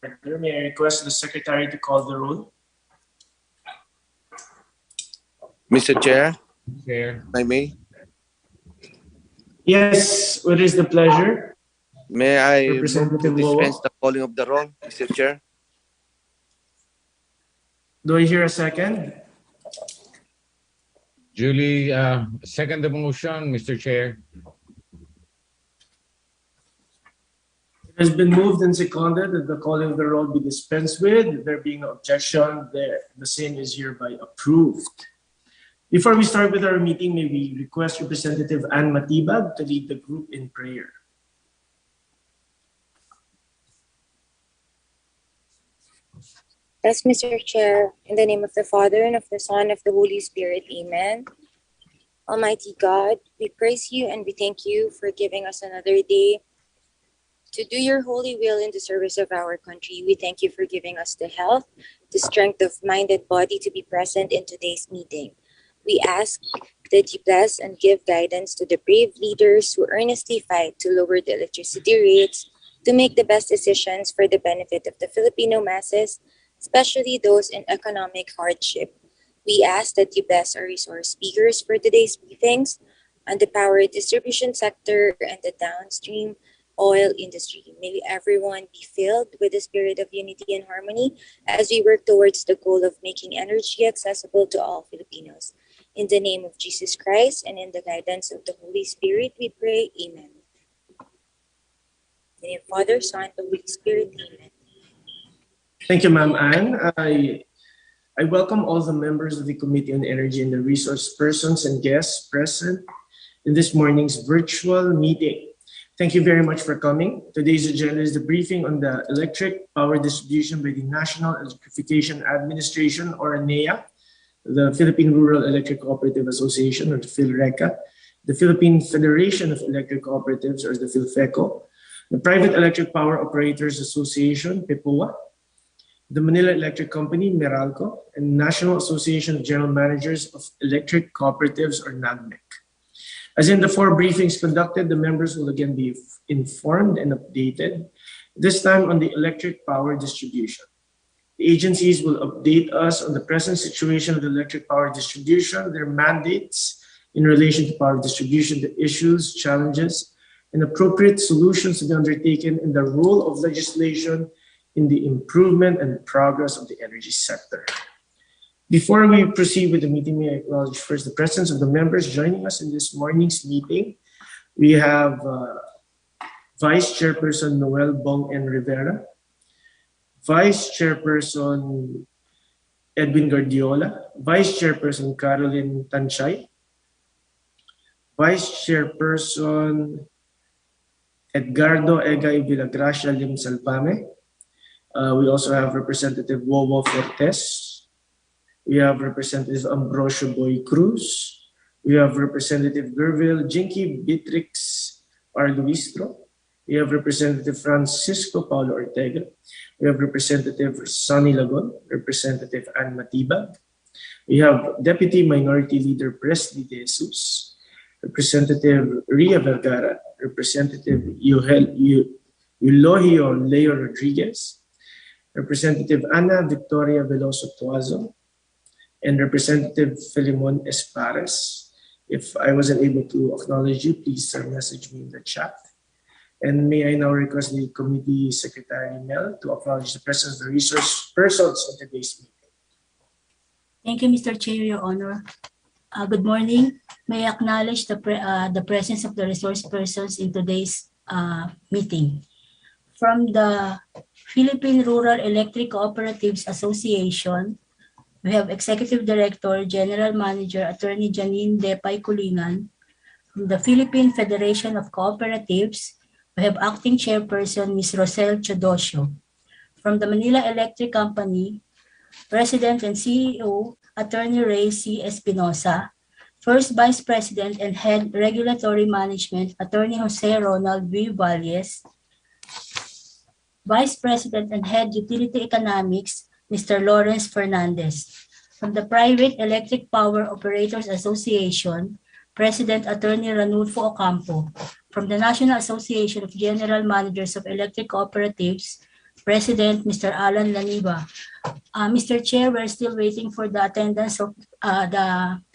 May I request the Secretary to call the roll? Mr. Chair, Chair. I may. Yes, what is the pleasure? May I move to Representative dispense Wowo? the calling of the roll, Mr. Chair? Do I hear a second? Julie, second the motion, Mr. Chair. It has been moved and seconded that the calling of the roll be dispensed with. There being no objection, the same is hereby approved. Before we start with our meeting, may we request Representative Ann Matibag to lead the group in prayer. Yes, Mr. Chair, in the name of the Father, and of the Son, and of the Holy Spirit, amen. Almighty God, we praise you and we thank you for giving us another day to do your holy will in the service of our country. We thank you for giving us the health, the strength of mind and body to be present in today's meeting. We ask that you bless and give guidance to the brave leaders who earnestly fight to lower the electricity rates, to make the best decisions for the benefit of the Filipino masses, especially those in economic hardship. We ask that you bless our resource speakers for today's briefings on the power distribution sector and the downstream oil industry. May everyone be filled with the spirit of unity and harmony as we work towards the goal of making energy accessible to all Filipinos. In the name of Jesus Christ and in the guidance of the Holy Spirit, we pray, amen. In the name of Father, Son, and the Holy Spirit, amen. Thank you, Ma'am Ann. I welcome all the members of the Committee on Energy and the resource persons and guests present in this morning's virtual meeting. Thank you very much for coming. Today's agenda is the briefing on the electric power distribution by the National Electrification Administration, or NEA, the Philippine Rural Electric Cooperative Association, or the PHILRECA, the Philippine Federation of Electric Cooperatives, or the PHILFECO, the Private Electric Power Operators Association, PEPOA, the Manila Electric Company, MERALCO, and National Association of General Managers of Electric Cooperatives, or NAGMEC. As in the 4 briefings conducted, the members will again be informed and updated, this time on the electric power distribution. The agencies will update us on the present situation of the electric power distribution, their mandates in relation to power distribution, the issues, challenges, and appropriate solutions to be undertaken, in the role of legislation in the improvement and progress of the energy sector. Before we proceed with the meeting, may I acknowledge first the presence of the members joining us in this morning's meeting. We have Vice Chairperson Noel Bong N. Rivera, Vice Chairperson Edwin Guardiola, Vice Chairperson Caroline Tanchay, Vice Chairperson Edgardo Egay Villagracia Lim Salpame. We also have Representative Wowo Fortes. We have Representative Ambrosio Boy Cruz. We have Representative Gerville Jinky Beatrix Arluistro. We have Representative Francisco Paulo Ortega. We have Representative Sonny Lagon, Representative Ann Matibag. We have Deputy Minority Leader Presley De Jesus, Representative Ria Vergara, Representative Eulogio Leo Rodriguez, Representative Ana Victoria Veloso Tuazo, and Representative Filimon Espares. If I wasn't able to acknowledge you, please message me in the chat. And may I now request the Committee Secretary Mel to acknowledge the presence of the resource persons in today's meeting. Thank you, Mr. Chair, Your Honor. Good morning. May I acknowledge the presence of the resource persons in today's meeting. From the Philippine Rural Electric Cooperatives Association, we have Executive Director, General Manager, Attorney Janine Depay Kulingan. From the Philippine Federation of Cooperatives, we have Acting Chairperson, Ms. Rosel Chodosio. From the Manila Electric Company, President and CEO, Attorney Ray C. Espinosa. First Vice President and Head Regulatory Management, Attorney Jose Ronald V. Valles. Vice President and Head Utility Economics, Mr. Lawrence Fernandez. From the Private Electric Power Operators Association, President Attorney Ranulfo Ocampo. From the National Association of General Managers of Electric Cooperatives, President, Mr. Allan Laniba. Mr. Chair, we're still waiting for the attendance of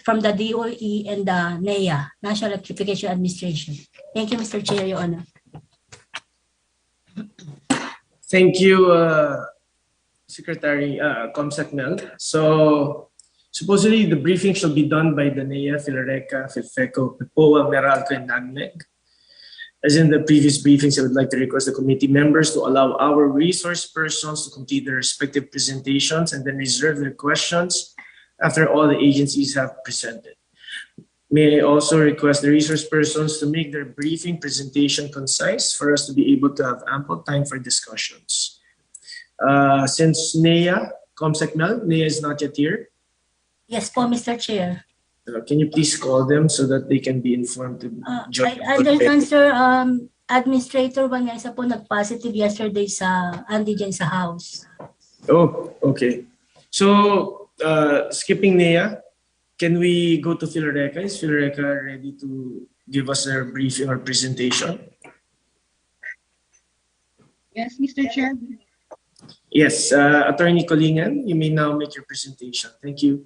from the DOE and the NEA, National Electrification Administration. Thank you, Mr. Chair, Your Honor. Thank you, Secretary Comsec Mel. So supposedly the briefing shall be done by the NEA, PHILRECA, PHILFECO, PEPOA, MERALCO, and NAGMEG. As in the previous briefings, I would like to request the committee members to allow our resource persons to complete their respective presentations and then reserve their questions after all the agencies have presented. May I also request the resource persons to make their briefing presentation concise for us to be able to have ample time for discussions. Since NEA, Comsec Mel, NEA is not yet here. Yes po, Mr. Chair. Can you please call them so that they can be informed to join? I understand, sir, Administrator Vanessa po nag-positive yesterday sa antigen sa house. Oh, okay. So, skipping NEA, can we go to PHILRECA? Is PHILRECA ready to give us their briefing or presentation? Yes, Mr. Chair. Yes, Attorney Colingan, you may now make your presentation. Thank you.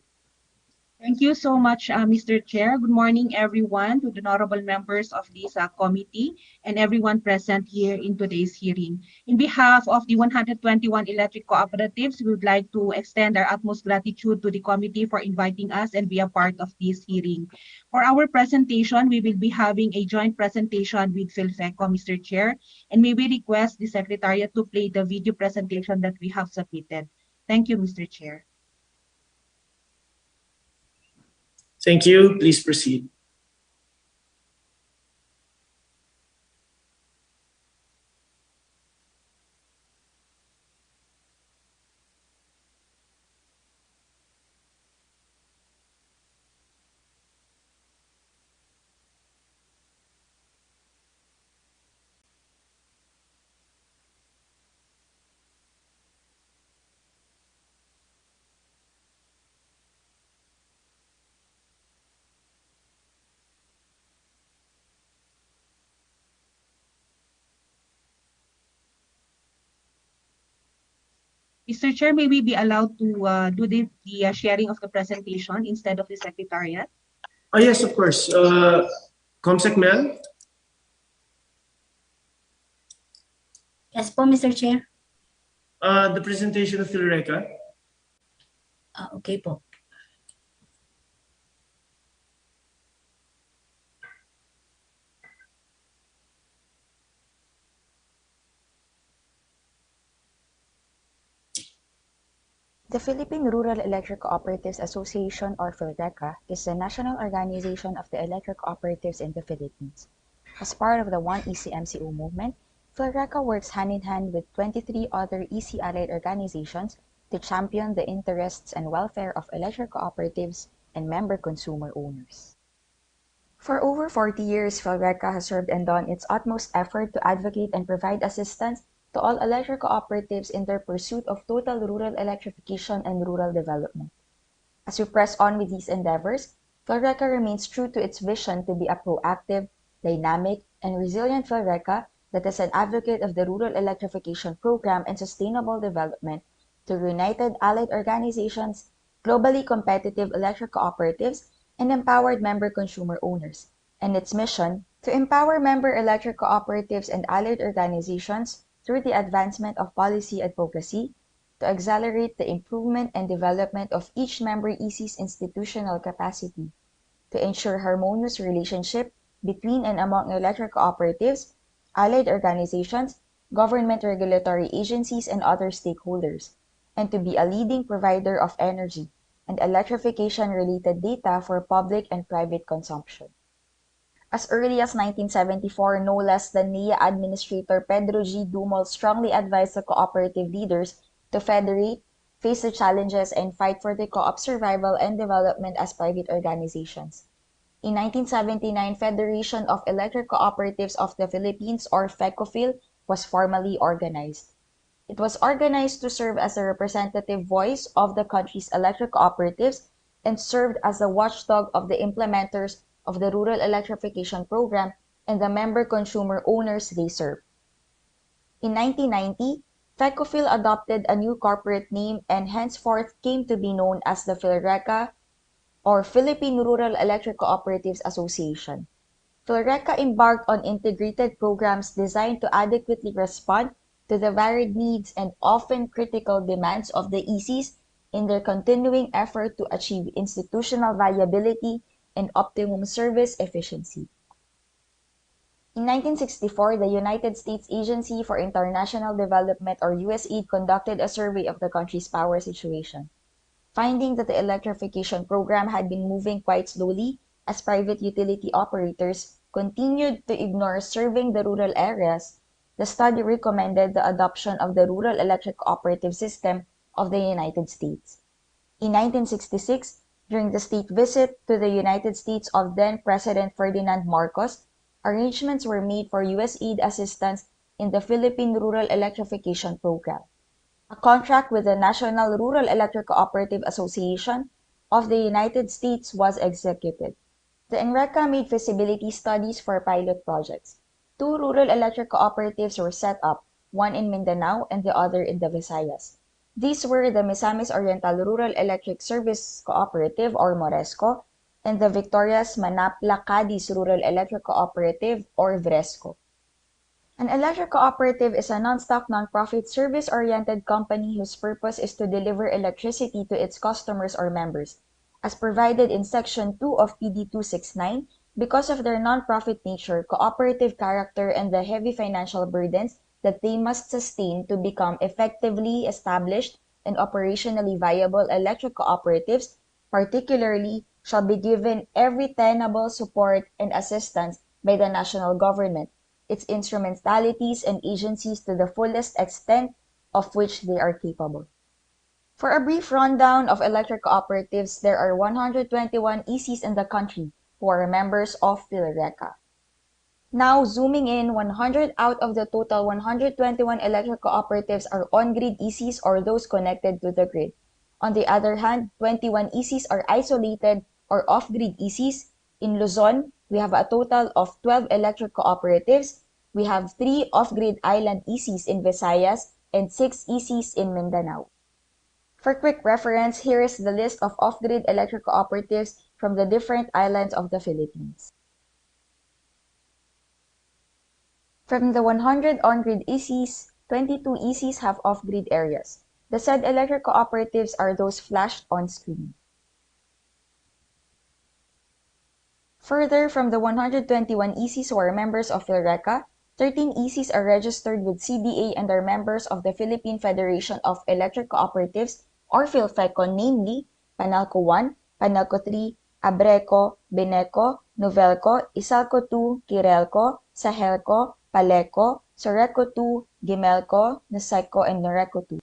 Thank you so much, Mr. Chair. Good morning, everyone, to the honorable members of this committee and everyone present here in today's hearing. In behalf of the 121 electric cooperatives, we would like to extend our utmost gratitude to the committee for inviting us and be a part of this hearing. For our presentation, we will be having a joint presentation with PHILFECO, Mr. Chair, and may we request the Secretariat to play the video presentation that we have submitted. Thank you, Mr. Chair. Thank you. Please proceed. Mr. Chair, may we be allowed to do the sharing of the presentation instead of the Secretariat? Oh, yes, of course. Comsec Mel? Yes po, Mr. Chair. The presentation of PHILRECA. Okay po. The Philippine Rural Electric Cooperatives Association, or PHILRECA, is the national organization of the electric cooperatives in the Philippines. As part of the One ECMCO movement, PHILRECA works hand-in-hand with 23 other EC-allied organizations to champion the interests and welfare of electric cooperatives and member consumer owners. For over 40 years, PHILRECA has served and done its utmost effort to advocate and provide assistance to all electric cooperatives in their pursuit of total rural electrification and rural development. As we press on with these endeavors, PHILRECA remains true to its vision to be a proactive, dynamic, and resilient PHILRECA that is an advocate of the rural electrification program and sustainable development to united allied organizations, globally competitive electric cooperatives, and empowered member consumer owners, and its mission to empower member electric cooperatives and allied organizations through the advancement of policy advocacy, to accelerate the improvement and development of each member EC's institutional capacity, to ensure harmonious relationship between and among electric cooperatives, allied organizations, government regulatory agencies, and other stakeholders, and to be a leading provider of energy and electrification-related data for public and private consumption. As early as 1974, no less than NEA Administrator Pedro G. Dumol strongly advised the cooperative leaders to federate, face the challenges, and fight for the co-op survival and development as private organizations. In 1979, Federation of Electric Cooperatives of the Philippines, or FECOPHIL, was formally organized. It was organized to serve as a representative voice of the country's electric cooperatives and served as the watchdog of the implementers of the Rural Electrification Program and the member consumer owners they serve. In 1990, FECOFIL adopted a new corporate name and henceforth came to be known as the PHILRECA, or Philippine Rural Electric Cooperatives Association. PHILRECA embarked on integrated programs designed to adequately respond to the varied needs and often critical demands of the ECs in their continuing effort to achieve institutional viability and optimum service efficiency. In 1964, the United States Agency for International Development, or USAID, conducted a survey of the country's power situation. Finding that the electrification program had been moving quite slowly as private utility operators continued to ignore serving the rural areas, the study recommended the adoption of the Rural Electric Cooperative System of the United States. In 1966, during the state visit to the United States of then-President Ferdinand Marcos, arrangements were made for USAID assistance in the Philippine Rural Electrification Program. A contract with the National Rural Electric Cooperative Association of the United States was executed. The NRECA made feasibility studies for pilot projects. 2 rural electric cooperatives were set up, one in Mindanao and the other in the Visayas. These were the Misamis Oriental Rural Electric Service Cooperative, or Moresco, and the Victorias Manapla Cadiz Rural Electric Cooperative, or Velasco. An electric cooperative is a non-stock, non-profit, service-oriented company whose purpose is to deliver electricity to its customers or members. As provided in Section 2 of PD 269, because of their non-profit nature, cooperative character, and the heavy financial burdens that they must sustain to become effectively established and operationally viable electric cooperatives, particularly, shall be given every tenable support and assistance by the national government, its instrumentalities and agencies to the fullest extent of which they are capable. For a brief rundown of electric cooperatives, there are 121 ECs in the country who are members of PHILRECA. Now, zooming in, 100 out of the total 121 electric cooperatives are on-grid ECs, or those connected to the grid. On the other hand, 21 ECs are isolated or off-grid ECs. In Luzon, we have a total of 12 electric cooperatives. We have 3 off-grid island ECs in Visayas and 6 ECs in Mindanao. For quick reference, here is the list of off-grid electric cooperatives from the different islands of the Philippines. From the 100 on-grid ECs, 22 ECs have off-grid areas. The said electric cooperatives are those flashed on screen. Further, from the 121 ECs who are members of PHILRECA, 13 ECs are registered with CDA and are members of the Philippine Federation of Electric Cooperatives, or PHILFECO, namely PANALCO 1, PANALCO 3, ABRECO, BINECO, NOVELCO, ISALCO 2, KIRELCO, SAHELCO, PALECO, SORECO 2, GIMELCO, NASECO, and NORECO 2.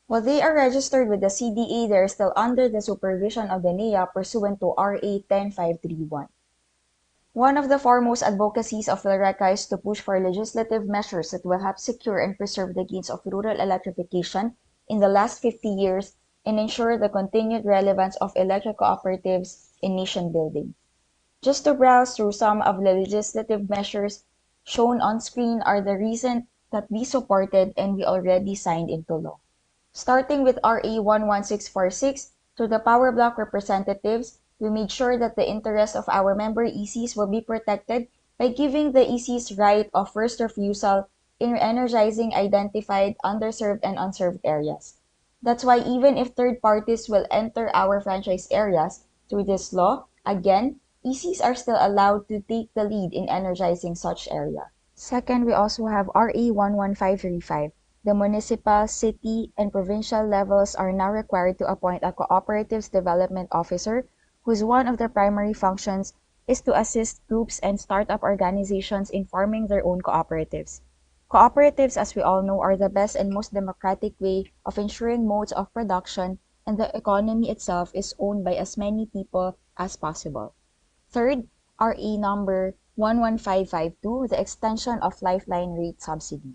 While they are registered with the CDA, they are still under the supervision of the NEA pursuant to RA 10531. One of the foremost advocacies of PHILRECA is to push for legislative measures that will help secure and preserve the gains of rural electrification in the last 50 years and ensure the continued relevance of electric cooperatives in nation building. Just to browse through some of the legislative measures shown on screen are the recent that we supported and we already signed into law. Starting with RA 11646, to the Power Block representatives, we made sure that the interests of our member ECs will be protected by giving the ECs right of first refusal in energizing identified underserved and unserved areas. That's why even if third parties will enter our franchise areas through this law, again, ECs are still allowed to take the lead in energizing such area. Second, we also have RA 11535. The municipal, city, and provincial levels are now required to appoint a cooperatives development officer whose one of their primary functions is to assist groups and startup organizations in forming their own cooperatives. Cooperatives, as we all know, are the best and most democratic way of ensuring modes of production, and the economy itself is owned by as many people as possible. Third, RA number 11552, the extension of lifeline rate subsidy.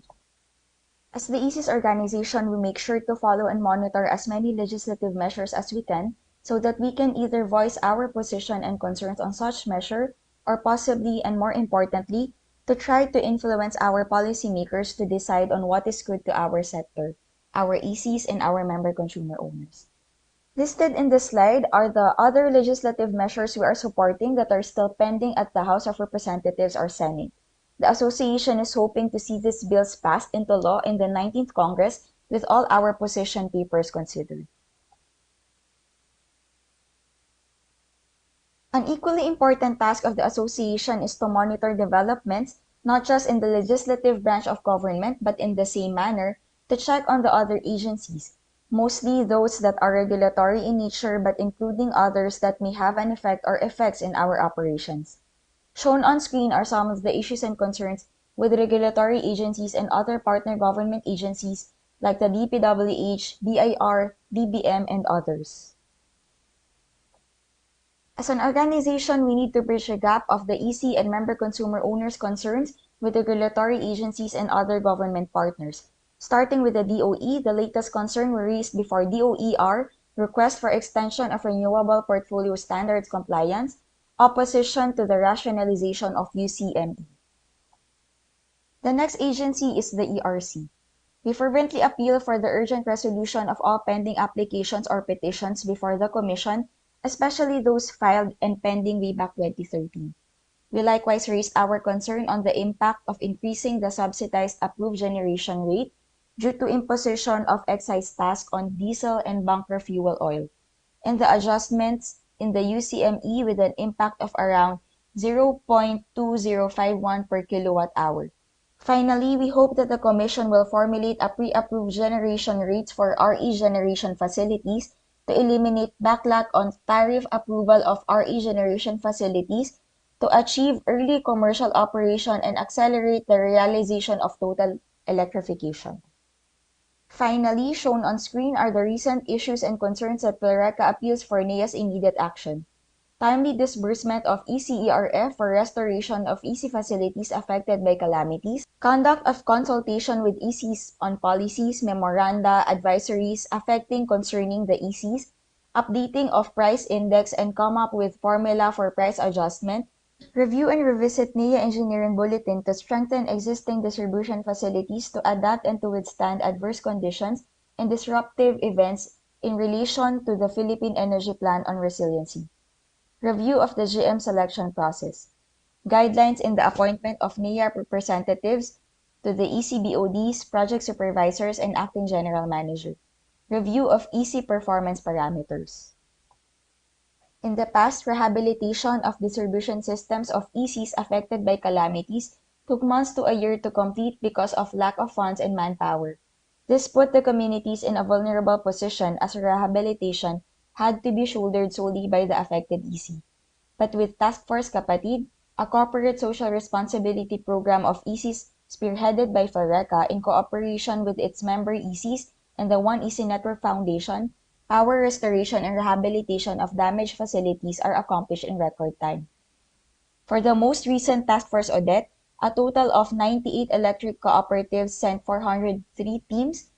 As the ECs organization, we make sure to follow and monitor as many legislative measures as we can so that we can either voice our position and concerns on such measure or possibly, and more importantly, to try to influence our policymakers to decide on what is good to our sector. our ECs, and our member consumer owners. Listed in this slide are the other legislative measures we are supporting that are still pending at the House of Representatives or Senate. The association is hoping to see these bills passed into law in the 19th Congress with all our position papers considered. An equally important task of the association is to monitor developments, not just in the legislative branch of government, but in the same manner, to check on the other agencies, mostly those that are regulatory in nature but including others that may have an effect or effects in our operations. Shown on screen are some of the issues and concerns with regulatory agencies and other partner government agencies like the DPWH, BIR, DBM, and others. As an organization, we need to bridge the gap of the EC and member consumer owners' concerns with regulatory agencies and other government partners. Starting with the DOE, the latest concern we raised before DOE are request for extension of renewable portfolio standards compliance, opposition to the rationalization of UCME. The next agency is the ERC. We fervently appeal for the urgent resolution of all pending applications or petitions before the Commission, especially those filed and pending way back 2013. We likewise raised our concern on the impact of increasing the subsidized approved generation rate due to imposition of excise tax on diesel and bunker fuel oil, and the adjustments in the UCME with an impact of around 0.2051 per kilowatt hour. Finally, we hope that the Commission will formulate a pre-approved generation rates for RE generation facilities to eliminate backlog on tariff approval of RE generation facilities to achieve early commercial operation and accelerate the realization of total electrification. Finally, shown on screen are the recent issues and concerns that PHILRECA appeals for NEA's immediate action. Timely disbursement of ECERF for restoration of EC facilities affected by calamities, conduct of consultation with ECs on policies, memoranda, advisories affecting concerning the ECs, updating of price index and come up with formula for price adjustment, review and revisit NEA engineering bulletin to strengthen existing distribution facilities to adapt and to withstand adverse conditions and disruptive events in relation to the Philippine Energy Plan on Resiliency. Review of the GM selection process. Guidelines in the appointment of NEA representatives to the ECBODs, project supervisors, and acting general manager. Review of EC performance parameters. In the past, rehabilitation of distribution systems of ECs affected by calamities took months to a year to complete because of lack of funds and manpower. This put the communities in a vulnerable position as rehabilitation had to be shouldered solely by the affected EC. But with Task Force Kapatid, a corporate social responsibility program of ECs spearheaded by PHILRECA in cooperation with its member ECs and the One EC Network Foundation, power restoration and rehabilitation of damaged facilities are accomplished in record time. For the most recent Task Force audit, a total of 98 electric cooperatives sent 403 teams,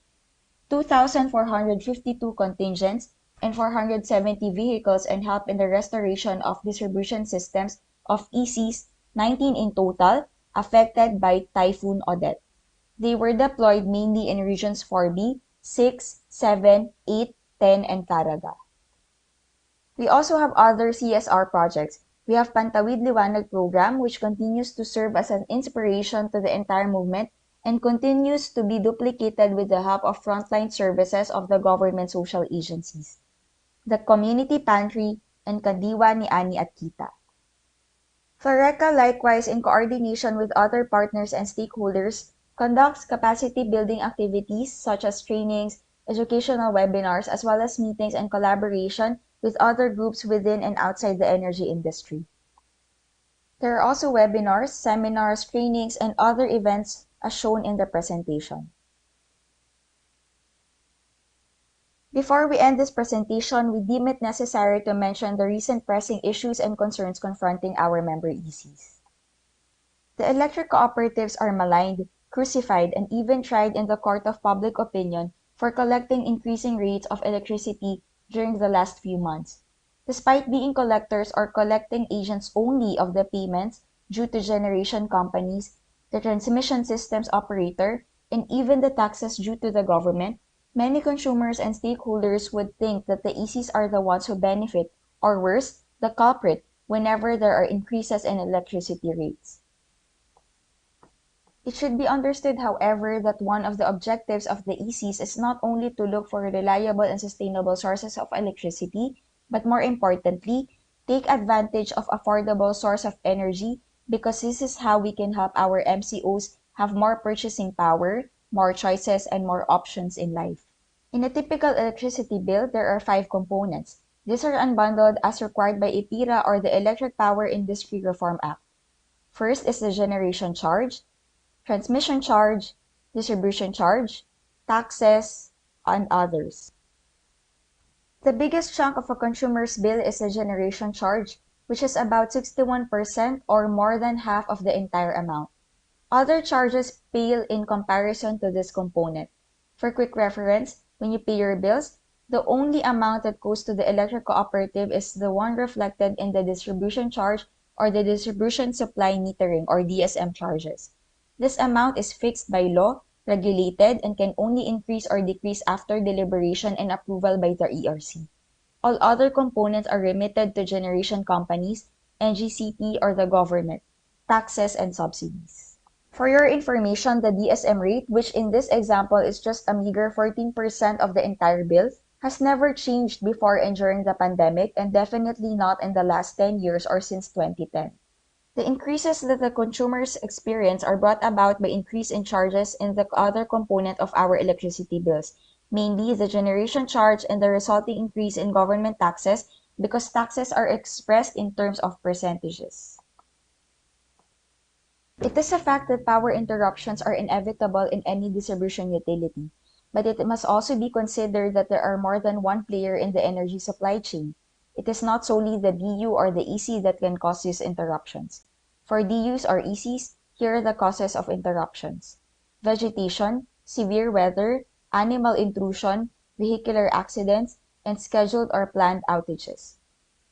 2,452 contingents, and 470 vehicles and help in the restoration of distribution systems of ECs, 19 in total, affected by Typhoon Odette. They were deployed mainly in regions 4B, 6, 7, 8, 10, and Caraga. We also have other CSR projects. We have Pantawid Liwanag program, which continues to serve as an inspiration to the entire movement and continues to be duplicated with the help of frontline services of the government social agencies. The Community Pantry, and Kadiwa ni Ani at Kita. PHILRECA, likewise, in coordination with other partners and stakeholders, conducts capacity building activities such as trainings, educational webinars, as well as meetings and collaboration with other groups within and outside the energy industry. There are also webinars, seminars, trainings, and other events as shown in the presentation. Before we end this presentation, we deem it necessary to mention the recent pressing issues and concerns confronting our member ECs. The electric cooperatives are maligned, crucified, and even tried in the court of public opinion for collecting increasing rates of electricity during the last few months. Despite being collectors or collecting agents only of the payments due to generation companies, the transmission systems operator, and even the taxes due to the government, Many consumers and stakeholders would think that the ECs are the ones who benefit, or worse, the culprit, whenever there are increases in electricity rates. It should be understood, however, that one of the objectives of the ECs is not only to look for reliable and sustainable sources of electricity, but more importantly, take advantage of affordable source of energy, because this is how we can help our MCOs have more purchasing power, more choices, and more options in life. In a typical electricity bill, there are 5 components. These are unbundled as required by EPIRA, or the Electric Power Industry Reform Act. First is the generation charge, transmission charge, distribution charge, taxes, and others. The biggest chunk of a consumer's bill is the generation charge, which is about 61% or more than half of the entire amount. Other charges pale in comparison to this component. For quick reference, when you pay your bills, the only amount that goes to the electric cooperative is the one reflected in the distribution charge or the distribution supply metering or DSM charges. This amount is fixed by law, regulated, and can only increase or decrease after deliberation and approval by the ERC. All other components are remitted to generation companies, NGCP, or the government, taxes, and subsidies. For your information, the DSM rate, which in this example is just a meager 14% of the entire bill, has never changed before and during the pandemic, and definitely not in the last 10 years or since 2010. The increases that the consumers experience are brought about by increase in charges in the other component of our electricity bills, mainly the generation charge and the resulting increase in government taxes, because taxes are expressed in terms of percentages. It is a fact that power interruptions are inevitable in any distribution utility, but it must also be considered that there are more than one player in the energy supply chain. It is not solely the DU or the EC that can cause these interruptions. For DUs or ECs, here are the causes of interruptions: vegetation, severe weather, animal intrusion, vehicular accidents, and scheduled or planned outages.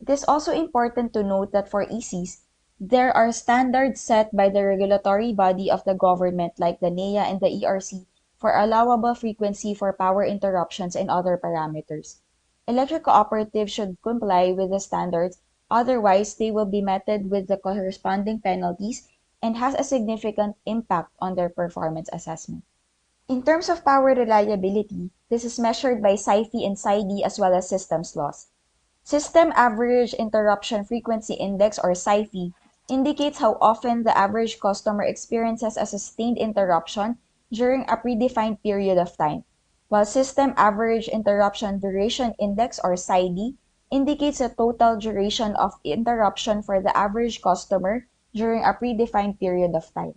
It is also important to note that for ECs, there are standards set by the regulatory body of the government like the NEA and the ERC for allowable frequency for power interruptions and other parameters. Electric cooperatives should comply with the standards, otherwise they will be meted with the corresponding penalties and has a significant impact on their performance assessment. In terms of power reliability, this is measured by SAIFI and SAIDI as well as systems loss. System Average Interruption Frequency Index or SAIFI indicates how often the average customer experiences a sustained interruption during a predefined period of time, while System Average Interruption Duration Index or SAIDI indicates the total duration of interruption for the average customer during a predefined period of time.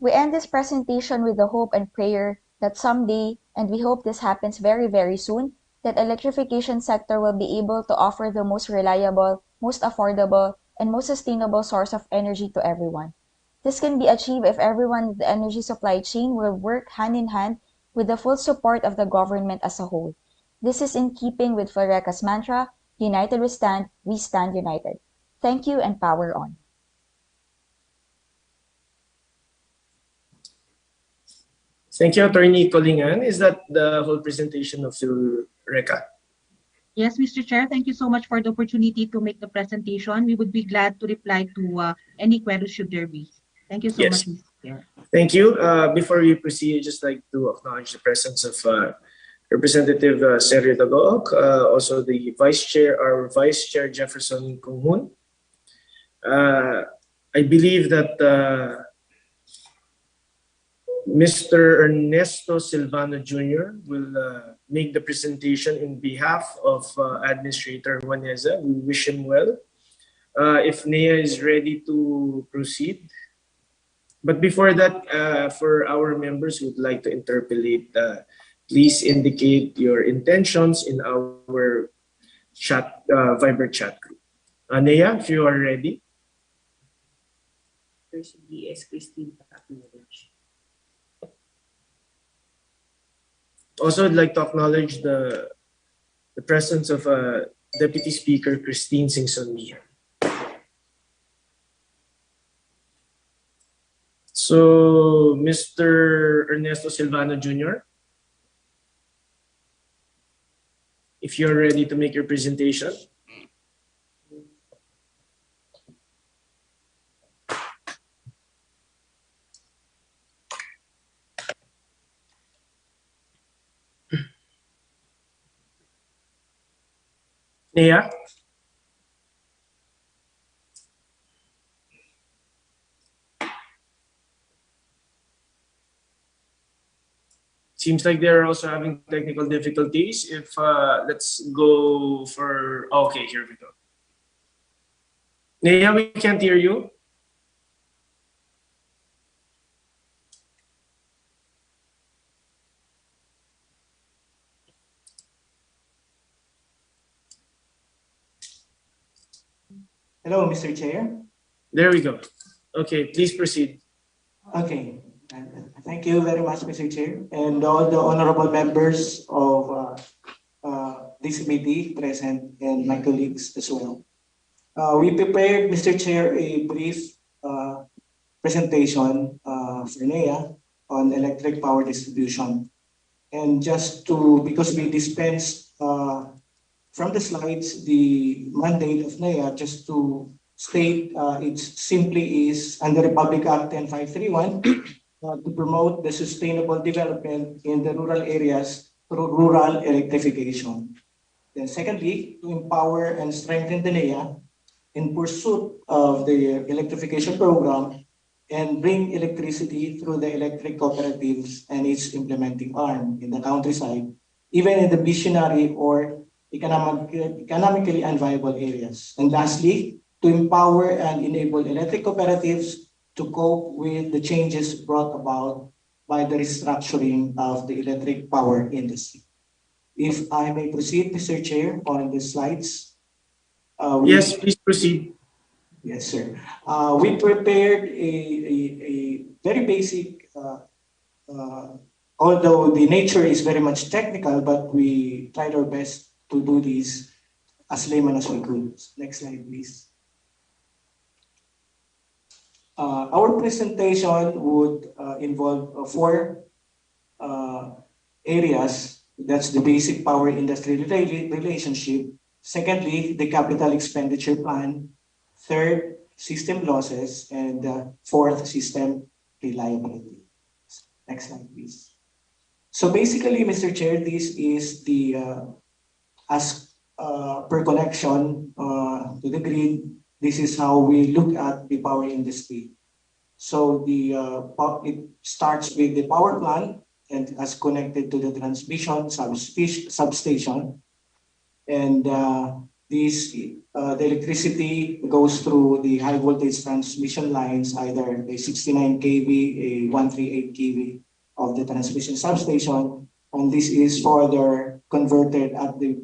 We end this presentation with the hope and prayer that someday, and we hope this happens very, very soon, that electrification sector will be able to offer the most reliable, most affordable, and most sustainable source of energy to everyone. This can be achieved if everyone in the energy supply chain will work hand in hand with the full support of the government as a whole. This is in keeping with PHILRECA's mantra, United we stand united. Thank you and power on. Thank you, Attorney Colingan. Is that the whole presentation of PHILRECA? Yes, Mr. Chair, thank you so much for the opportunity to make the presentation. We would be glad to reply to any queries should there be. Thank you so much, Mr. Chair. Thank you. Before we proceed, I'd just like to acknowledge the presence of Representative Sergio Tagoog, also the Vice Chair Jefferson Kunghun. I believe that Mr. Ernesto Silvano Jr. will make the presentation in behalf of Administrator Juaneza. We wish him well. If NEA is ready to proceed. But before that, for our members who would like to interpolate, please indicate your intentions in our chat, Viber chat group. NEA, if you are ready. There should be Christine. Also, I'd like to acknowledge the presence of Deputy Speaker, 'Christine' Singson-Mijan. So, Mr. Ernesto Silvano Jr., if you're ready to make your presentation. Nea? Seems like they're also having technical difficulties. If let's go for, okay, here we go. Nea, we can't hear you. Hello, Mr. Chair. There we go. Okay, please proceed. Okay. Thank you very much, Mr. Chair, and all the honorable members of this committee present and my colleagues as well. We prepared, Mr. Chair, a brief presentation for NEA on electric power distribution. And just to, because we dispensed from the slides the mandate of NEA, just to state it simply is under Republic Act 10531 to promote the sustainable development in the rural areas through rural electrification. Then secondly, to empower and strengthen the NEA in pursuit of the electrification program and bring electricity through the electric cooperatives and its implementing arm in the countryside, even in the visionary or economically unviable areas. And lastly, to empower and enable electric cooperatives to cope with the changes brought about by the restructuring of the electric power industry. If I may proceed, Mr. Chair, on the slides. Yes, please proceed. Yes, sir. We prepared a very basic, although the nature is very much technical, but we tried our best to do this as layman as we could. Next slide, please. Our presentation would involve four areas. That's the basic power industry relationship. Secondly, the capital expenditure plan. Third, system losses. And fourth, system reliability. Next slide, please. So basically, Mr. Chair, this is the as per connection to the grid. This is how we look at the power industry. So it starts with the power plant and as connected to the transmission substation. And the electricity goes through the high voltage transmission lines, either a 69 kV, a 138 kV of the transmission substation. And this is further converted at the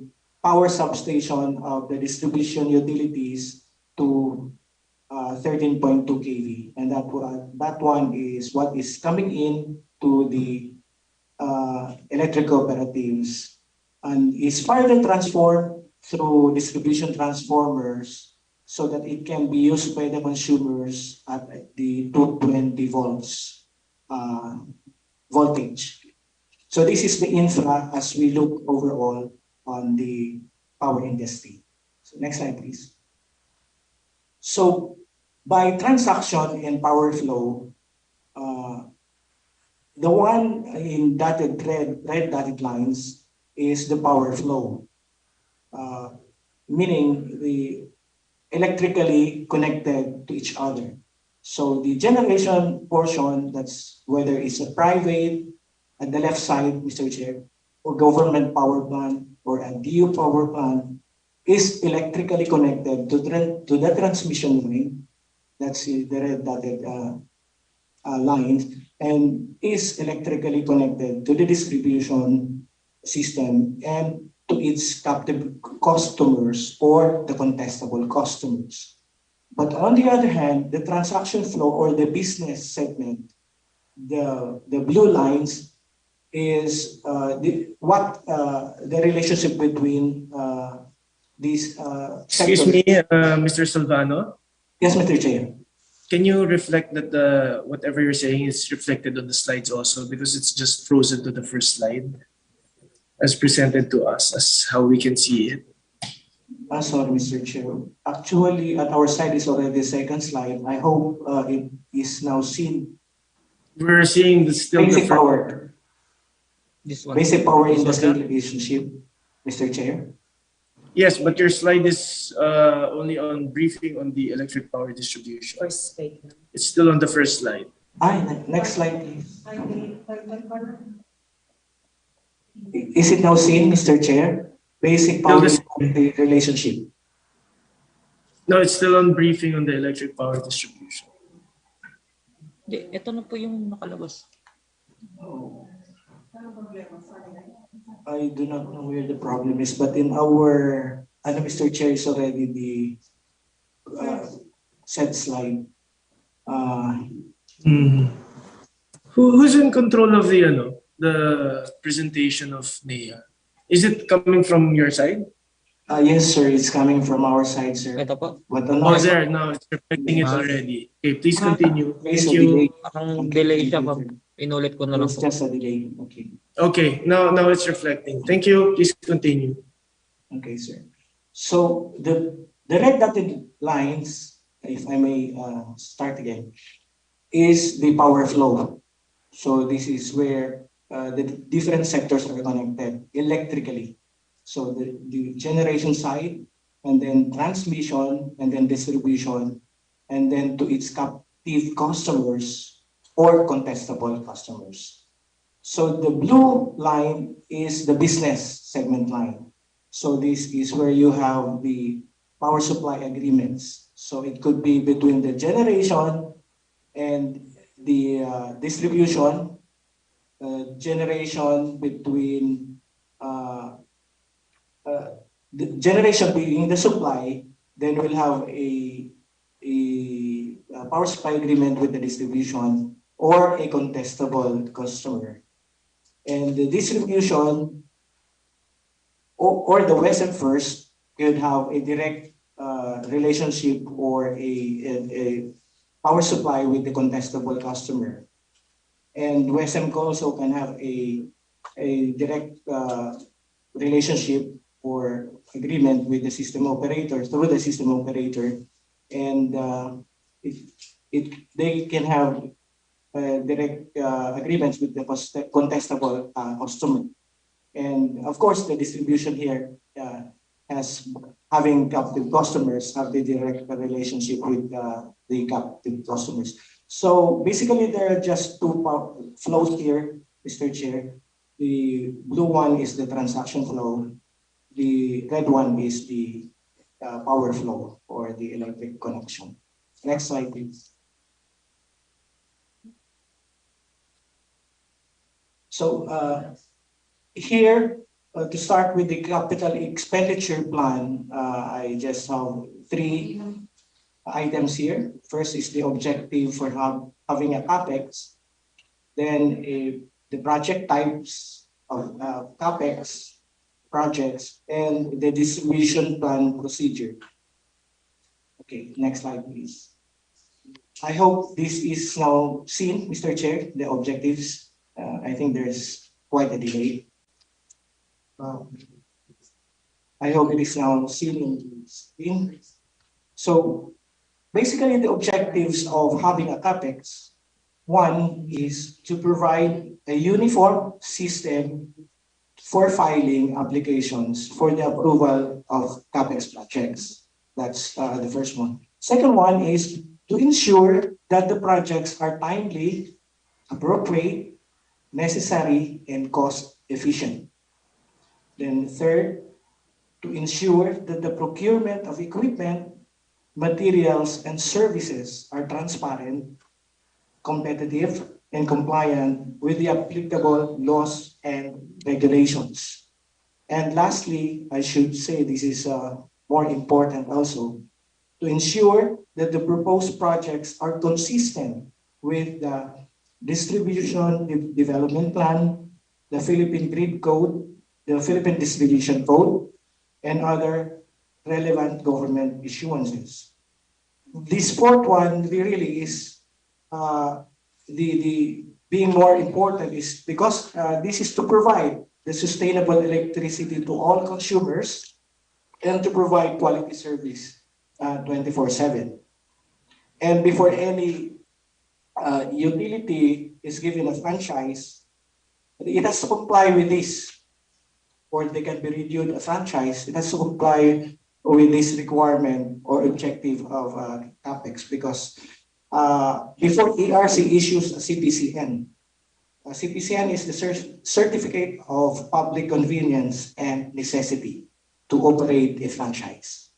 power substation of the distribution utilities to 13.2 kV, and that one is what is coming in to the electric cooperatives and is further transformed through distribution transformers so that it can be used by the consumers at the 220 volts voltage. So this is the infra as we look overall on the power industry. So next slide, please. So by transaction and power flow, the one in dotted red dotted lines is the power flow, meaning the electrically connected to each other. So the generation portion, that's whether it's a private at the left side, Mr. Chair, or government power plant or a DU power plant, is electrically connected to the transmission line, that's the red dotted lines, and is electrically connected to the distribution system and to its captive customers or the contestable customers. But on the other hand, the transaction flow or the business segment, the blue lines, is the relationship between these Excuse sectors. me, Mr. Silvano. Yes, Mr. Chair. Can you reflect that the whatever you're saying is reflected on the slides also, because it's just frozen to the first slide as presented to us as how we can see it. Sorry, Mr. Chair. Actually, at our side is already the second slide. I hope it is now seen. We're seeing still the Basic first. power. This one. Basic power This one, industry sir? relationship, Mr. Chair. Yes, but your slide is only on briefing on the electric power distribution. It's still on the first slide. Next slide, please. Is it now seen, Mr. Chair? Basic power industry relationship. No, it's still on briefing on the electric power distribution. Ito na po yung nakalabas. I do not know where the problem is, but in our, Mr. Chair, is already the set slide. Who's in control of the presentation of NEA? Is it coming from your side? Yes, sir. It's coming from our side, sir. Ito po. But on Oh, our there. side, Now it's reflecting it already. Okay, please continue. there's Thank a you. delay. Parang delay siya pa. Inulit ko na lang It's po. just a delay. Okay. Okay, now it's reflecting. Thank you. Please continue. Okay, sir. So the red dotted lines, if I may start again, is the power flow. So this is where the different sectors are connected electrically. So the generation side, and then transmission, and then distribution, and then to its captive customers or contestable customers. So the blue line is the business segment line. So this is where you have the power supply agreements. So it could be between the generation and the distribution, generation between the generation being the supply, then we'll have a power supply agreement with the distribution or a contestable customer. And the distribution or the West and First could have a direct relationship or a power supply with the contestable customer. And WSM also can have a direct relationship or agreement with the system operator, through the system operator, and they can have direct agreements with the contestable customer. And of course, the distribution here has having captive customers have the direct relationship with the captive customers. So basically, there are just two flows here, Mr. Chair. The blue one is the transaction flow. The red one is the power flow or the electric connection. Next slide, please. So here, to start with the capital expenditure plan, I just have three items here. First is the objective for having a Capex. Then the project types of Capex projects and the distribution plan procedure. Okay, next slide, please. I hope this is now seen, Mr. Chair, the objectives. I think there's quite a delay. I hope it is now seen on the screen. So basically the objectives of having a Capex, one is to provide a uniform system for filing applications for the approval of Capex projects. That's the first one. Second one is to ensure that the projects are timely, appropriate, necessary, and cost efficient. Then third, to ensure that the procurement of equipment, materials, and services are transparent, competitive, and compliant with the applicable laws and regulations. And lastly, I should say this is more important also, to ensure that the proposed projects are consistent with the distribution development plan, the Philippine Grid Code, the Philippine Distribution Code, and other relevant government issuances. this fourth one really is the being more important is because this is to provide the sustainable electricity to all consumers and to provide quality service 24/7. And before any utility is given a franchise, it has to comply with this, or they can be renewed a franchise. It has to comply with this requirement or objective of Capex because before ERC issues a CPCN. CPCN is the Certificate of Public Convenience and Necessity to operate a franchise.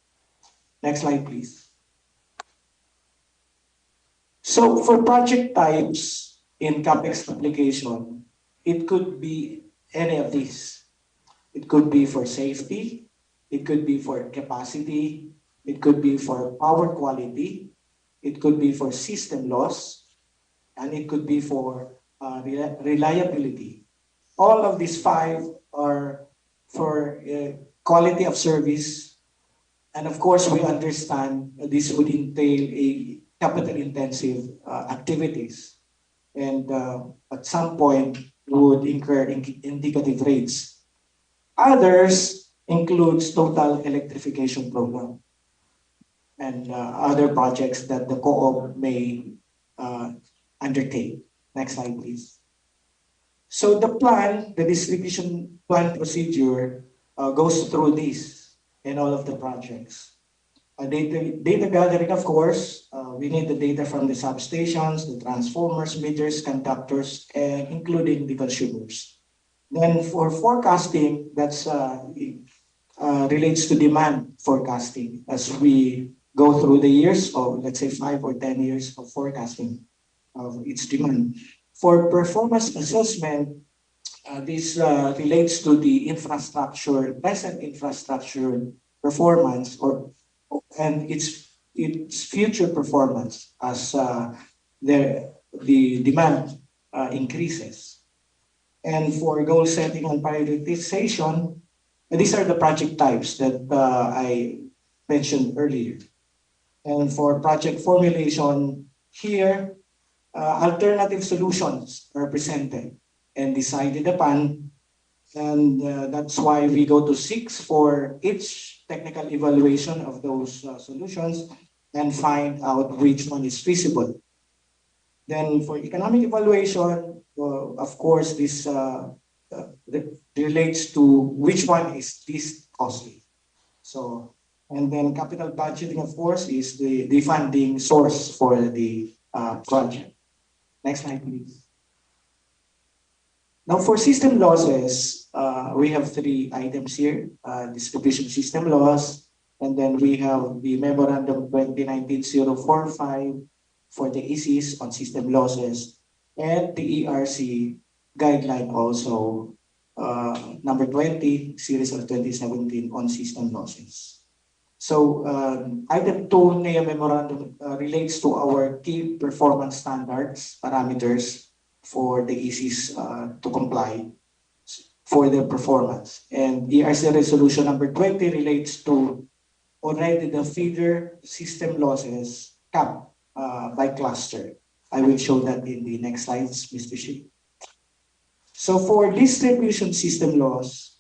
Next slide, please. So for project types in Capex application, it could be any of these. It could be for safety, it could be for capacity, it could be for power quality, it could be for system loss, and it could be for reliability. All of these five are for quality of service. And of course, we understand this would entail a capital intensive activities. And at some point would incur indicative rates. Others includes total electrification program and other projects that the co-op may undertake. Next slide, please. So the plan, the distribution plan procedure goes through this in all of the projects. Data gathering, of course, we need the data from the substations, the transformers, meters, conductors, and including the consumers. Then for forecasting, that's relates to demand forecasting as we go through the years of, let's say, 5 or 10 years of forecasting of its demand. For performance assessment, this relates to the infrastructure, present infrastructure performance and its future performance as the demand increases. And for goal setting and prioritization, these are the project types that I mentioned earlier. And for project formulation, here, alternative solutions are presented and decided upon. And that's why we go to 6 for each technical evaluation of those solutions and find out which one is feasible. Then for economic evaluation, of course, this relates to which one is least costly. So, and then capital budgeting, of course, is the funding source for the project. Next slide, please. Now for system losses, we have 3 items here, distribution system loss, and then we have the Memorandum 2019-045 for the ECs on system losses, and the ERC guideline also, number 20, series of 2017 on system losses. So item 2 NEA memorandum relates to our key performance standards, parameters for the ECs to comply for their performance. And ERC resolution number 20 relates to already the feeder system losses cap by cluster. I will show that in the next slides, Mr. Shi. So for distribution system loss,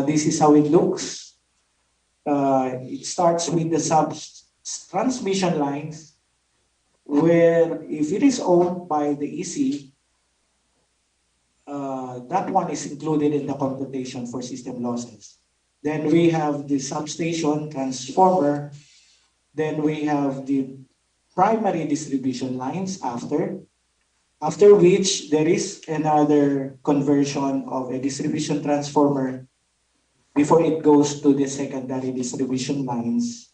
this is how it looks. It starts with the transmission lines, where if it is owned by the EC, that one is included in the computation for system losses. Then we have the substation transformer. Then we have the primary distribution lines after which there is another conversion of a distribution transformer before it goes to the secondary distribution lines,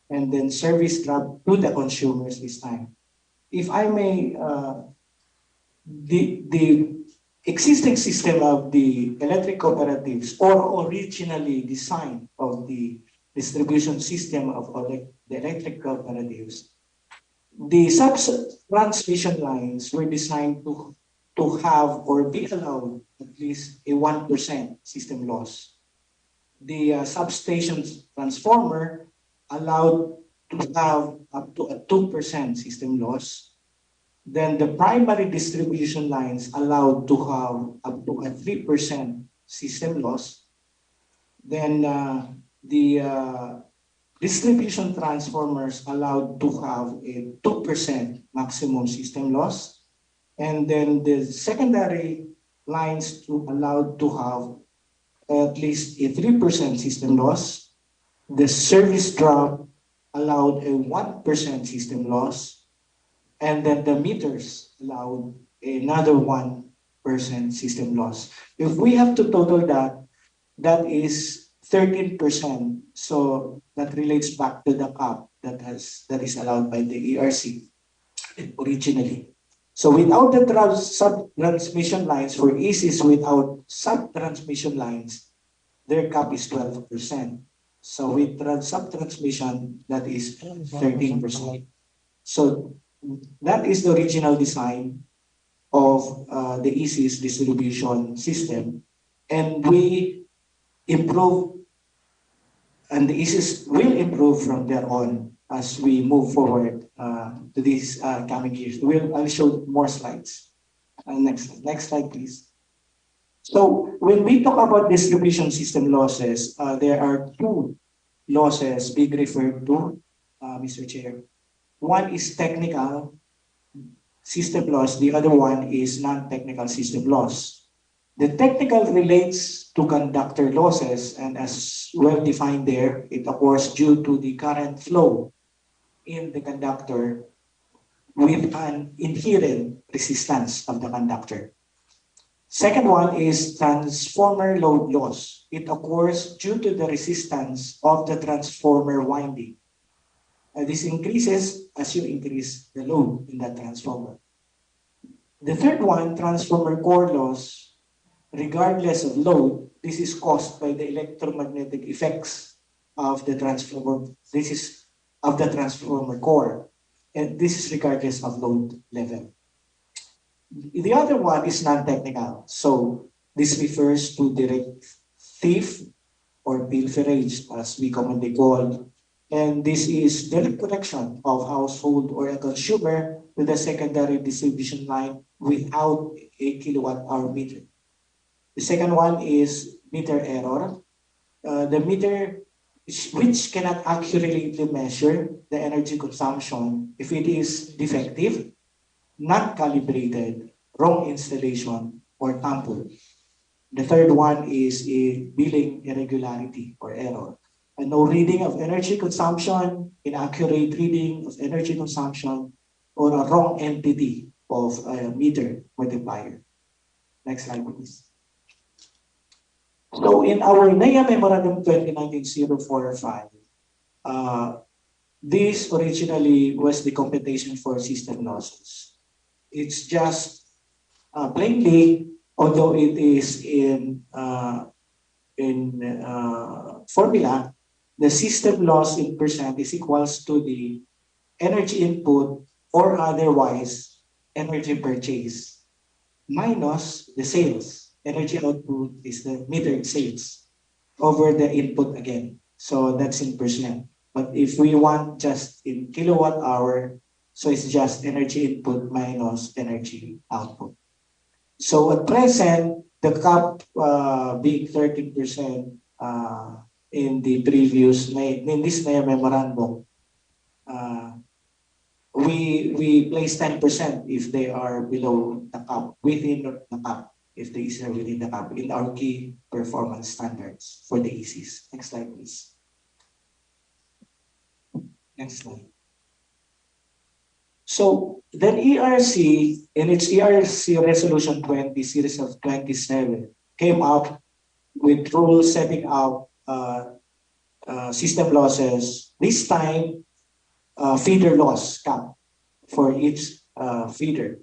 and then service drop to the consumers this time. If I may, the existing system of the electric cooperatives, or originally designed of the distribution system of the electric cooperatives, the transmission lines were designed to have or be allowed at least a 1% system loss. The substation transformer allowed to have up to a 2% system loss. Then the primary distribution lines allowed to have up to a 3% system loss. Then the distribution transformers allowed to have a 2% maximum system loss. And then the secondary lines allowed to have at least a 3% system loss. The service drop allowed a 1% system loss. And then the meters allowed another 1% system loss. If we have to total that, that is 13%. So that relates back to the cap that is allowed by the ERC originally. So without the sub-transmission lines for ECs without sub-transmission lines, their cap is 12%. So with sub-transmission, that is 13%. So that is the original design of the EC's distribution system. And we improve, and the ECs will improve from there on as we move forward to these coming years. I'll show more slides. Next slide, please. So when we talk about distribution system losses, there are two losses being referred to, Mr. Chair. One is technical system loss. The other one is non-technical system loss. The technical relates to conductor losses, and as well defined there, it occurs due to the current flow in the conductor with an inherent resistance of the conductor. Second one is transformer load loss. It occurs due to the resistance of the transformer winding. This increases as you increase the load in that transformer. The third one, transformer core loss, regardless of load, this is caused by the electromagnetic effects of the transformer. This is of the transformer core, and this is regardless of load level. The other one is non-technical. So this refers to direct thief or pilferage, as we commonly call. And this is direct connection of household or a consumer with a secondary distribution line without a kilowatt-hour meter. The second one is meter error. The meter which cannot accurately measure the energy consumption if it is defective, not calibrated, wrong installation, or tampered. The third one is a billing irregularity or error. A no reading of energy consumption, inaccurate reading of energy consumption, or a wrong entity of a meter multiplier. Next slide, please. So in our NEA Memorandum 2019-045, this originally was the computation for system losses. It's just plainly, although it is in formula, the system loss in percent is equals to the energy input or otherwise energy purchase minus the sales. Energy output is the metered sales over the input again. So that's in percent. But if we want just in kilowatt hour, so it's just energy input minus energy output. So at present, the cap being 13% in the previous, in this memorandum, we place 10% if they are below the cap, within the cap, if they are within the cap, in our key performance standards for the ECs. Next slide, please. Next slide. So then ERC, in its ERC Resolution 20, series of 27, came up with rules setting up system losses. This time, feeder loss cap for each feeder.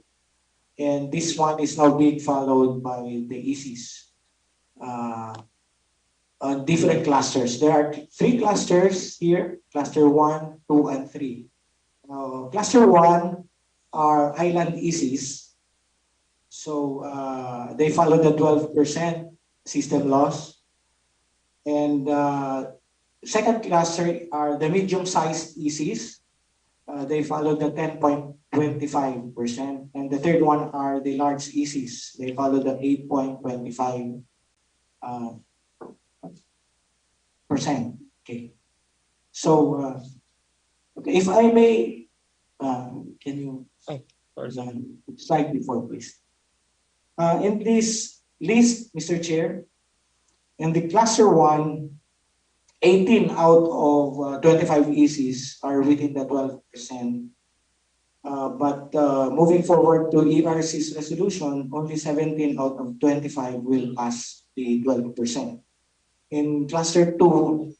And this one is now being followed by the ECs on different clusters. There are 3 clusters here, cluster 1, 2, and 3. Cluster 1 are island ECs. So they follow the 12% system loss. And second cluster are the medium-sized ECs. They follow the 10.25%. And the third one are the large ECs. They follow the 8.25%. Okay. So, okay, if I may, can you slide before, please? In this list, Mr. Chair, in the cluster 1, 18 out of 25 ECs are within the 12%. But moving forward to ERC's resolution, only 17 out of 25 will pass the 12%. In cluster 2,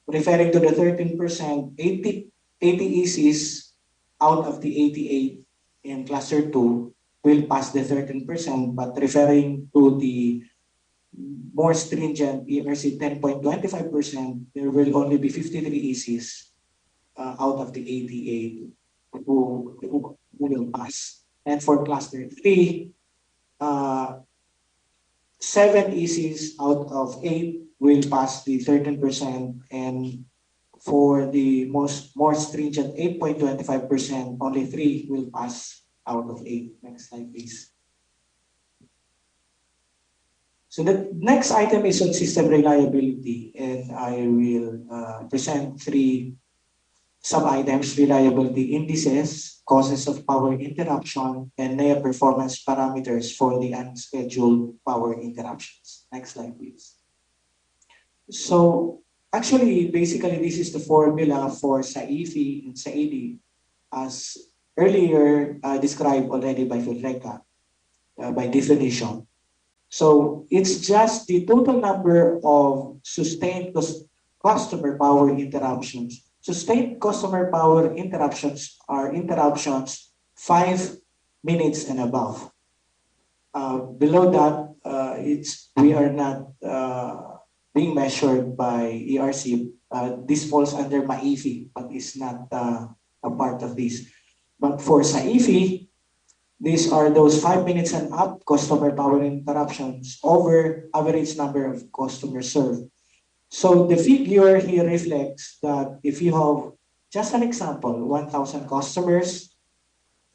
referring to the 13%, 80 ECs out of the 88 in cluster 2 will pass the 13%, but referring to the more stringent ERC 10.25%, there will only be 53 ECs out of the 88 who will pass. And for cluster 3, 7 ECs out of 8 will pass the 13%, and for the more stringent 8.25%, only 3 will pass out of 8. Next slide, please. So the next item is on system reliability, and I will present 3 sub-items: reliability indices, causes of power interruption, and NEA performance parameters for the unscheduled power interruptions. Next slide, please. So actually, basically, this is the formula for SAIFI and SAIDI, as earlier described already by PHILRECA by definition. So it's just the total number of sustained customer power interruptions. Sustained customer power interruptions are interruptions 5 minutes and above. Below that, we are not being measured by ERC. This falls under MAIFI, but is not a part of this. But for SAIFI, these are those 5 minutes and up customer power interruptions over average number of customers served. So the figure here reflects that if you have, just an example, 1,000 customers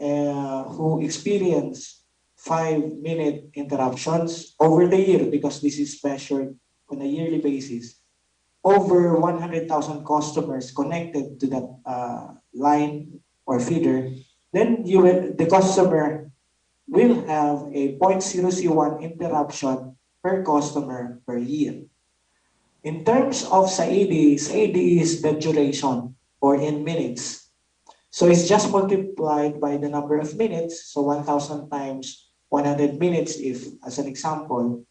who experience 5-minute interruptions over the year, because this is measured on a yearly basis, over 100,000 customers connected to that line or feeder, then the customer will have a 0.001 interruption per customer per year. In terms of SAIDI, SAIDI is the duration, or in minutes. So it's just multiplied by the number of minutes. So 1,000 times 100 minutes, if, as an example,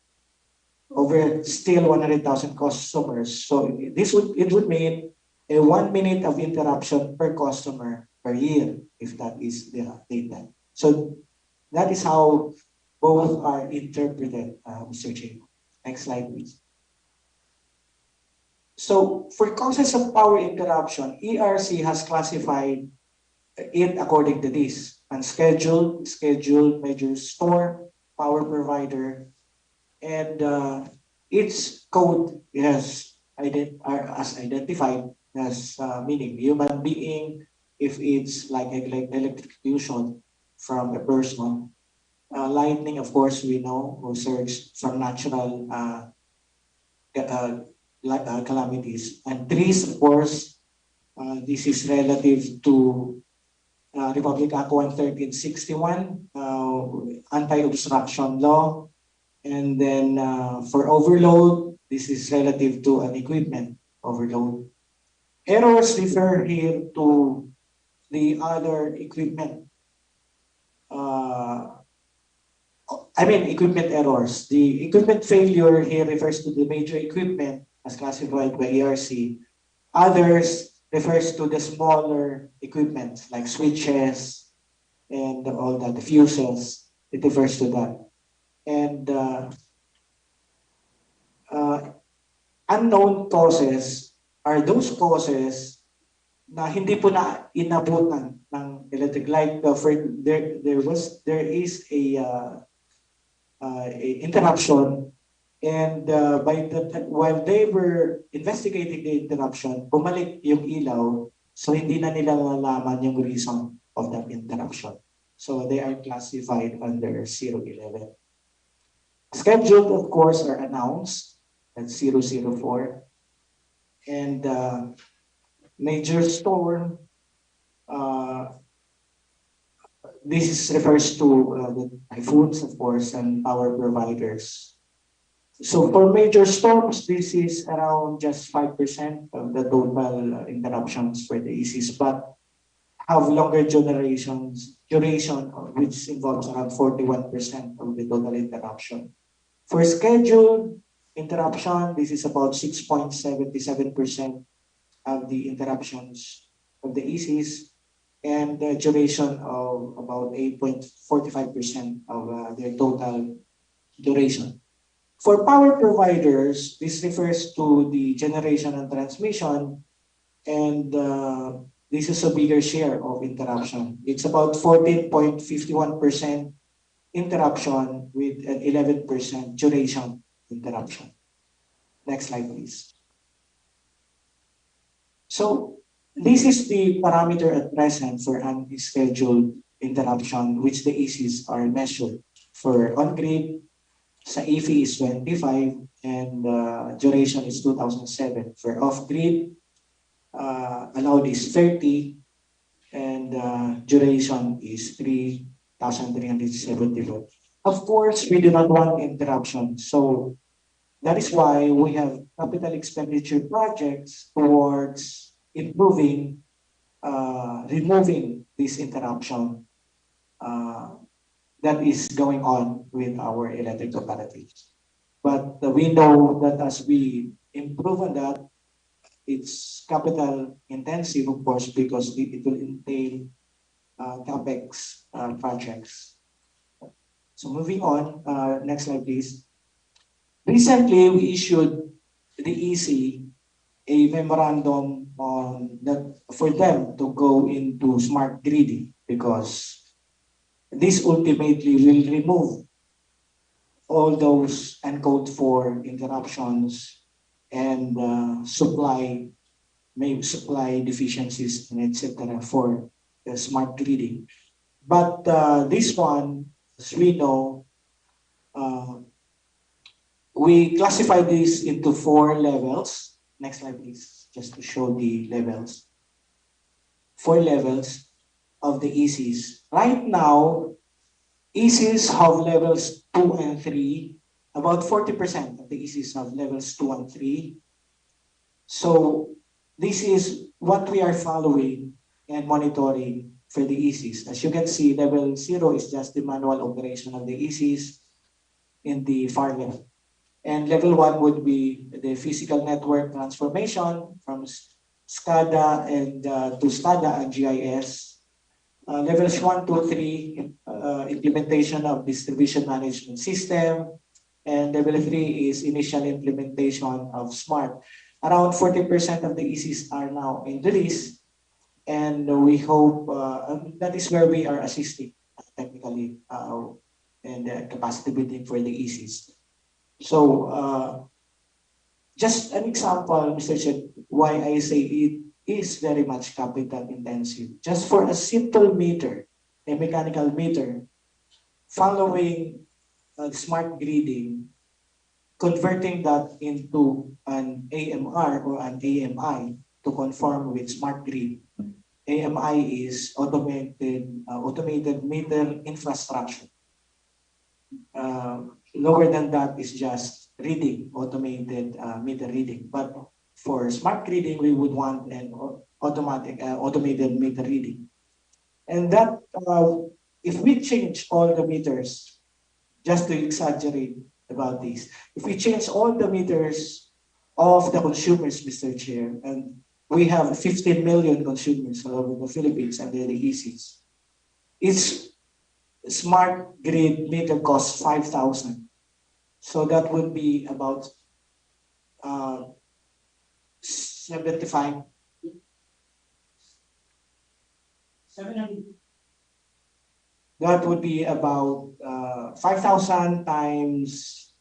over still 100,000 customers. So it would mean a 1 minute of interruption per customer per year, if that is the data. So that is how both are interpreted, Mr. Chair. Next slide, please. So for causes of power interruption, ERC has classified it according to this: unscheduled, scheduled, major store, power provider, and its code has identified as meaning human being, if it's like electrocution from a person. Lightning, of course, we know, who surged from natural calamities. And trees, of course, this is relative to Republic Act 1361, anti-obstruction law. And then for overload, this is relative to an equipment overload. Errors refer here to the other equipment. Equipment errors. The equipment failure here refers to the major equipment as classified by ERC. Others refers to the smaller equipment like switches and all that, the fuses. It refers to that. And unknown causes are those causes na hindi po na inabutan ng electric light. There is a interruption And while they were investigating the interruption, bumalik yung ilaw, so hindi na nila nalaman yung reason of that interruption. So they are classified under 011. Scheduled, of course, are announced at 004. And major storm, this refers to the typhoons, of course, and power providers. So for major storms, this is around just 5% of the total interruptions for the ECs, but have longer duration, which involves around 41% of the total interruption. For scheduled interruption, this is about 6.77% of the interruptions of the ECs, and the duration of about 8.45% of their total duration. For power providers, this refers to the generation and transmission, and this is a bigger share of interruption. It's about 14.51% interruption with an 11% duration interruption. Next slide, please. So this is the parameter at present for unscheduled interruption, which the ECs are measured. For on-grid, sa EFI is 25 and duration is 2007. For off-grid, allowed is 30 and duration is 3,371. Of course, we do not want interruption. So that is why we have capital expenditure projects towards improving, removing this interruption that is going on with our electric cooperatives. But we know that as we improve on that, it's capital intensive, of course, because it will entail Capex projects. So moving on, next slide, please. Recently, we issued the EC a memorandum on that for them to go into smart gridding, because this ultimately will remove all those uncalled for interruptions and supply deficiencies and etc. for the smart gridding. But this one, as we know, we classify this into 4 levels. Next slide, please, just to show the levels. 4 levels of the ECs. Right now, ECs have levels 2 and 3. About 40% of the ECs have levels 2 and 3. So this is what we are following and monitoring for the ECs. As you can see, level 0 is just the manual operation of the ECs in the far left. And level 1 would be the physical network transformation from SCADA and to SCADA and GIS. Levels 1, 2, 3, implementation of distribution management system. And level 3 is initial implementation of SMART. Around 40% of the ECs are now in release. And we hope that is where we are assisting technically and capacity building for the ECs. So just an example, Mr. Chair, why I say it is very much capital intensive. Just for a simple meter, a mechanical meter, following smart gridding, converting that into an AMR or an AMI to conform with smart grid. AMI is automated meter infrastructure. Lower than that is just reading, automated meter reading. But for smart reading, we would want an automated meter reading. And that, if we change all the meters, just to exaggerate about this, if we change all the meters of the consumers, Mr. Chair, and we have 15 million consumers all over the Philippines and the ECs, its smart grid meter costs 5,000. So that would be about 700. That would be about 5,000 times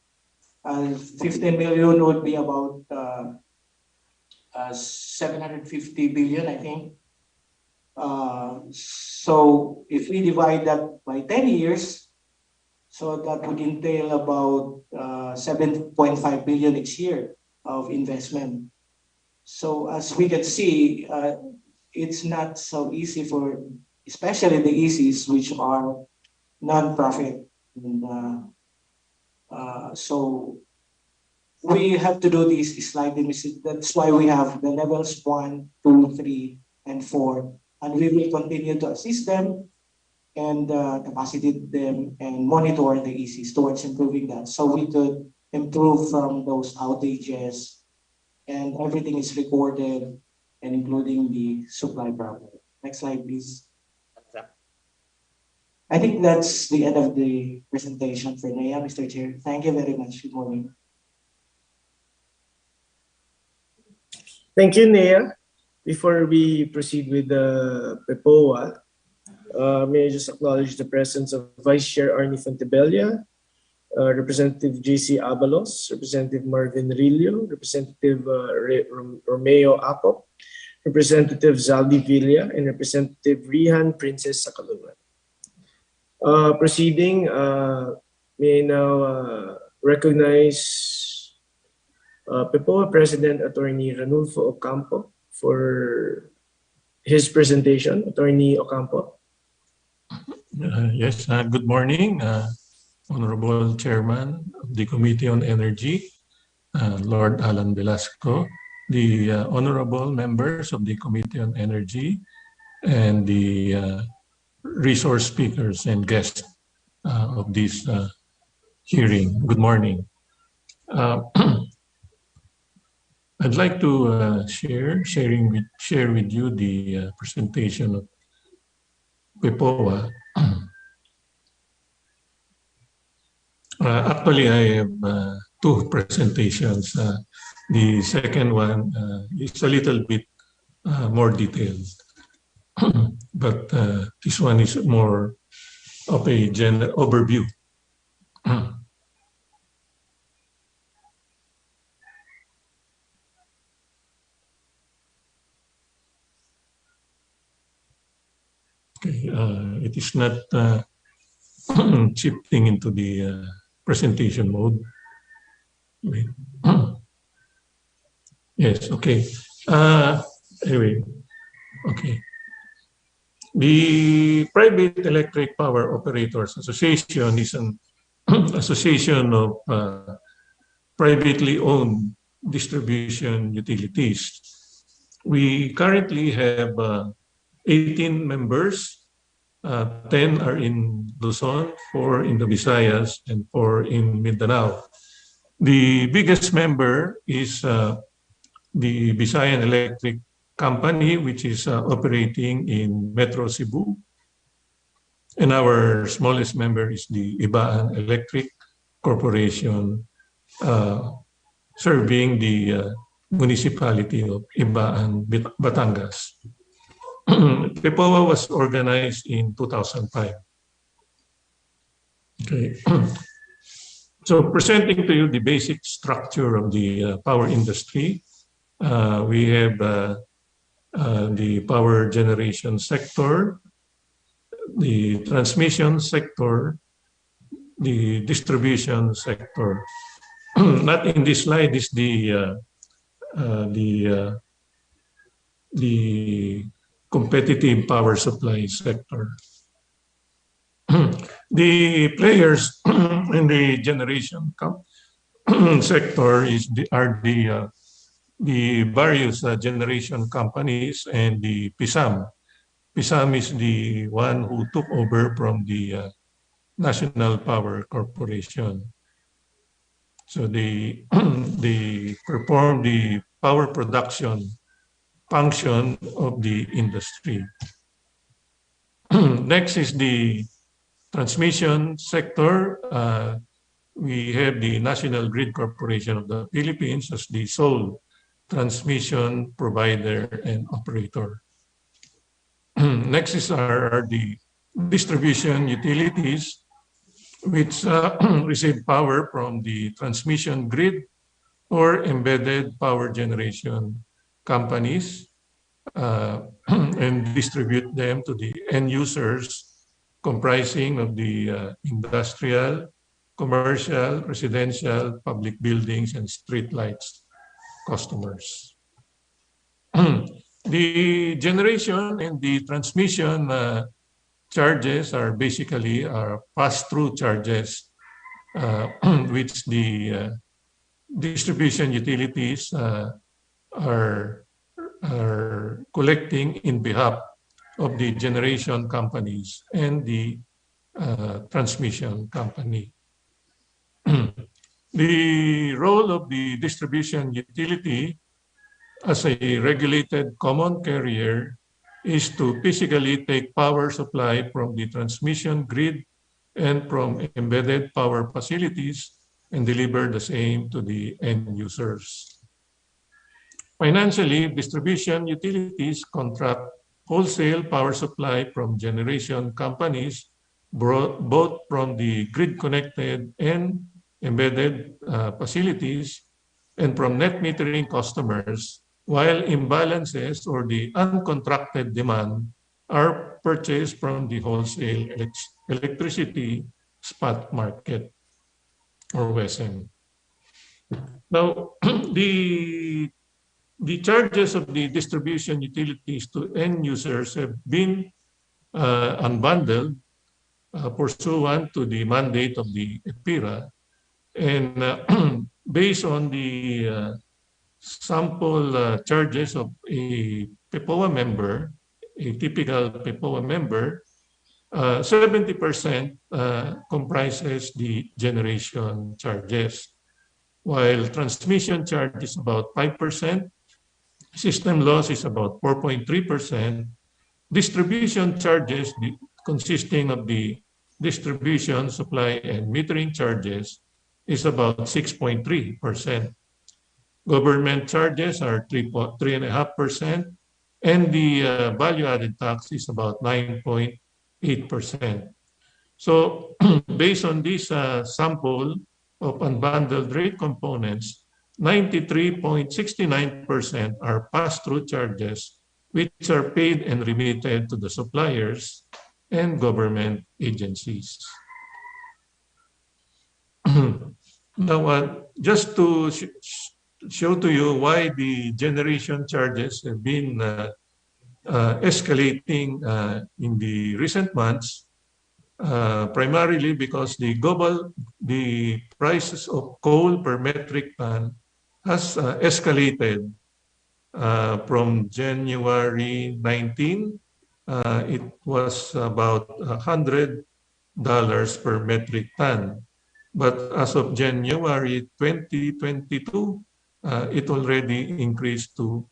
15 million would be about 750 billion, I think. So if we divide that by 10 years, so that would entail about 7.5 billion each year of investment. So as we can see, it's not so easy for, especially the ECs, which are non-profit. And, so we have to do this slightly. That's why we have the levels 1, 2, 3, and 4. And we will continue to assist them and capacitate them and monitor the ECs towards improving that. So we could improve from those outages, and everything is recorded, and including the supply problem. Next slide, please. I think that's the end of the presentation for NEA, Mr. Chair. Thank you very much. Good morning. Thank you, Nea. Before we proceed with the PEPOA, may I just acknowledge the presence of Vice Chair Arnie Fontebella, Representative JC Abalos, Representative Marvin Rillo, Representative Romeo Acop, Representative Zaldi Villa, and Representative Rihan Princess Sakalungan. Proceeding, may I now recognize PEPOA President Attorney Ranulfo Ocampo for his presentation. Attorney Ocampo. Yes, good morning, Honorable Chairman of the Committee on Energy, Lord Allan Velasco, the honorable members of the Committee on Energy, and the resource speakers and guests of this hearing. Good morning. I'd like to share with you the presentation of PEPOA. Actually, I have two presentations. The second one is a little bit more detailed, but this one is more of a general overview. Okay, it is not shifting into the presentation mode. Wait. Yes, okay. Anyway, okay. The Private Electric Power Operators Association is an association of privately owned distribution utilities. We currently have 18 members. 10 are in Luzon, 4 in the Visayas, and 4 in Mindanao. The biggest member is the Visayan Electric Company, which is operating in Metro Cebu. And our smallest member is the Ibaan Electric Corporation, serving the municipality of Ibaan, Batangas. PEPOA was organized in 2005. Okay. So presenting to you the basic structure of the power industry, we have the power generation sector, the transmission sector, the distribution sector. Not in this slide is the competitive power supply sector. The players in the generation sector are the various generation companies and the PISAM. PISAM is the one who took over from the National Power Corporation. So they perform the power production function of the industry. Next is the transmission sector. We have the National Grid Corporation of the Philippines as the sole transmission provider and operator. Next are the distribution utilities. which receive power from the transmission grid or embedded power generation companies and distribute them to the end users comprising of the industrial, commercial, residential, public buildings, and street lights customers. The generation and the transmission charges are basically pass-through charges, which the distribution utilities are collecting in behalf of the generation companies and the transmission company. The role of the distribution utility as a regulated common carrier is to physically take power supply from the transmission grid and from embedded power facilities and deliver the same to the end users. Financially, distribution utilities contract wholesale power supply from generation companies, both from the grid-connected and embedded facilities, and from net metering customers, while imbalances or the uncontracted demand are purchased from the wholesale electricity spot market or WESM. Now, the charges of the distribution utilities to end users have been unbundled pursuant to the mandate of the EPIRA, and based on the sample charges of a PEPOA member, a typical PEPOA member, 70% comprises the generation charges, while transmission charge is about 5%, system loss is about 4.3%, distribution charges consisting of the distribution, supply, and metering charges is about 6.3%. Government charges are 3.5%, and the value-added tax is about 9.8%. So based on this sample of unbundled rate components, 93.69% are pass-through charges, which are paid and remitted to the suppliers and government agencies. Now, just to show to you why the generation charges have been escalating in the recent months, primarily because the prices of coal per metric ton has escalated from January 19. It was about $100 per metric ton. But as of January 2022, it already increased to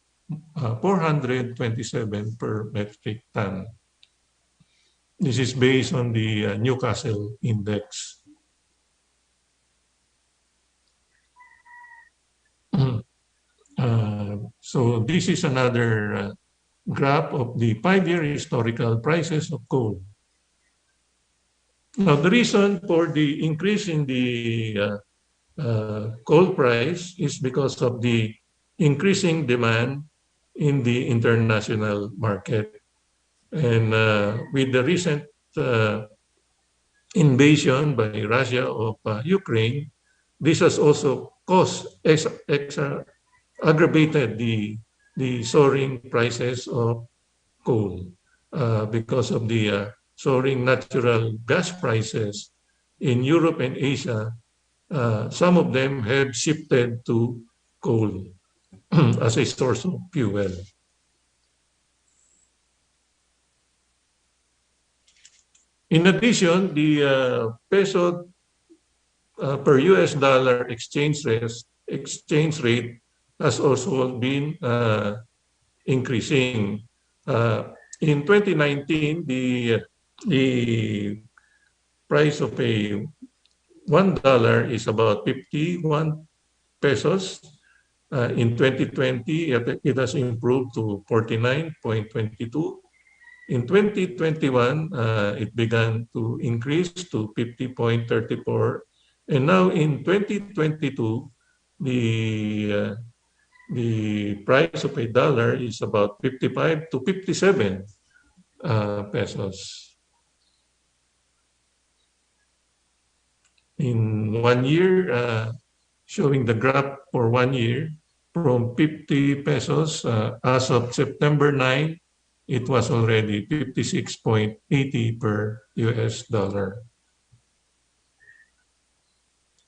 427 per metric ton. This is based on the Newcastle Index. So this is another graph of the 5-year historical prices of coal. Now, the reason for the increase in the coal price is because of the increasing demand in the international market. And with the recent invasion by Russia of Ukraine, this has also aggravated the soaring prices of coal because of the soaring natural gas prices in Europe and Asia. Some of them have shifted to coal as a source of fuel. In addition, the peso per US dollar exchange rate has also been increasing. In 2019, the price of a $1 is about 51 pesos. In 2020, it has improved to 49.22. In 2021, it began to increase to 50.34, and now in 2022, the price of $1 is about 55 to 57 pesos. In 1 year, showing the graph for 1 year, from 50 pesos as of September 9, it was already 56.80 per US dollar.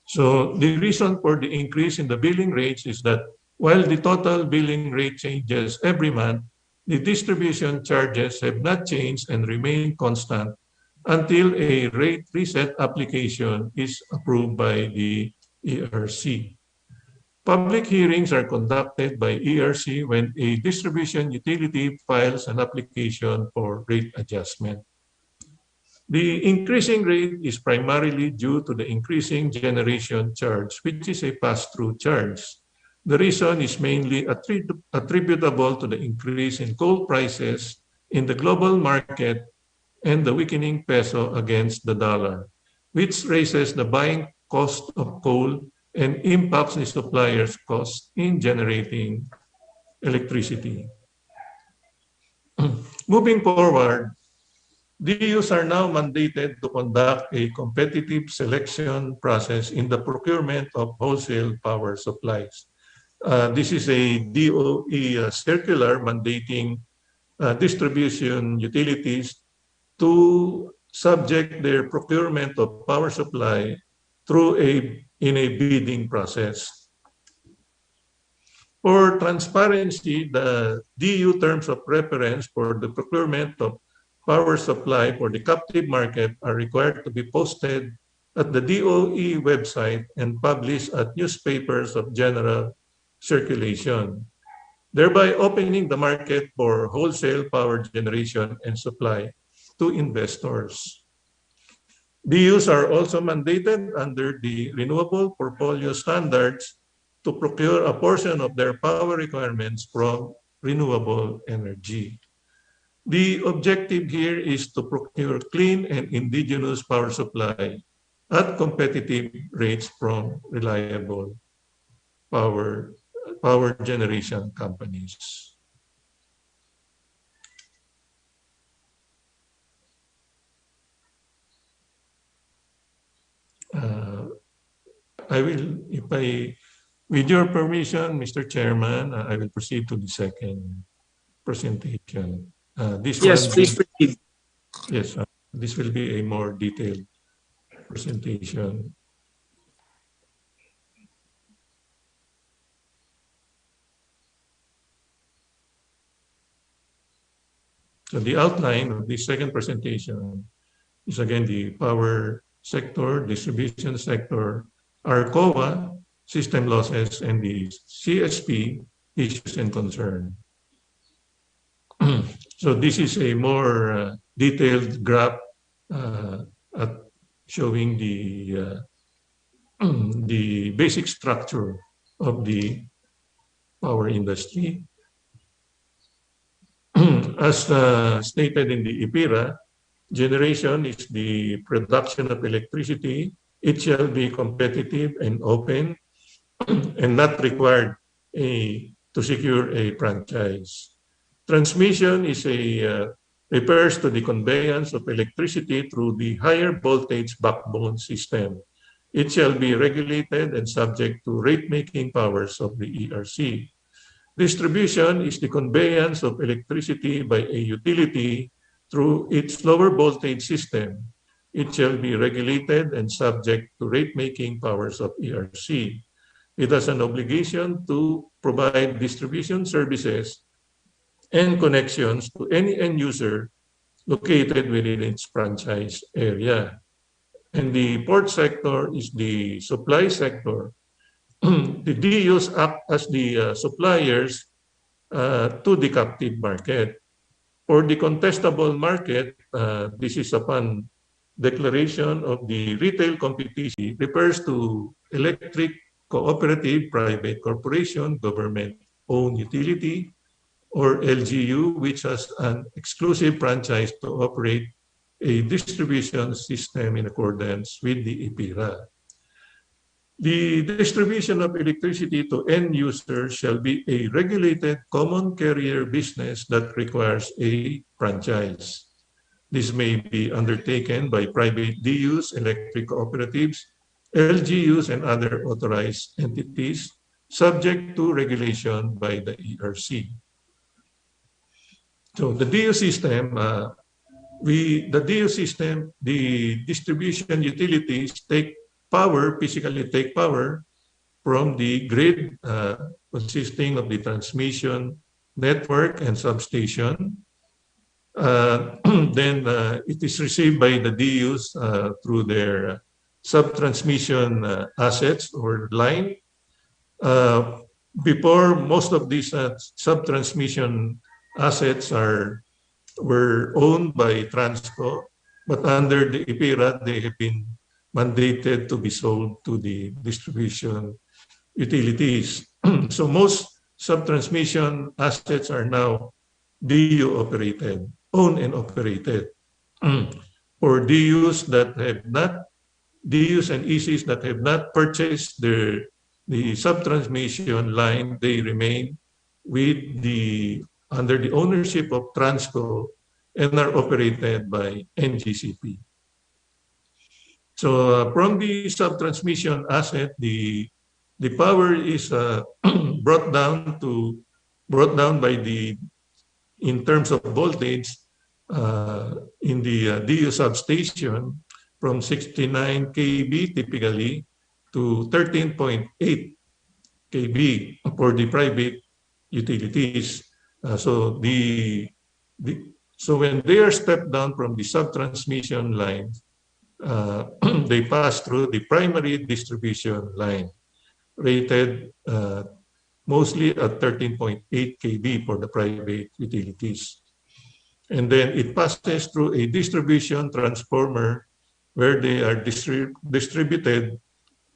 So the reason for the increase in the billing rates is that while the total billing rate changes every month, the distribution charges have not changed and remain constant until a rate reset application is approved by the ERC. Public hearings are conducted by ERC when a distribution utility files an application for rate adjustment. The increasing rate is primarily due to the increasing generation charge, which is a pass-through charge. The reason is mainly attributable to the increase in coal prices in the global market and the weakening peso against the dollar, which raises the buying cost of coal and impacts the supplier's cost in generating electricity. Moving forward, DUs are now mandated to conduct a competitive selection process in the procurement of wholesale power supplies. This is a DOE circular mandating distribution utilities to subject their procurement of power supply through in a bidding process. For transparency, the DU terms of reference for the procurement of power supply for the captive market are required to be posted at the DOE website and published at newspapers of general circulation, thereby opening the market for wholesale power generation and supply to investors. DUs are also mandated under the Renewable Portfolio Standards to procure a portion of their power requirements from renewable energy. The objective here is to procure clean and indigenous power supply at competitive rates from reliable power generation companies. With your permission, Mr. Chairman, I will proceed to the second presentation. Yes, please proceed. Yes, this will be a more detailed presentation. So the outline of the second presentation is again the power sector, distribution sector, ARCOA, system losses, and the CSP, issues and concern. So this is a more detailed graph showing the basic structure of the power industry. As stated in the EPIRA, generation is the production of electricity. It shall be competitive and open and not required to secure a franchise. Transmission is refers to the conveyance of electricity through the higher voltage backbone system. It shall be regulated and subject to rate-making powers of the ERC. Distribution is the conveyance of electricity by a utility through its lower voltage system. It shall be regulated and subject to rate-making powers of ERC. It has an obligation to provide distribution services and connections to any end user located within its franchise area. And the port sector is the supply sector. The DUs act as the suppliers to the captive market. For the contestable market, this is upon declaration of the retail competition, refers to electric, cooperative, private corporation, government-owned utility, or LGU, which has an exclusive franchise to operate a distribution system in accordance with the EPIRA. The distribution of electricity to end users shall be a regulated common carrier business that requires a franchise. This may be undertaken by private DUs, electric cooperatives, LGUs, and other authorized entities, subject to regulation by the ERC. So the DU system, the distribution utilities physically take power from the grid consisting of the transmission network and substation. Then it is received by the DUs through their sub-transmission assets or line. Before, most of these sub-transmission assets were owned by Transco, but under the EPIRA, they have been mandated to be sold to the distribution utilities. So most sub-transmission assets are now DU operated, owned and operated. For DUs and ECs that have not purchased the sub-transmission line, they remain under the ownership of Transco and are operated by NGCP. So from the sub-transmission asset, the power is brought down in terms of voltage in the DU substation from 69 kV typically to 13.8 kV for the private utilities. So when they are stepped down from the sub-transmission line, they pass through the primary distribution line, rated mostly at 13.8 kV for the private utilities. And then it passes through a distribution transformer where they are distributed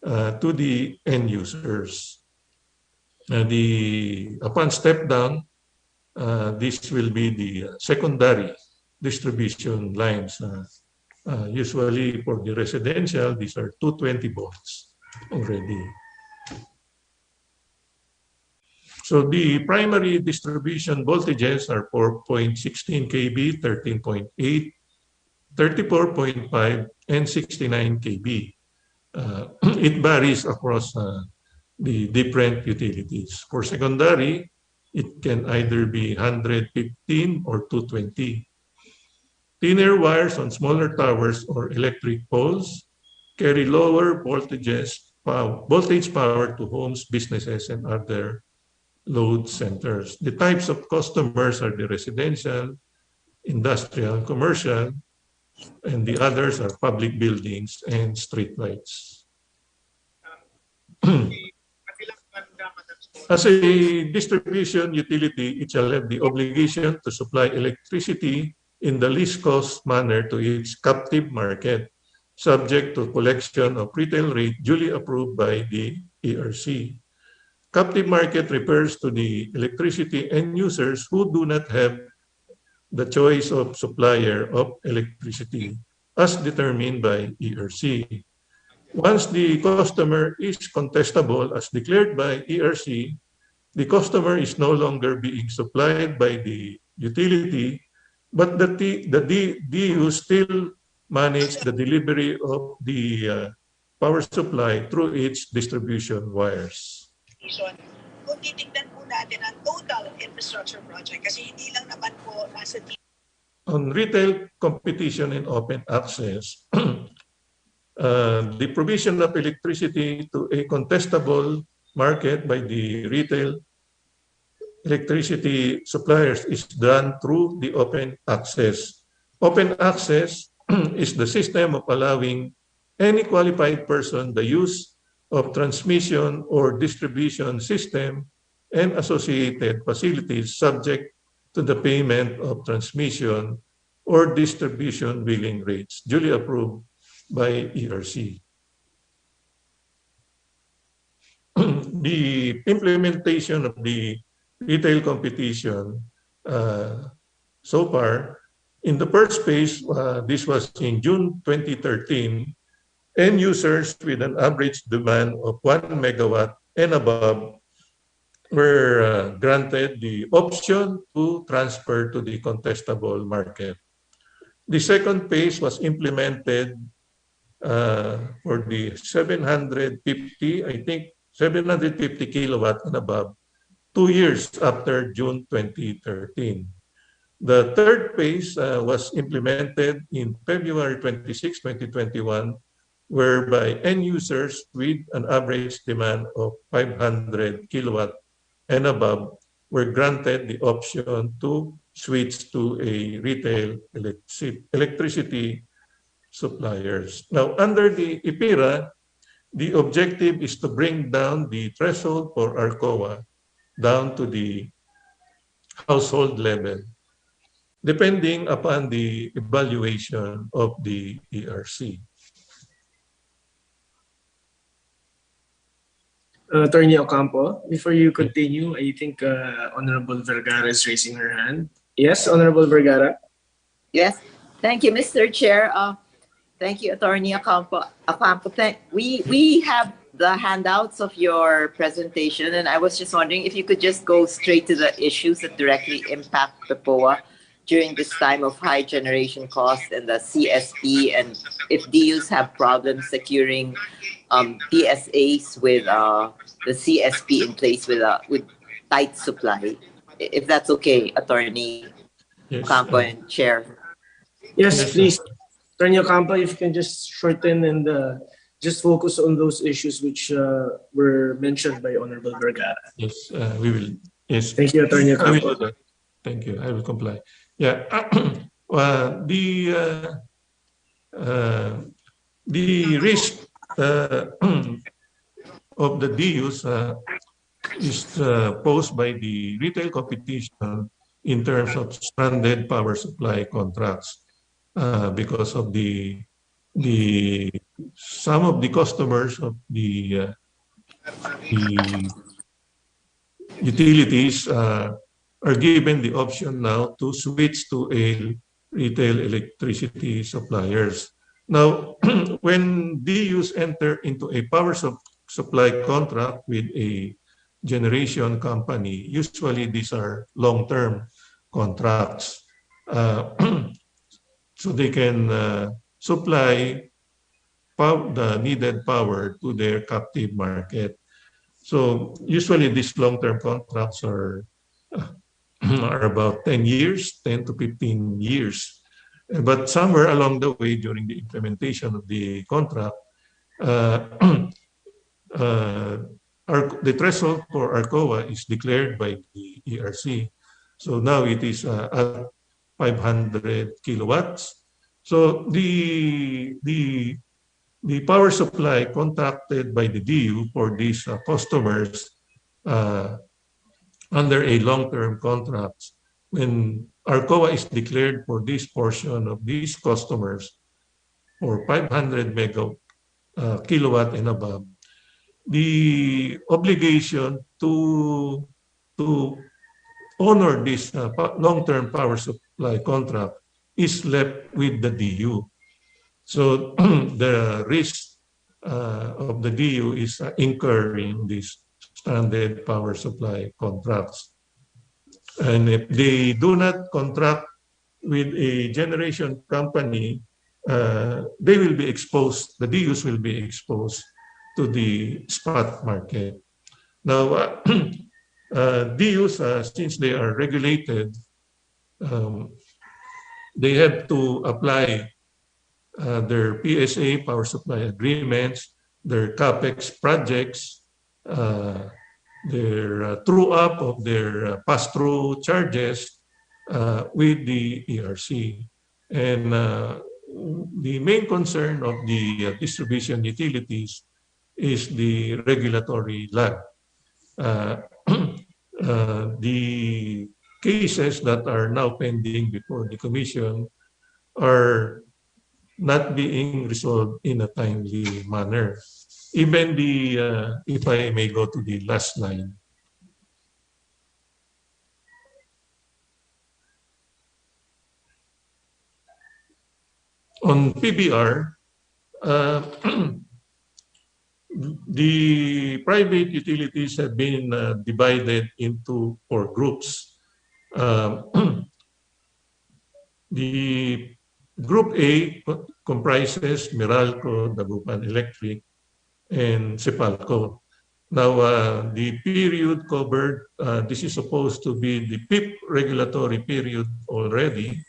to the end users. Upon step down, this will be the secondary distribution lines. Usually for the residential, these are 220 volts already. So the primary distribution voltages are 4.16 kV, 13.8, 34.5, and 69 kV. It varies across the different utilities. For secondary, it can either be 115 or 220. Thinner wires on smaller towers or electric poles carry lower voltage power to homes, businesses, and other load centers. The types of customers are the residential, industrial, commercial, and the others are public buildings and streetlights. As a distribution utility, it shall have the obligation to supply electricity in the least cost manner to its captive market, subject to collection of retail rate duly approved by the ERC. Captive market refers to the electricity end users who do not have the choice of supplier of electricity as determined by ERC. Once the customer is contestable as declared by ERC, the customer is no longer being supplied by the utility, but the DU still manage the delivery of the power supply through its distribution wires. Kung titignan po natin ang total infrastructure project, kasi hindi lang naman po nasa on retail competition and open access, the provision of electricity to a contestable market by the retail electricity suppliers is done through the open access. Open access is the system of allowing any qualified person the use of transmission or distribution system and associated facilities subject to the payment of transmission or distribution billing rates duly approved by ERC. The implementation of the retail competition so far. In the first phase, this was in June 2013, end users with an average demand of 1 megawatt and above were granted the option to transfer to the contestable market. The second phase was implemented for the 750, I think 750 kilowatt and above, 2 years after June 2013. The third phase was implemented in February 26, 2021, whereby end users with an average demand of 500 kilowatt and above were granted the option to switch to a retail electricity suppliers. Now, under the IPIRA, the objective is to bring down the threshold for ARCOA down to the household level, depending upon the evaluation of the ERC. Attorney Ocampo, before you continue, I think Honorable Vergara is raising her hand. Yes, Honorable Vergara. Yes, thank you, Mr. Chair. Thank you, Attorney Ocampo. We have the handouts of your presentation, and I was just wondering if you could just go straight to the issues that directly impact PEPOA during this time of high generation cost and the CSP, and if DUs have problems securing PSAs with the CSP in place with tight supply. If that's okay, Attorney Ocampo and Chair. Yes, please. Attorney Ocampo, if you can just shorten and just focus on those issues which were mentioned by Honorable Vergara. Yes, we will. Yes. Thank you, Attorney Ocampo. Thank you. I will comply. Yeah. The risk of the DUs is posed by the retail competition in terms of stranded power supply contracts because of some of the customers of the utilities are given the option now to switch to a retail electricity suppliers. Now, when DUs enter into a power supply contract with a generation company, usually these are long-term contracts. So they can supply the needed power to their captive market. So usually these long-term contracts are about 10 years, 10 to 15 years. But somewhere along the way during the implementation of the contract, the threshold for ARCOA is declared by the ERC. So now it is at 500 kilowatts. So the power supply contracted by the DU for these customers under a long-term contract, when ARCOA is declared for this portion of these customers for 500 kilowatt and above, the obligation to honor this long-term power supply contract is left with the DU. So the risk of the DU is incurring these stranded power supply contracts. And if they do not contract with a generation company, they will be exposed, the DUs will be exposed to the spot market. Now, DUs, since they are regulated, they have to apply their PSA, power supply agreements, their Capex projects, their true-up of their pass-through charges with the ERC. And the main concern of the distribution utilities is the regulatory lag. The cases that are now pending before the Commission are not being resolved in a timely manner. Even the, if I may go to the last line, on PBR, the private utilities have been divided into 4 groups. The Group A comprises MERALCO, Dagupan Electric, and CEPALCO. Now, the period covered, this is supposed to be the PIP regulatory period already,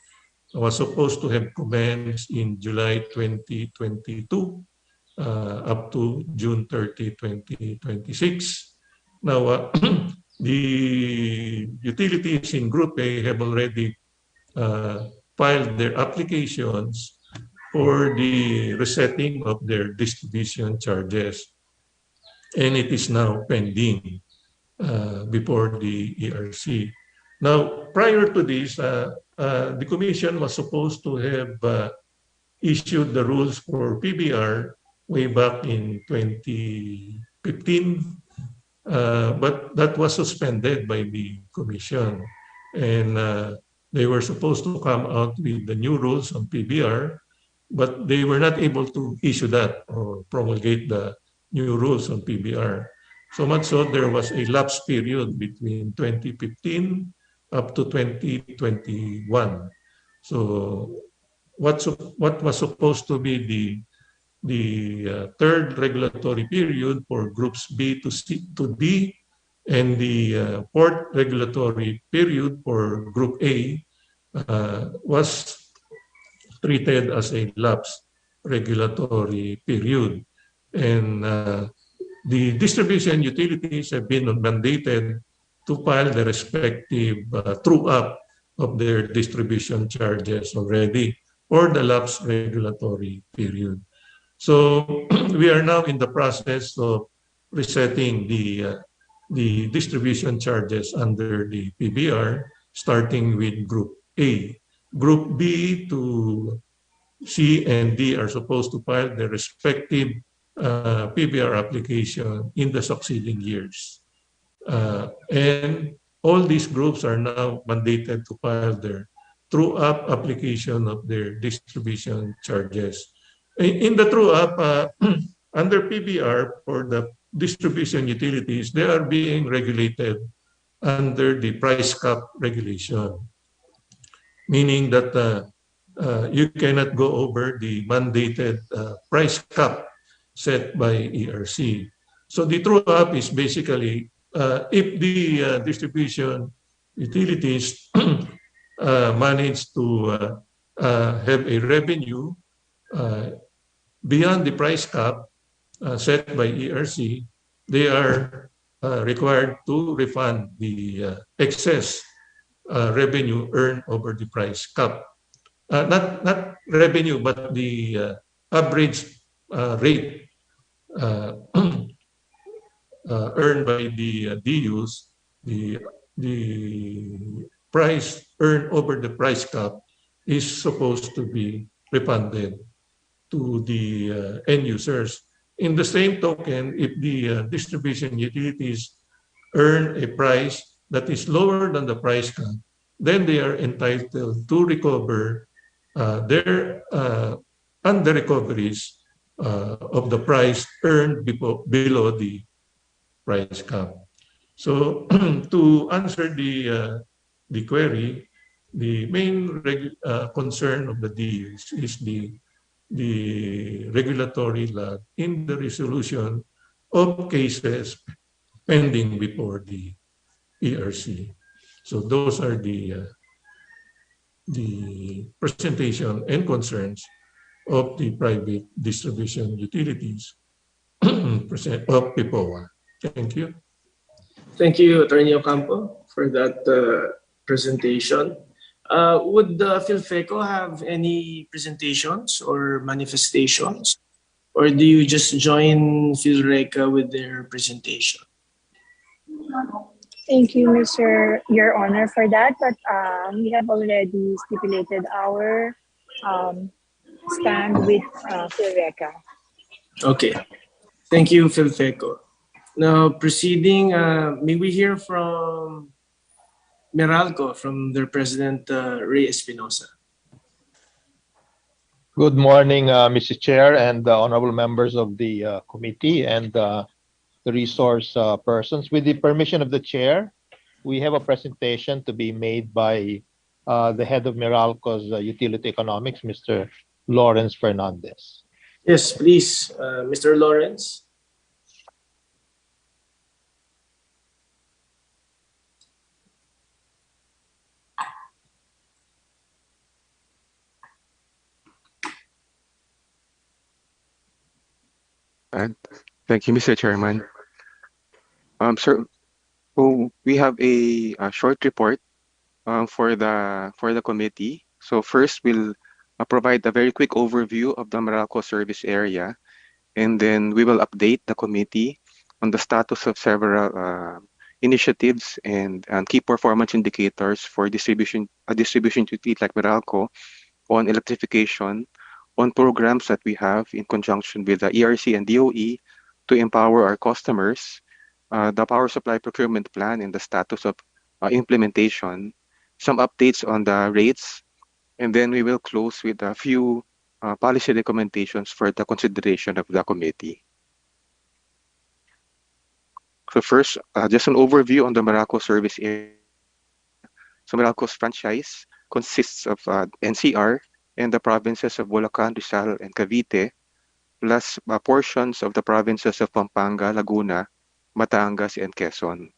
was supposed to have commenced in July 2022 up to June 30, 2026. Now, the utilities in Group A have already filed their applications for the resetting of their distribution charges. And it is now pending before the ERC. Now, prior to this, the Commission was supposed to have issued the rules for PBR way back in 2015, but that was suspended by the Commission. And they were supposed to come out with the new rules on PBR, but they were not able to issue that or promulgate the new rules on PBR. So much so there was a lapse period between 2015 up to 2021. So what was supposed to be the third regulatory period for groups B to C to D, and the fourth regulatory period for Group A was treated as a lapse regulatory period. And the distribution utilities have been mandated to file the respective true-up of their distribution charges already for the lapse regulatory period. So we are now in the process of resetting the distribution charges under the PBR, starting with Group A. Group B to C and D are supposed to file their respective PBR application in the succeeding years. And all these groups are now mandated to file their true-up application of their distribution charges. In the true-up, under PBR for the distribution utilities, they are being regulated under the price cap regulation, meaning that you cannot go over the mandated price cap set by ERC. So the true-up is basically if the distribution utilities manage to have a revenue beyond the price cap set by ERC, they are required to refund the excess revenue earned over the price cap. Not revenue, but the average rate earned by the DUs, the price earned over the price cap is supposed to be refunded to the end users. In the same token, if the distribution utilities earn a price that is lower than the price cap, then they are entitled to recover their under-recoveries of the price earned below the price cap. So to answer the query, the main concern of the DUs is the regulatory lag in the resolution of cases pending before the ERC. So those are the presentation and concerns of the private distribution utilities of PEPOA. Thank you. Thank you, Attorney Ocampo, for that presentation. Would the PHILFECO have any presentations or manifestations? Or do you just join PHILRECA with their presentation? Thank you, Your Honor, for that. But we have already stipulated our stand with PHILRECA. Okay. Thank you, PHILFECO. Now, proceeding, may we hear from MERALCO, from their President, Ray Espinosa. Good morning, Mr. Chair and honorable members of the committee and the resource persons. With the permission of the chair, we have a presentation to be made by the head of MERALCO's Utility Economics, Mr. Lawrence Fernandez. Yes, please, Mr. Lawrence. Thank you, Mr. Chairman. Sir, so we have a short report for the committee. So first, we'll provide a very quick overview of the Morocco service area, and then we will update the committee on the status of several initiatives and key performance indicators for distribution utility like Meralco on electrification, on programs that we have in conjunction with the ERC and DOE to empower our customers, the power supply procurement plan and the status of implementation, some updates on the rates, and then we will close with a few policy recommendations for the consideration of the committee. So first, just an overview on the Morocco service area. So Morocco's franchise consists of NCR and the provinces of Bulacan, Rizal, and Cavite, plus portions of the provinces of Pampanga, Laguna, Batangas, and Quezon.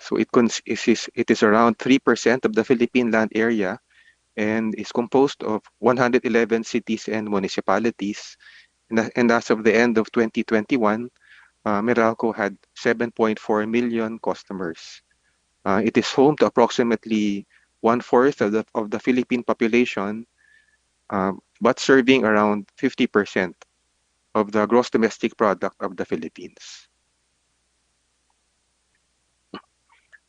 So it is around 3% of the Philippine land area and is composed of 111 cities and municipalities. And as of the end of 2021, Meralco had 7.4 million customers. It is home to approximately 1/4 of the Philippine population, but serving around 50% of the gross domestic product of the Philippines.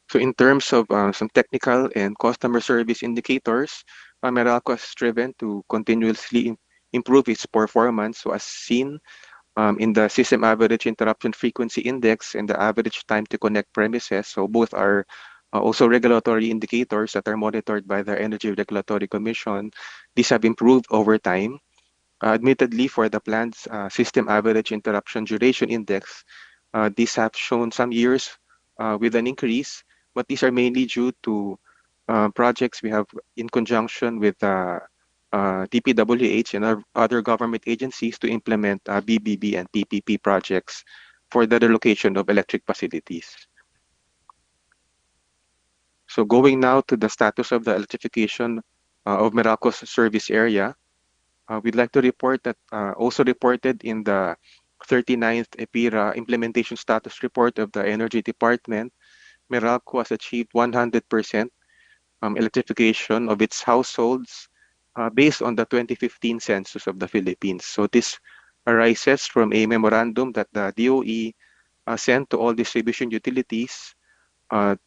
So in terms of some technical and customer service indicators, Meralco has striven to continuously improve its performance. So as seen in the System Average Interruption Frequency Index and the average time to connect premises, so both are also regulatory indicators that are monitored by the Energy Regulatory Commission. These have improved over time. Admittedly, for the plant's System Average Interruption Duration Index, these have shown some years with an increase, but these are mainly due to projects we have in conjunction with DPWH and other government agencies to implement BBB and PPP projects for the relocation of electric facilities. So going now to the status of the electrification of Meralco's service area, we'd like to report that also reported in the 39th EPIRA Implementation Status Report of the Energy Department, Meralco has achieved 100% electrification of its households based on the 2015 census of the Philippines. So this arises from a memorandum that the DOE sent to all distribution utilities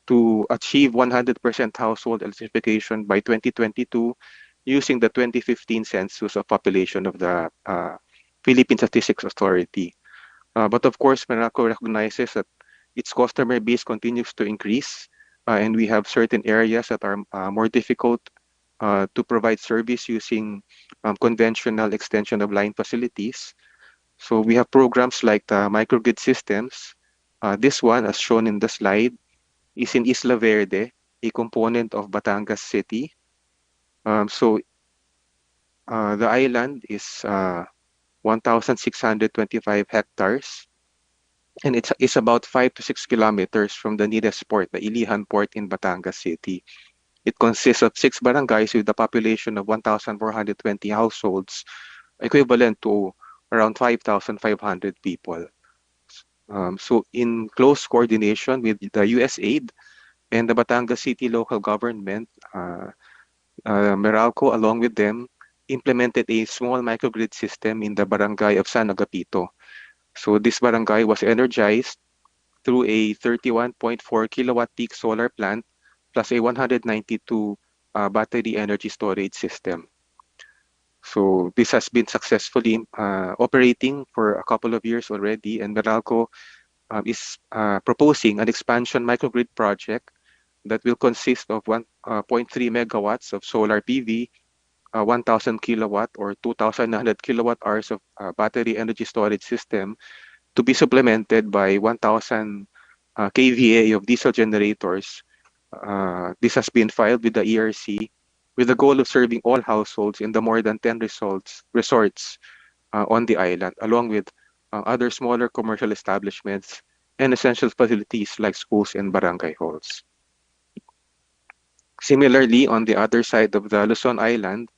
to achieve 100% household electrification by 2022 using the 2015 census of population of the Philippine Statistics Authority. But of course, Meralco recognizes that its customer base continues to increase and we have certain areas that are more difficult to provide service using conventional extension of line facilities. So we have programs like the microgrid systems. This one, as shown in the slide, is in Isla Verde, a component of Batangas City. So the island is 1,625 hectares, and it's about 5 to 6 kilometers from the nearest port, the Ilihan Port in Batangas City. It consists of 6 barangays with a population of 1,420 households, equivalent to around 5,500 people. So in close coordination with the USAID and the Batangas City local government, Meralco, along with them, implemented a small microgrid system in the barangay of San Agapito. So this barangay was energized through a 31.4 kilowatt peak solar plant plus a 192 battery energy storage system. So this has been successfully operating for a couple of years already, and Meralco is proposing an expansion microgrid project that will consist of 1.3 megawatts of solar PV 1,000 kilowatt or 2,900 kilowatt hours of battery energy storage system to be supplemented by 1,000 kVA of diesel generators. This has been filed with the ERC with the goal of serving all households in the more than 10 resorts on the island, along with other smaller commercial establishments and essential facilities like schools and barangay halls. Similarly, on the other side of the Luzon Island,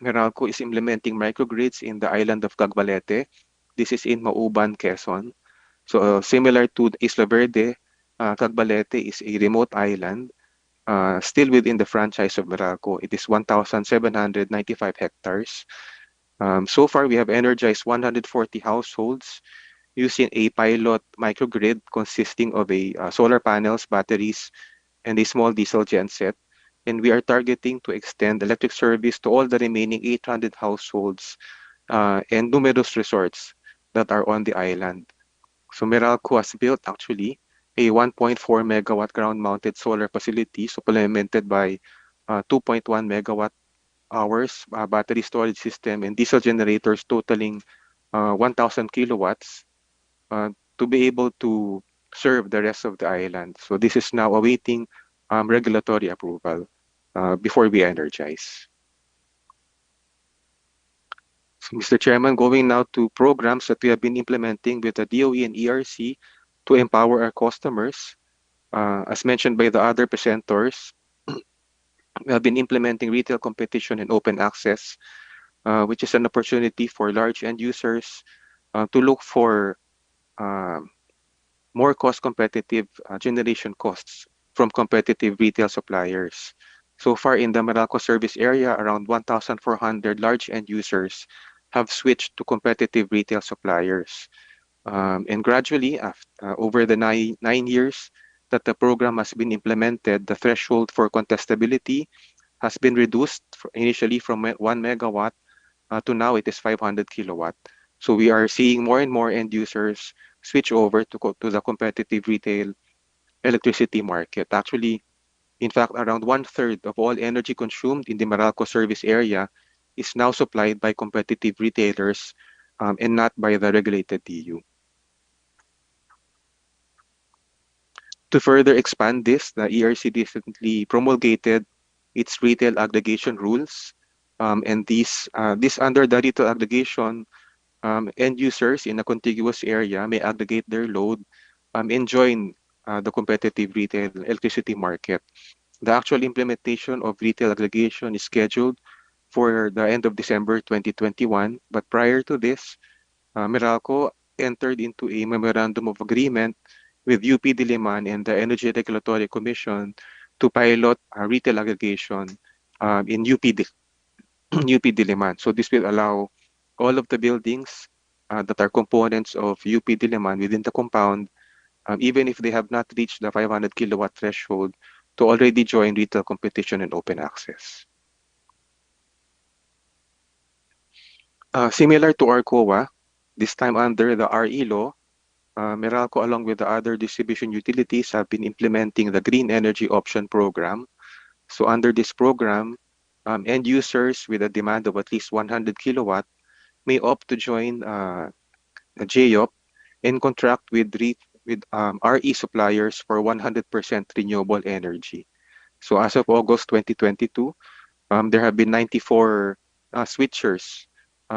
Meralco is implementing microgrids in the island of Cagbalete. This is in Mauban, Quezon. So similar to Isla Verde, Cagbalete is a remote island, still within the franchise of Meralco. It is 1,795 hectares. So far, we have energized 140 households using a pilot microgrid consisting of solar panels, batteries, and a small diesel genset. And we are targeting to extend electric service to all the remaining 800 households and numerous resorts that are on the island. So Meralco has built actually a 1.4 megawatt ground-mounted solar facility supplemented by 2.1 megawatt hours battery storage system and diesel generators totaling 1,000 kilowatts to be able to serve the rest of the island. So this is now awaiting regulatory approval before we energize. So, Mr. Chairman, going now to programs that we have been implementing with the DOE and ERC to empower our customers. As mentioned by the other presenters, we have been implementing retail competition and open access, which is an opportunity for large end users to look for more cost-competitive generation costs from competitive retail suppliers. So far in the Meralco service area, around 1,400 large end users have switched to competitive retail suppliers. And gradually, over the nine years that the program has been implemented, the threshold for contestability has been reduced initially from 1 megawatt to now it is 500 kilowatt. So we are seeing more and more end users switch over to the competitive retail electricity market. Actually, in fact, around 1/3 of all energy consumed in the Meralco service area is now supplied by competitive retailers and not by the regulated DU. To further expand this, the ERC recently promulgated its retail aggregation rules. And this under the retail aggregation, end users in a contiguous area may aggregate their load and join the competitive retail electricity market. The actual implementation of retail aggregation is scheduled for the end of December 2021. But prior to this, Meralco entered into a memorandum of agreement with UP Diliman and the Energy Regulatory Commission to pilot retail aggregation in UP Diliman. So this will allow all of the buildings that are components of UP Diliman within the compound, even if they have not reached the 500 kilowatt threshold, to already join retail competition and open access. Similar to ARCOA, this time under the RE law, Meralco, along with the other distribution utilities, have been implementing the Green Energy Option Program. So under this program, end users with a demand of at least 100 kilowatt may opt to join a JOP and contract with RE suppliers for 100% renewable energy. So as of August 2022, there have been 94 switchers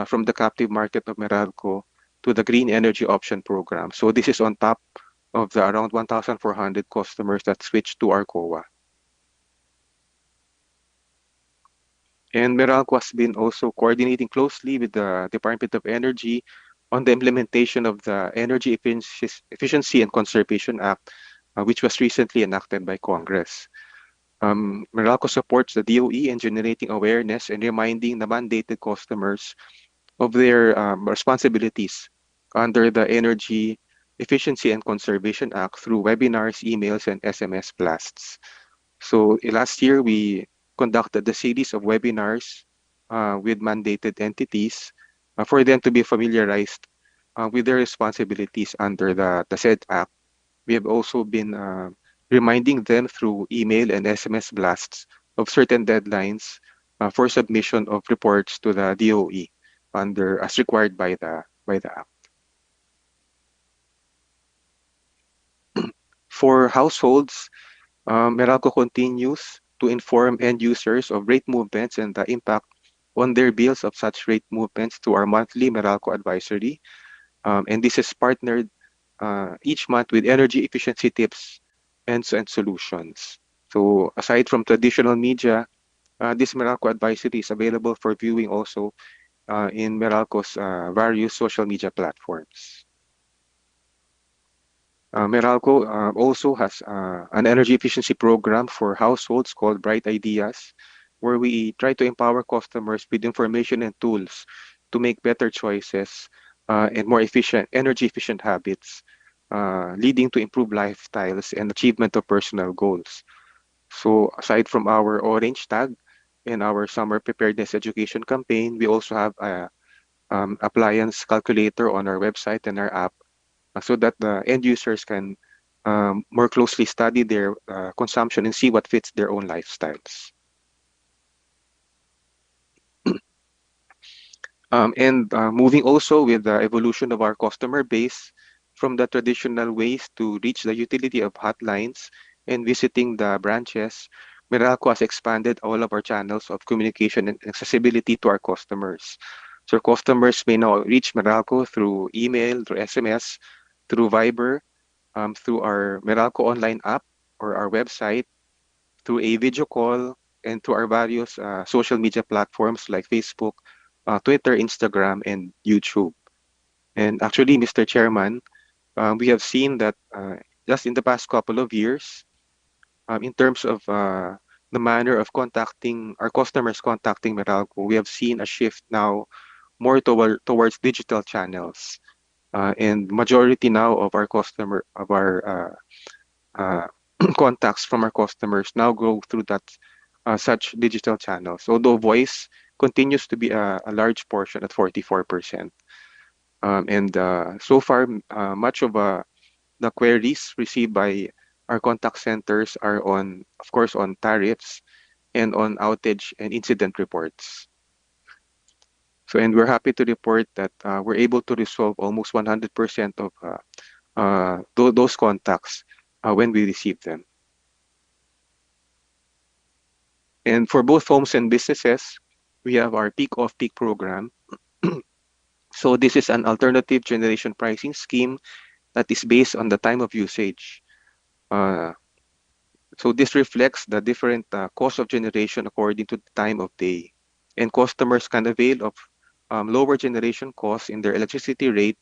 from the captive market of Meralco to the Green Energy Option Program. So this is on top of the around 1,400 customers that switched to ARCOA. And Meralco has been also coordinating closely with the Department of Energy on the implementation of the Energy Efficiency and Conservation Act, which was recently enacted by Congress. Meralco supports the DOE in generating awareness and reminding the mandated customers of their responsibilities under the Energy Efficiency and Conservation Act through webinars, emails, and SMS blasts. So last year, we conducted a series of webinars with mandated entities for them to be familiarized with their responsibilities under the said act. We have also been reminding them through email and SMS blasts of certain deadlines for submission of reports to the DOE under as required by the Act. For households, Meralco continues to inform end users of rate movements and the impact on their bills of such rate movements to our monthly Meralco advisory. And this is partnered each month with energy efficiency tips and solutions. So aside from traditional media, this Meralco advisory is available for viewing also in Meralco's various social media platforms. Meralco also has an energy efficiency program for households called Bright Ideas, where we try to empower customers with information and tools to make better choices and more efficient, energy efficient habits, leading to improved lifestyles and achievement of personal goals. So aside from our orange tag and our summer preparedness education campaign, we also have a appliance calculator on our website and our app so that the end users can more closely study their consumption and see what fits their own lifestyles. Moving also with the evolution of our customer base from the traditional ways to reach the utility of hotlines and visiting the branches, Meralco has expanded all of our channels of communication and accessibility to our customers. So customers may now reach Meralco through email, through SMS, through Viber, through our Meralco online app or our website, through a video call, and through our various social media platforms like Facebook, Twitter, Instagram, and YouTube. And actually, Mr. Chairman, we have seen that just in the past couple of years, in terms of the manner of contacting our customers contacting Meralco, we have seen a shift now more towards digital channels. And majority now of our contacts from our customers now go through that such digital channels, although voice continues to be a large portion at 44%. So far, much of the queries received by our contact centers are on, of course, on tariffs and on outage and incident reports. So, and we're happy to report that we're able to resolve almost 100% of those contacts when we receive them. And for both homes and businesses, we have our peak off-peak program. So this is an alternative generation pricing scheme that is based on the time of usage. So this reflects the different cost of generation according to the time of day. And customers can avail of lower generation costs in their electricity rate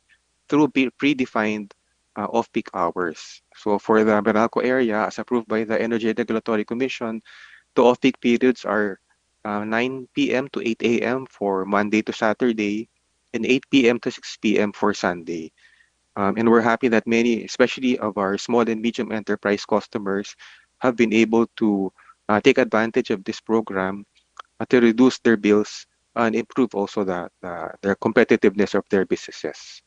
through predefined off-peak hours. So for the Meralco area, as approved by the Energy Regulatory Commission, the off-peak periods are 9 p.m. to 8 a.m. for Monday to Saturday, and 8 p.m. to 6 p.m. for Sunday. And we're happy that many, especially of our small and medium enterprise customers, have been able to take advantage of this program to reduce their bills and improve also their competitiveness of their businesses.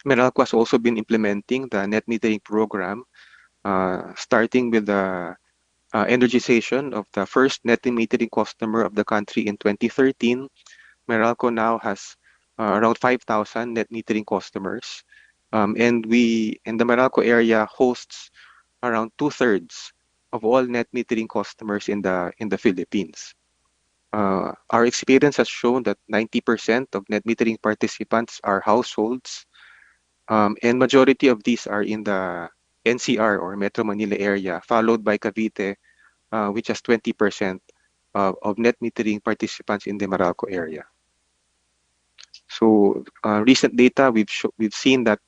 Meralco has also been implementing the net metering program, starting with the energization of the first net metering customer of the country in 2013. Meralco now has around 5,000 net metering customers, and the Meralco area hosts around 2/3 of all net metering customers in the Philippines. Our experience has shown that 90% of net metering participants are households, and majority of these are in the NCR or Metro Manila area, followed by Cavite, which has 20% of net metering participants in the Meralco area. So recent data, we've seen that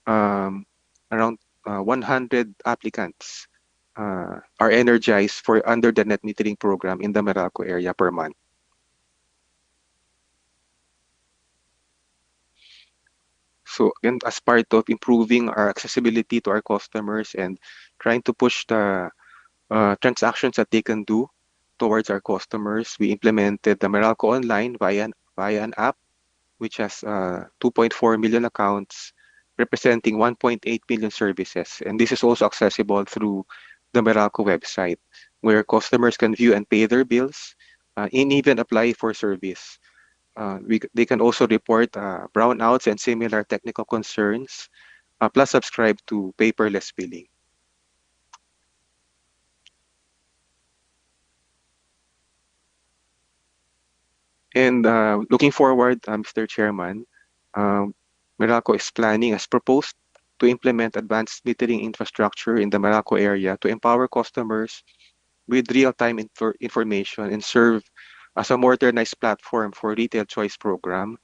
around 100 applicants are energized under the net metering program in the Meralco area per month. So again, as part of improving our accessibility to our customers and trying to push the transactions that they can do towards our customers, we implemented the Meralco Online via an app, which has 2.4 million accounts, representing 1.8 million services. And this is also accessible through the Meralco website. where customers can view and pay their bills and even apply for service. They can also report brownouts and similar technical concerns, plus subscribe to paperless billing. And looking forward, Mr. Chairman, MERALCO is planning, as proposed, to implement advanced metering infrastructure in the MERALCO area to empower customers with real-time information and serve as a modernized platform for retail choice program,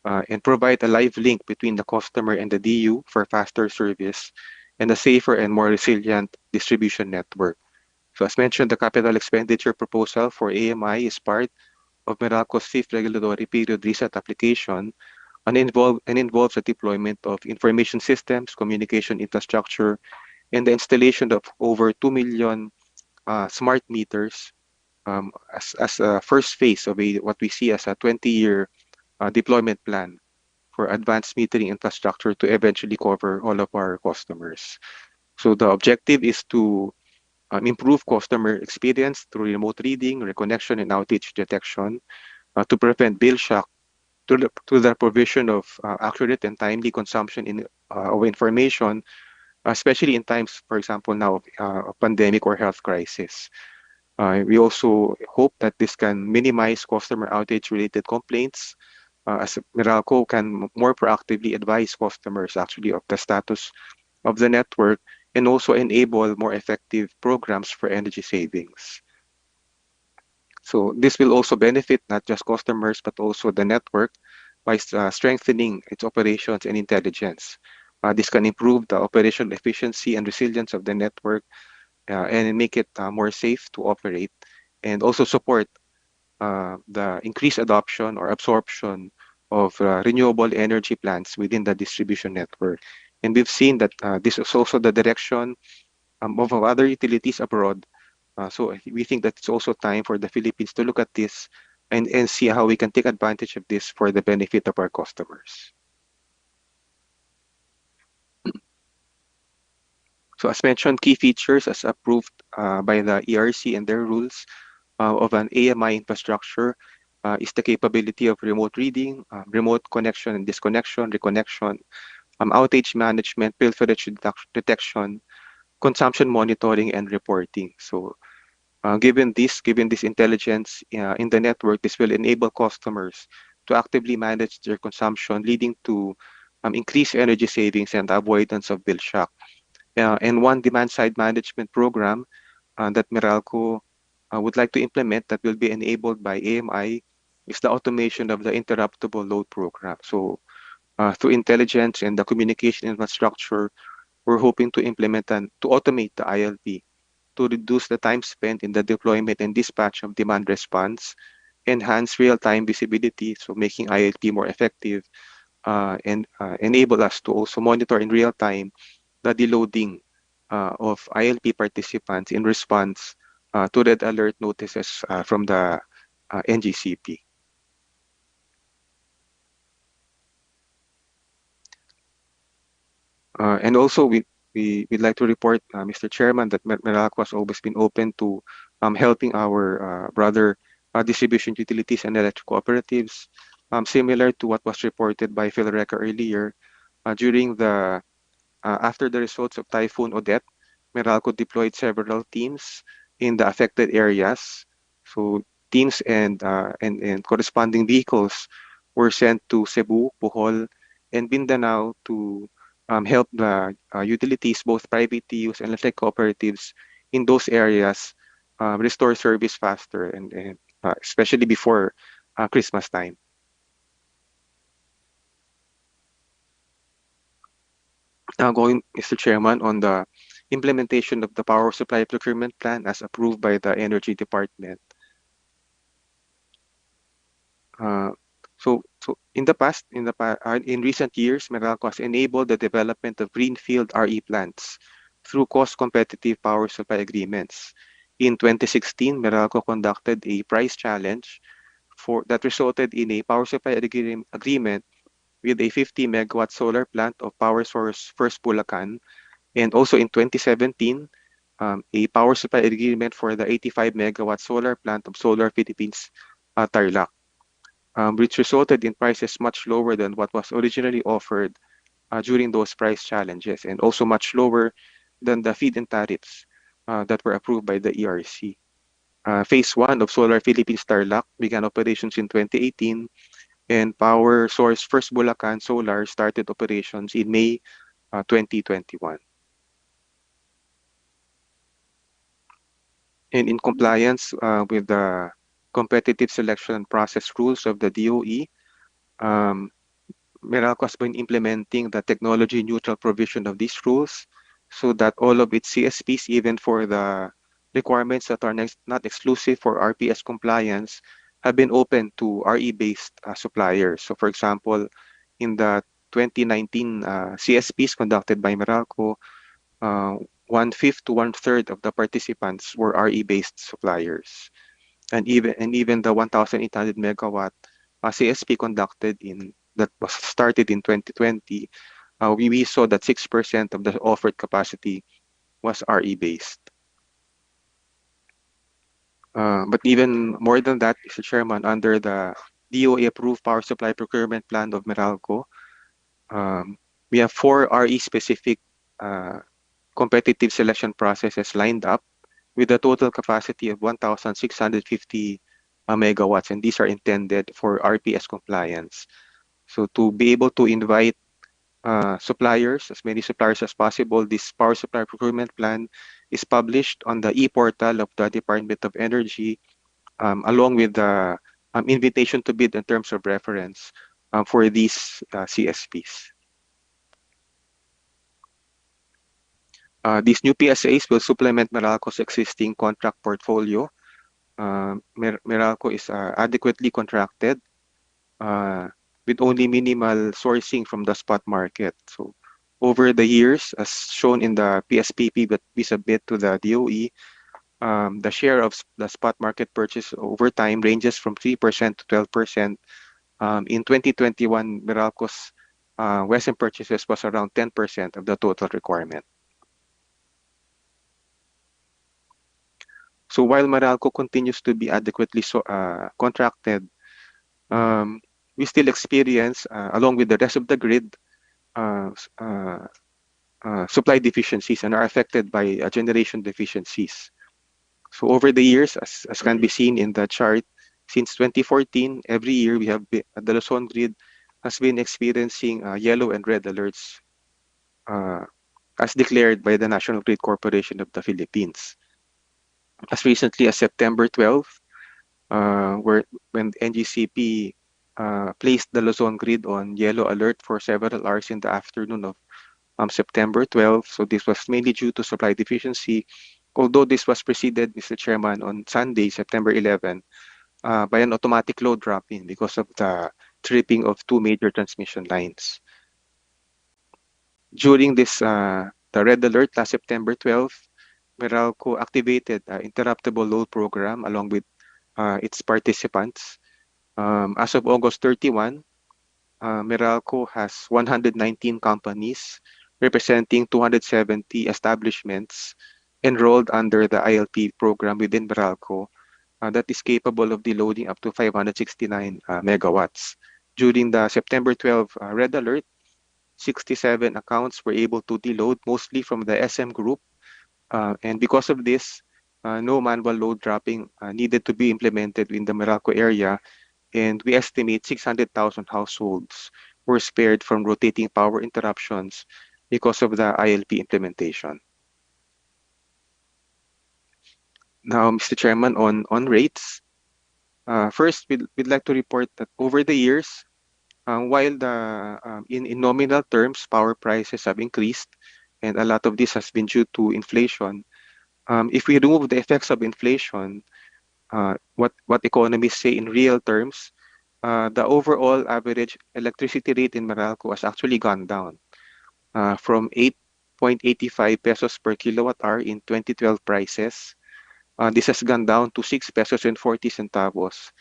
and provide a live link between the customer and the DU for faster service and a safer and more resilient distribution network. So as mentioned, the capital expenditure proposal for AMI is part of MERALCO's fifth regulatory period reset application and involves the deployment of information systems, communication infrastructure, and the installation of over 2 million smart meters as a first phase of what we see as a 20-year deployment plan for advanced metering infrastructure to eventually cover all of our customers. So the objective is to improve customer experience through remote reading, reconnection, and outage detection to prevent bill shock to the provision of accurate and timely consumption of information, especially in times, for example, now of pandemic or health crisis. We also hope that this can minimize customer outage-related complaints, as MERALCO can more proactively advise customers actually of the status of the network and also enable more effective programs for energy savings. So this will also benefit not just customers, but also the network by strengthening its operations and intelligence. This can improve the operational efficiency and resilience of the network and make it more safe to operate, and also support the increased adoption or absorption of renewable energy plants within the distribution network. And we've seen that this is also the direction of other utilities abroad. So we think that it's also time for the Philippines to look at this and see how we can take advantage of this for the benefit of our customers. So as mentioned, key features as approved by the ERC and their rules of an AMI infrastructure is the capability of remote reading, remote connection and disconnection, reconnection, outage management, pilferage detection, consumption monitoring, and reporting. So given this intelligence in the network, this will enable customers to actively manage their consumption, leading to increased energy savings and avoidance of bill shock. And one demand-side management program that MERALCO would like to implement that will be enabled by AMI is the automation of the interruptible load program. So through intelligence and the communication infrastructure, we're hoping to implement and to automate the ILP to reduce the time spent in the deployment and dispatch of demand response, enhance real-time visibility, so making ILP more effective, and enable us to also monitor in real time the deloading of ILP participants in response to red alert notices from the NGCP. And also, we'd like to report, Mr. Chairman, that MERALCO has always been open to helping our brother distribution utilities and electric cooperatives, similar to what was reported by PHILRECA earlier. During the after the results of Typhoon Odette, MERALCO deployed several teams in the affected areas. So teams and corresponding vehicles were sent to Cebu, Bohol, and Mindanao to help the utilities, both private TUs and electric cooperatives in those areas restore service faster, and especially before Christmas time. Now going, Mr. Chairman, on the implementation of the power supply procurement plan as approved by the Energy Department. So in recent years, MERALCO has enabled the development of greenfield RE plants through cost-competitive power supply agreements. In 2016, MERALCO conducted a price challenge that resulted in a power supply agreement with a 50-megawatt solar plant of Power Source First Bulacan. And also in 2017, a power supply agreement for the 85 megawatt solar plant of Solar Philippines Tarlac, which resulted in prices much lower than what was originally offered during those price challenges, and also much lower than the feed-in tariffs that were approved by the ERC. Phase 1 of Solar Philippines Tarlac began operations in 2018, and Power Source First Bulacan Solar started operations in May 2021. And in compliance with the competitive selection process rules of the DOE, MERALCO has been implementing the technology neutral provision of these rules so that all of its CSPs, even for the requirements that are not exclusive for RPS compliance, have been open to RE-based suppliers. So for example, in the 2019 CSPs conducted by MERALCO, 1/5 to 1/3 of the participants were RE-based suppliers. And even the 1,800 megawatt CSP conducted that was started in 2020, we saw that 6% of the offered capacity was RE-based. But even more than that, Mr. Chairman, under the DOE-approved power supply procurement plan of MERALCO, we have 4 RE-specific competitive selection processes lined up with a total capacity of 1,650 megawatts, and these are intended for RPS compliance. So to be able to invite suppliers, as many suppliers as possible, this power supply procurement plan is published on the e-portal of the Department of Energy, along with the invitation to bid in terms of reference for these CSPs. These new PSAs will supplement MERALCO's existing contract portfolio. MERALCO is adequately contracted with only minimal sourcing from the spot market. So over the years, as shown in the PSPP that we submit to the DOE, the share of the spot market purchase over time ranges from 3% to 12%. In 2021, MERALCO's Western purchases was around 10% of the total requirement. So while MERALCO continues to be adequately contracted, we still experience, along with the rest of the grid, supply deficiencies and are affected by generation deficiencies. So over the years, as can be seen in the chart, since 2014, every year we have the Luzon grid has been experiencing yellow and red alerts as declared by the National Grid Corporation of the Philippines. As recently as September 12, when NGCP placed the Luzon grid on yellow alert for several hours in the afternoon of September 12. So this was mainly due to supply deficiency, although this was preceded, Mr. Chairman, on Sunday, September 11, by an automatic load drop-in because of the tripping of 2 major transmission lines. During this, the red alert last September 12, MERALCO activated Interruptable Load Program along with its participants. As of August 31, MERALCO has 119 companies representing 270 establishments enrolled under the ILP program within MERALCO that is capable of deloading up to 569 megawatts. During the September 12 red alert, 67 accounts were able to deload, mostly from the SM group. And because of this, no manual load dropping needed to be implemented in the MERALCO area, and we estimate 600,000 households were spared from rotating power interruptions because of the ILP implementation. Now, Mr. Chairman, on rates, first, we'd like to report that over the years, while in nominal terms, power prices have increased, and a lot of this has been due to inflation. If we remove the effects of inflation, what economists say in real terms, the overall average electricity rate in MERALCO has actually gone down from 8.85 pesos per kilowatt hour in 2012 prices. This has gone down to 6 pesos and 40 centavos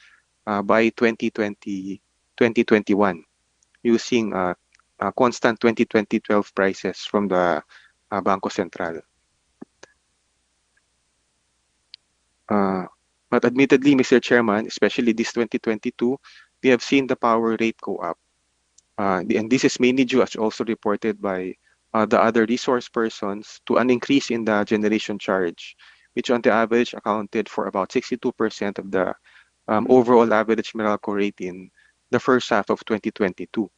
by 2021, using constant 2012 prices from the Bangko Sentral. But admittedly, Mr. Chairman, especially this 2022, we have seen the power rate go up. And this is mainly due, as also reported by the other resource persons, to an increase in the generation charge, which on the average accounted for about 62% of the overall average Meralco rate in the first half of 2022.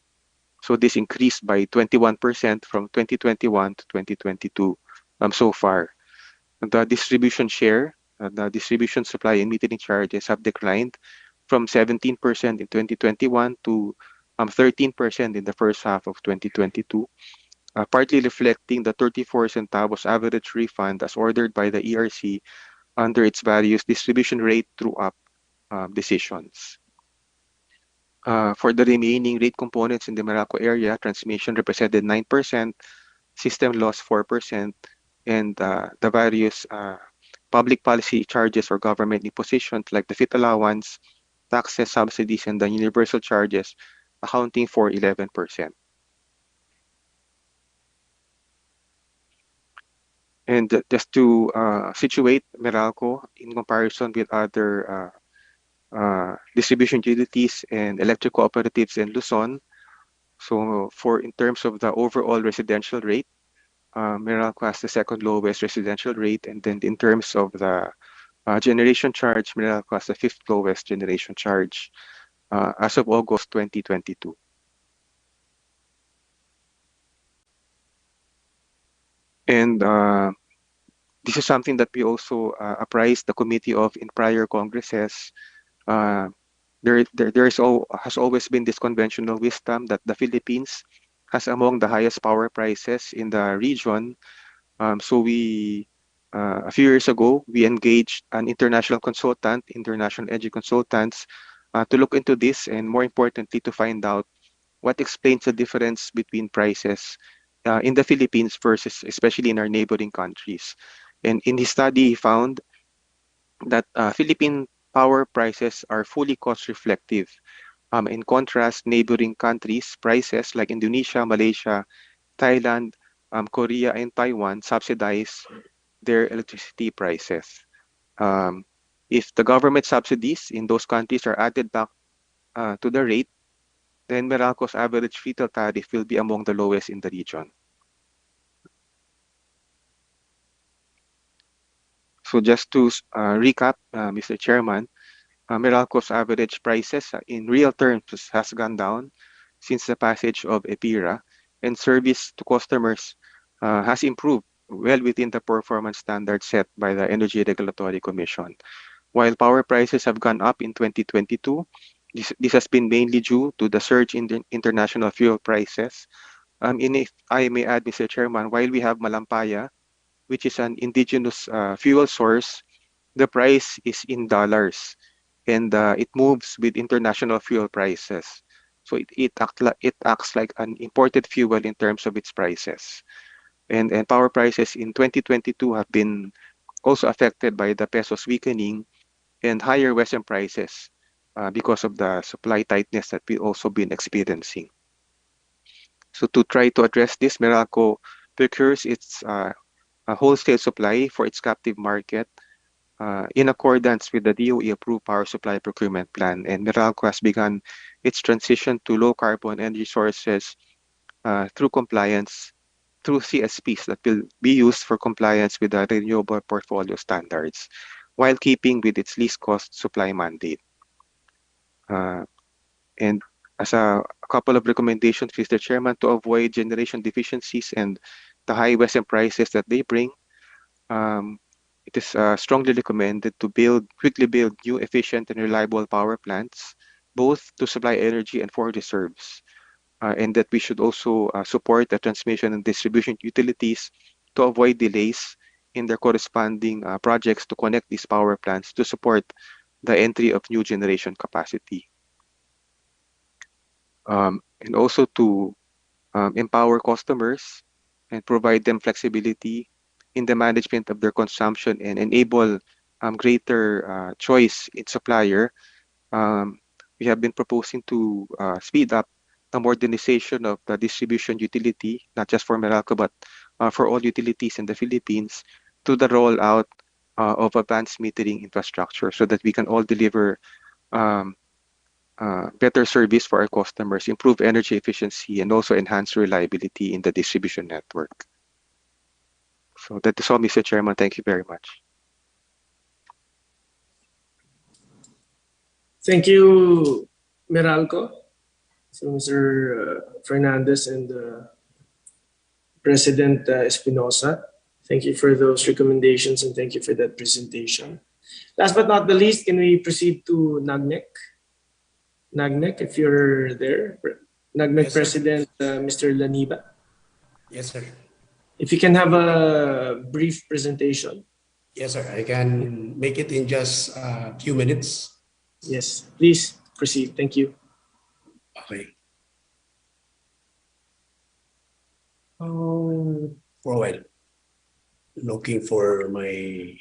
So this increased by 21% from 2021 to 2022 so far. The distribution share, the distribution supply and metering charges have declined from 17% in 2021 to 13% in the first half of 2022, partly reflecting the 34 centavos average refund as ordered by the ERC under its various distribution rate true-up decisions. For the remaining rate components in the Meralco area, transmission represented 9%, system loss 4%, and the various public policy charges or government impositions like the FIT allowance, taxes, subsidies, and the universal charges accounting for 11%. And just to situate Meralco in comparison with other distribution utilities and electric cooperatives in Luzon. So in terms of the overall residential rate, Meralco has the second lowest residential rate, and then in terms of the generation charge, Meralco has the fifth lowest generation charge as of August 2022. And this is something that we also apprised the committee of in prior congresses. There has always been this conventional wisdom that the Philippines has among the highest power prices in the region. So a few years ago, we engaged an international consultant, international energy consultants, to look into this and more importantly, to find out what explains the difference between prices in the Philippines versus especially in our neighboring countries. And in his study, he found that Philippine power prices are fully cost reflective. In contrast, neighboring countries' prices like Indonesia, Malaysia, Thailand, Korea, and Taiwan subsidize their electricity prices. If the government subsidies in those countries are added back to the rate, then Meralco's average retail tariff will be among the lowest in the region. So just to recap, Mr. Chairman, Meralco's average prices in real terms has gone down since the passage of EPIRA, and service to customers has improved well within the performance standards set by the Energy Regulatory Commission. While power prices have gone up in 2022, this has been mainly due to the surge in the international fuel prices. And if I may add, Mr. Chairman, while we have Malampaya, which is an indigenous fuel source, the price is in dollars, and it moves with international fuel prices. So it acts like an imported fuel in terms of its prices. And power prices in 2022 have been also affected by the peso's weakening and higher Western prices because of the supply tightness that we've also been experiencing. So to try to address this, Meralco procures its wholesale supply for its captive market in accordance with the DOE-approved power supply procurement plan, and Meralco has begun its transition to low-carbon energy sources through compliance through CSPs that will be used for compliance with the renewable portfolio standards, while keeping with its least cost supply mandate. And as a couple of recommendations, Mr. Chairman, to avoid generation deficiencies and the high Western prices that they bring, it is strongly recommended to quickly build new efficient and reliable power plants, both to supply energy and for reserves. And that we should also support the transmission and distribution utilities to avoid delays in their corresponding projects to connect these power plants to support the entry of new generation capacity. And also to empower customers and provide them flexibility in the management of their consumption and enable greater choice in supplier. We have been proposing to speed up the modernization of the distribution utility, not just for Meralco, but for all utilities in the Philippines, to the rollout of advanced metering infrastructure so that we can all deliver better service for our customers, improve energy efficiency, and also enhance reliability in the distribution network. So that is all, Mr. Chairman. Thank you very much. Thank you, Meralco. So Mr. Fernandez and President Espinosa. Thank you for those recommendations and thank you for that presentation. Last but not the least, can we proceed to NAGMEC? NAGMEC, if you're there. NAGMEC Yes, President, Mr. Laniba. Yes, sir. If you can have a brief presentation. Yes, sir. I can make it in just a few minutes. Yes, please proceed. Thank you. Okay. For a while, looking for my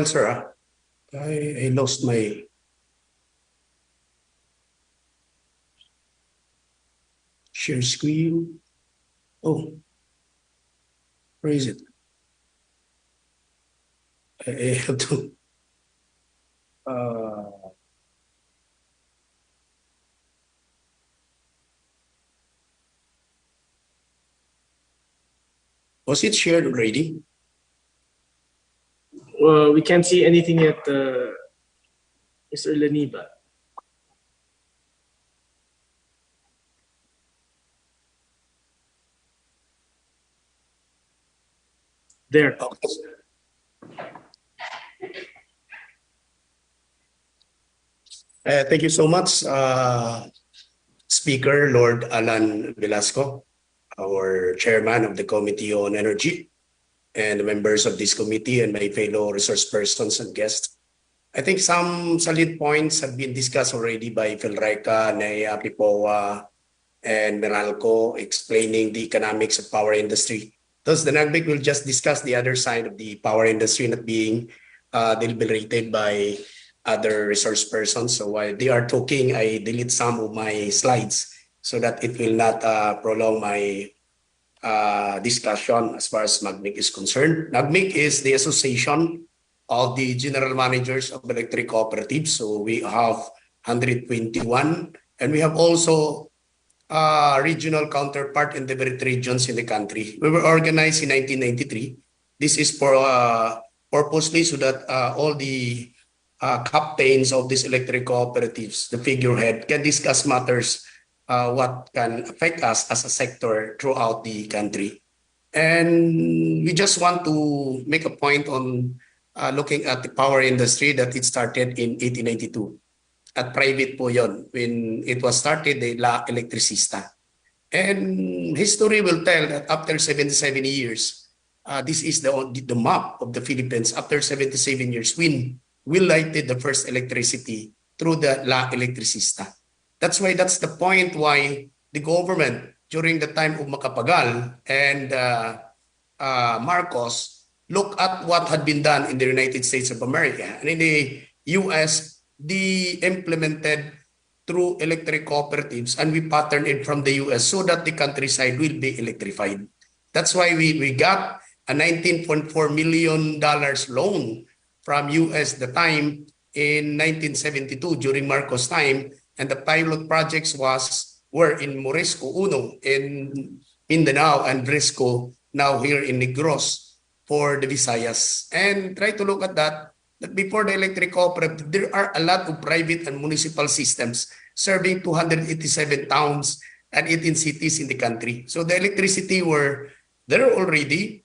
sir. I lost my share screen. Oh, where is it? I have to. Was it shared already? Well, we can't see anything yet, Mr. Laniba. There. Okay. Thank you so much, Speaker Lord Allan Velasco, our chairman of the Committee on Energy, and the members of this committee and my fellow resource persons and guests. I think some solid points have been discussed already by PHILRECA, NEA, PEPOA, and MERALCO, explaining the economics of power industry. Thus, the NAGMEC will just discuss the other side of the power industry not being deliberated by other resource persons. So while they are talking, I delete some of my slides so that it will not prolong my discussion as far as NAGMEC is concerned. NAGMEC is the association of the general managers of electric cooperatives. So we have 121, and we have also regional counterpart in the various regions in the country. We were organized in 1993. This is for purposely so that all the captains of these electric cooperatives, the figurehead, can discuss matters what can affect us as a sector throughout the country. And we just want to make a point on looking at the power industry that it started in 1892. At private po yun. When it was started, the La Electricista. And history will tell that after 77 years, this is the map of the Philippines. After 77 years, when we lighted the first electricity through the La Electricista. That's the point why the government during the time of Macapagal and Marcos look at what had been done in the United States of America. And in the US, they implemented through electric cooperatives, and we patterned it from the US so that the countryside will be electrified. That's why we got a $19.4 million loan from US the time in 1972 during Marcos' time, and the pilot projects were in Morisco, Uno, in Mindanao, and Velasco, now here in Negros for the Visayas. And try to look at that before the electric cooperative, there are a lot of private and municipal systems serving 287 towns and 18 cities in the country. So the electricity were there already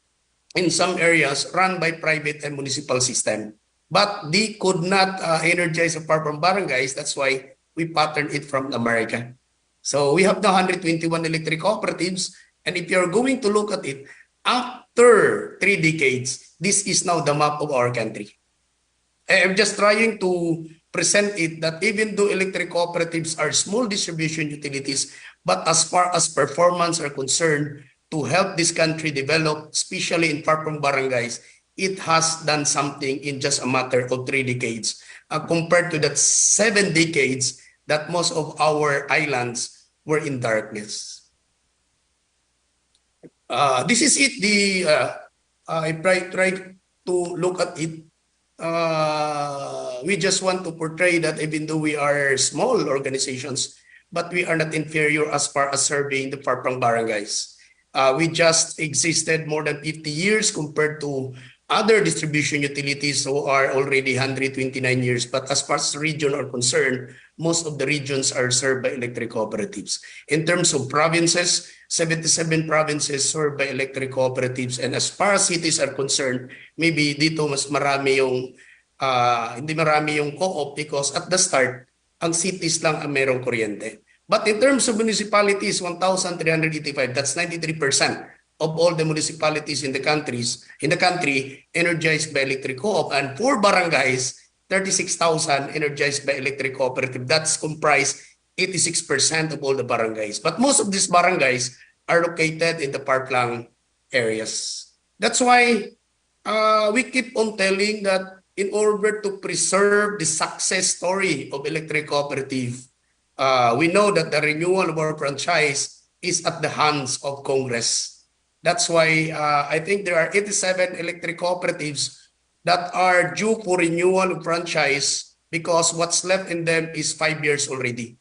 in some areas run by private and municipal system. But they could not energize apart from barangays. That's why we patterned it from America. So we have now 121 electric cooperatives. And if you're going to look at it, after 3 decades, this is now the map of our country. I'm just trying to present it that even though electric cooperatives are small distribution utilities, but as far as performance are concerned, to help this country develop, especially in far from barangays, it has done something in just a matter of 3 decades compared to that 7 decades that most of our islands were in darkness. This is it. I try to look at it. We just want to portray that even though we are small organizations, but we are not inferior as far as serving the far-flung barangays. We just existed more than 50 years compared to other distribution utilities who are already 129 years. But as far as the region are concerned, most of the regions are served by electric cooperatives. In terms of provinces, 77 provinces served by electric cooperatives. And as far as cities are concerned, maybe dito mas marami yung, hindi marami yung co-op because at the start, ang cities lang ang merong kuryente. But in terms of municipalities, 1,385, that's 93% of all the municipalities in the country energized by electric co-op, and for barangays, 36,000 energized by electric cooperative. That's comprised 86% of all the barangays. But most of these barangays are located in the far-flung areas. That's why we keep on telling that in order to preserve the success story of electric cooperative, we know that the renewal of our franchise is at the hands of Congress. That's why I think there are 87 electric cooperatives that are due for renewal of franchise because what's left in them is 5 years already.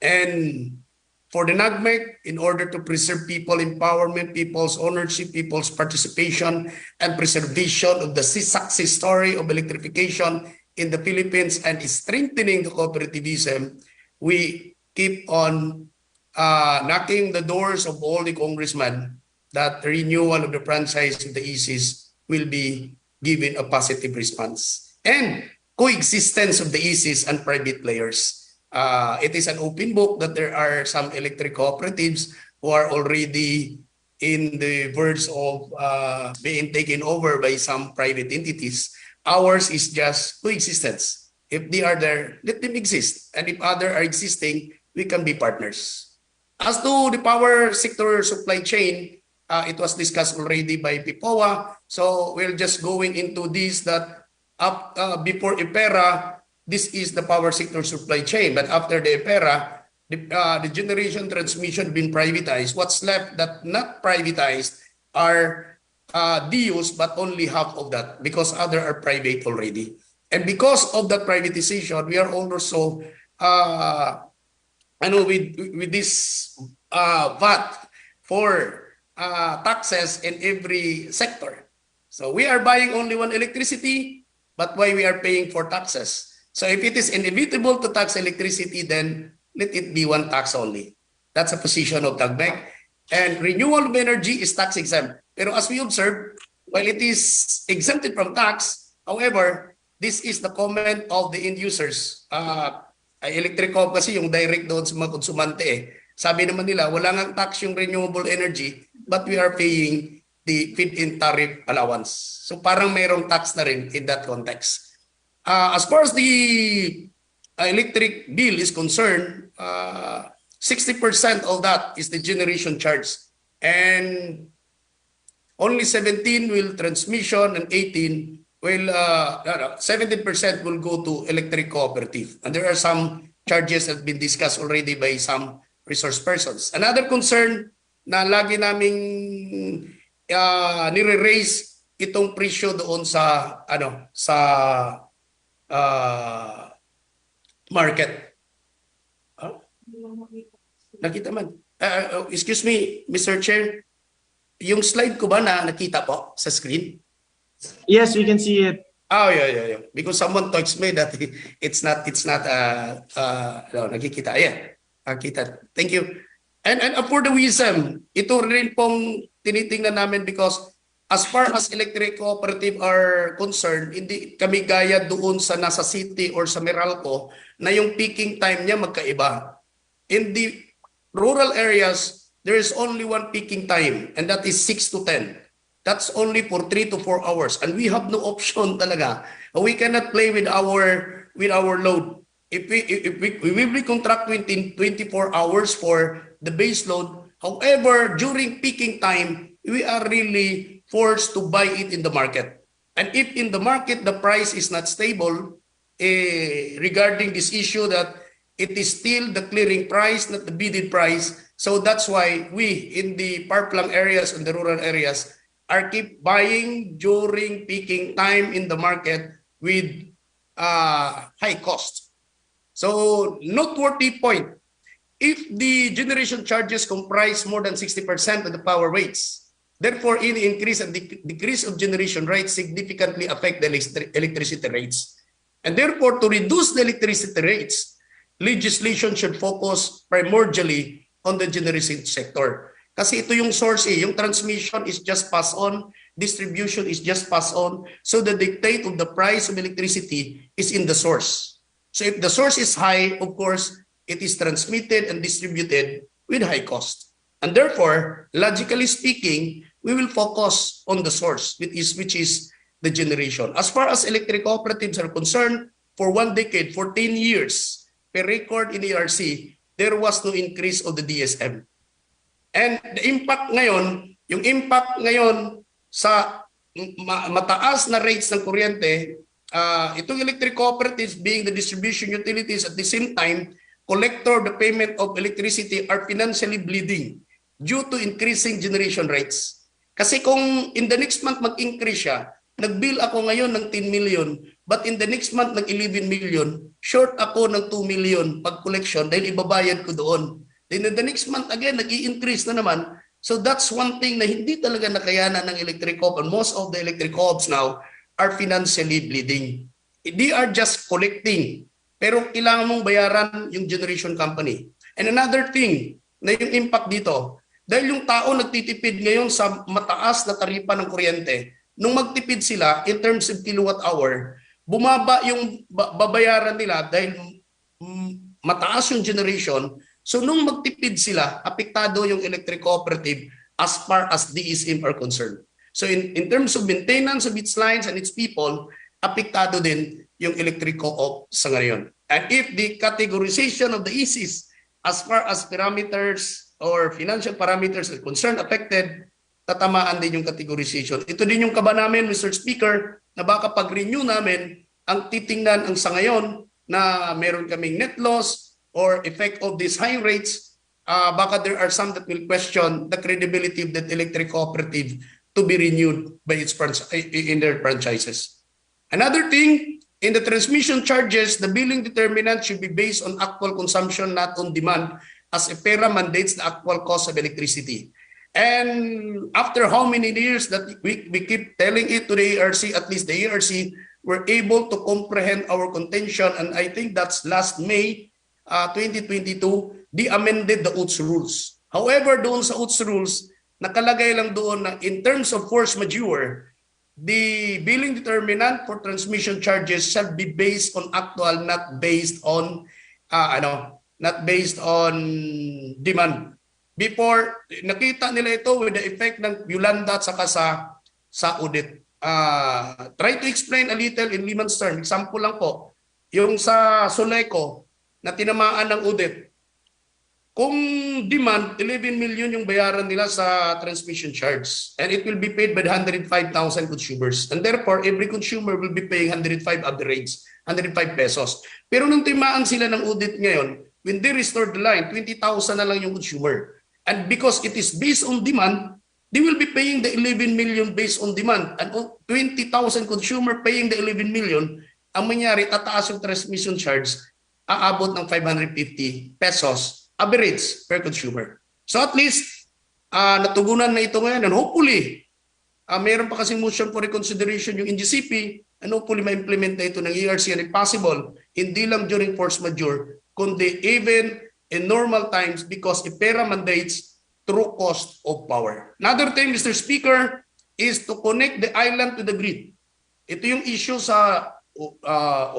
And for the NAGMEC, in order to preserve people empowerment, people's ownership, people's participation, and preservation of the success story of electrification in the Philippines and strengthening the cooperativism, we keep on knocking the doors of all the congressmen that the renewal of the franchise of the ECs will be given a positive response. And coexistence of the ECs and private players. It is an open book that there are some electric cooperatives who are already in the verge of being taken over by some private entities. Ours is just coexistence. If they are there, let them exist. And if others are existing, we can be partners. As to the power sector supply chain, it was discussed already by PEPOA. So we're just going into this that before EPERA, this is the power sector supply chain. But after the EPERA, the generation transmission been privatized. What's left that not privatized are DUs, but only half of that because other are private already. And because of that privatization, we are also with this VAT for taxes in every sector. So we are buying only one electricity, but why we are paying for taxes? So if it is inevitable to tax electricity, then let it be one tax only. That's a position of TAGMEC. And renewable energy is tax exempt. Pero as we observe, while it is exempted from tax, however, this is the comment of the end users. Electric co kasi yung direct doon sa mga konsumante eh. Sabi naman nila, wala ngang tax yung renewable energy, but we are paying the feed-in tariff allowance. So parang mayroong tax na rin in that context. As far as the electric bill is concerned, 60% of that is the generation charge. And only 17 will transmission and 18 will, 17% will go to electric cooperative. And there are some charges that have been discussed already by some resource persons. Another concern na lagi naming nire-raise itong presyo doon sa market. Nakita man. Excuse me, Mr. Chair. Yung slide ko ba na nakita po sa screen? Yes, we can see it. Oh, yeah. Because someone texted me that it's not nakikita. Yeah. Nakita. Thank you. And for the wisdom, ito rin pong tinitingnan namin because as far as electric cooperative are concerned, hindi kami gaya doon sa nasa city or sa MERALCO na yung peaking time niya magkaiba. In the rural areas, there is only one peaking time and that is 6 to 10. That's only for 3 to 4 hours and we have no option talaga. We cannot play with our load. If we will be contract within 24 hours for the base load. However, during peaking time, we are really forced to buy it in the market. And if in the market, the price is not stable, regarding this issue that it is still the clearing price, not the bidded price, So that's why we in the far-flung areas and the rural areas are keep buying during peaking time in the market with high cost. So noteworthy point, if the generation charges comprise more than 60% of the power rates, therefore any increase and decrease of generation rates significantly affect the electricity rates. And therefore, to reduce the electricity rates, legislation should focus primordially on the generation sector. Kasi ito yung source yung transmission is just pass on, distribution is just pass on, so the dictate of the price of electricity is in the source. So if the source is high, of course, it is transmitted and distributed with high cost. And therefore, logically speaking, we will focus on the source, which is the generation. As far as electric cooperatives are concerned, for 1 decade, 14 years, per record in ERC, there was no increase of the DSM. And the impact ngayon, yung impact ngayon sa mataas na rates ng kuryente, itong electric cooperatives being the distribution utilities at the same time, collector of the payment of electricity are financially bleeding due to increasing generation rates. Kasi kung in the next month mag-increase siya, nag-bill ako ngayon ng 10 million, but in the next month nag-11 million, short ako ng 2 million pag-collection dahil ibabayad ko doon. Then in the next month again, nag-i-increase na naman. So that's one thing na hindi talaga nakayanan ng electric co-op, and most of the electric co-ops now are financially bleeding. They are just collecting, pero kailangan mong bayaran yung generation company. And another thing na yung impact dito, dahil yung tao nagtitipid ngayon sa mataas na taripa ng kuryente, nung magtipid sila in terms of kilowatt hour, bumaba yung babayaran nila dahil mataas yung generation. So nung magtipid sila, apektado yung electric cooperative as far as DSM are concerned. So in terms of maintenance of its lines and its people, apektado din yung electric co-op sa ngayon. And if the categorization of the ECs as far as parameters or financial parameters are concerned affected, tatamaan din yung categorization. Ito din yung kaba namin, Mr. Speaker, na baka pag-renew namin, ang titingnan ang sa ngayon na meron kaming net loss or effect of these high rates, baka there are some that will question the credibility of that electric cooperative to be renewed by its in their franchises. Another thing, in the transmission charges, the billing determinant should be based on actual consumption, not on demand, as EPERA mandates the actual cost of electricity. And after how many years that we keep telling it to the ERC, at least the ERC were able to comprehend our contention, and I think that's last May 2022, they amended the UTS rules. However, doon sa UTS rules, nakalagay lang doon na in terms of force majeure, the billing determinant for transmission charges shall be based on actual, not based on demand. Before, nakita nila ito with the effect ng Yolanda at saka sa audit. Try to explain a little in layman's term. Example lang po, yung sa Soleco na tinamaan ng audit. Kung demand, 11 million yung bayaran nila sa transmission charge, and it will be paid by the 105,000 consumers. And therefore, every consumer will be paying 105 average, 105 pesos. Pero nung timaan sila ng audit ngayon, when they restored the line, 20,000 na lang yung consumer. And because it is based on demand, they will be paying the 11 million based on demand. And 20,000 consumer paying the 11 million, ang mangyari, tataas yung transmission charge, aabot ng 550 pesos average per consumer. So at least, natugunan na ito ngayon, and hopefully, mayroon pa kasing motion for reconsideration yung NGCP, and hopefully ma-implement na ito ng ERC, and if possible, hindi lang during force majeure, kundi even in normal times, because EPERA mandates true cost of power. Another thing, Mr. Speaker, is to connect the island to the grid. Ito yung issue sa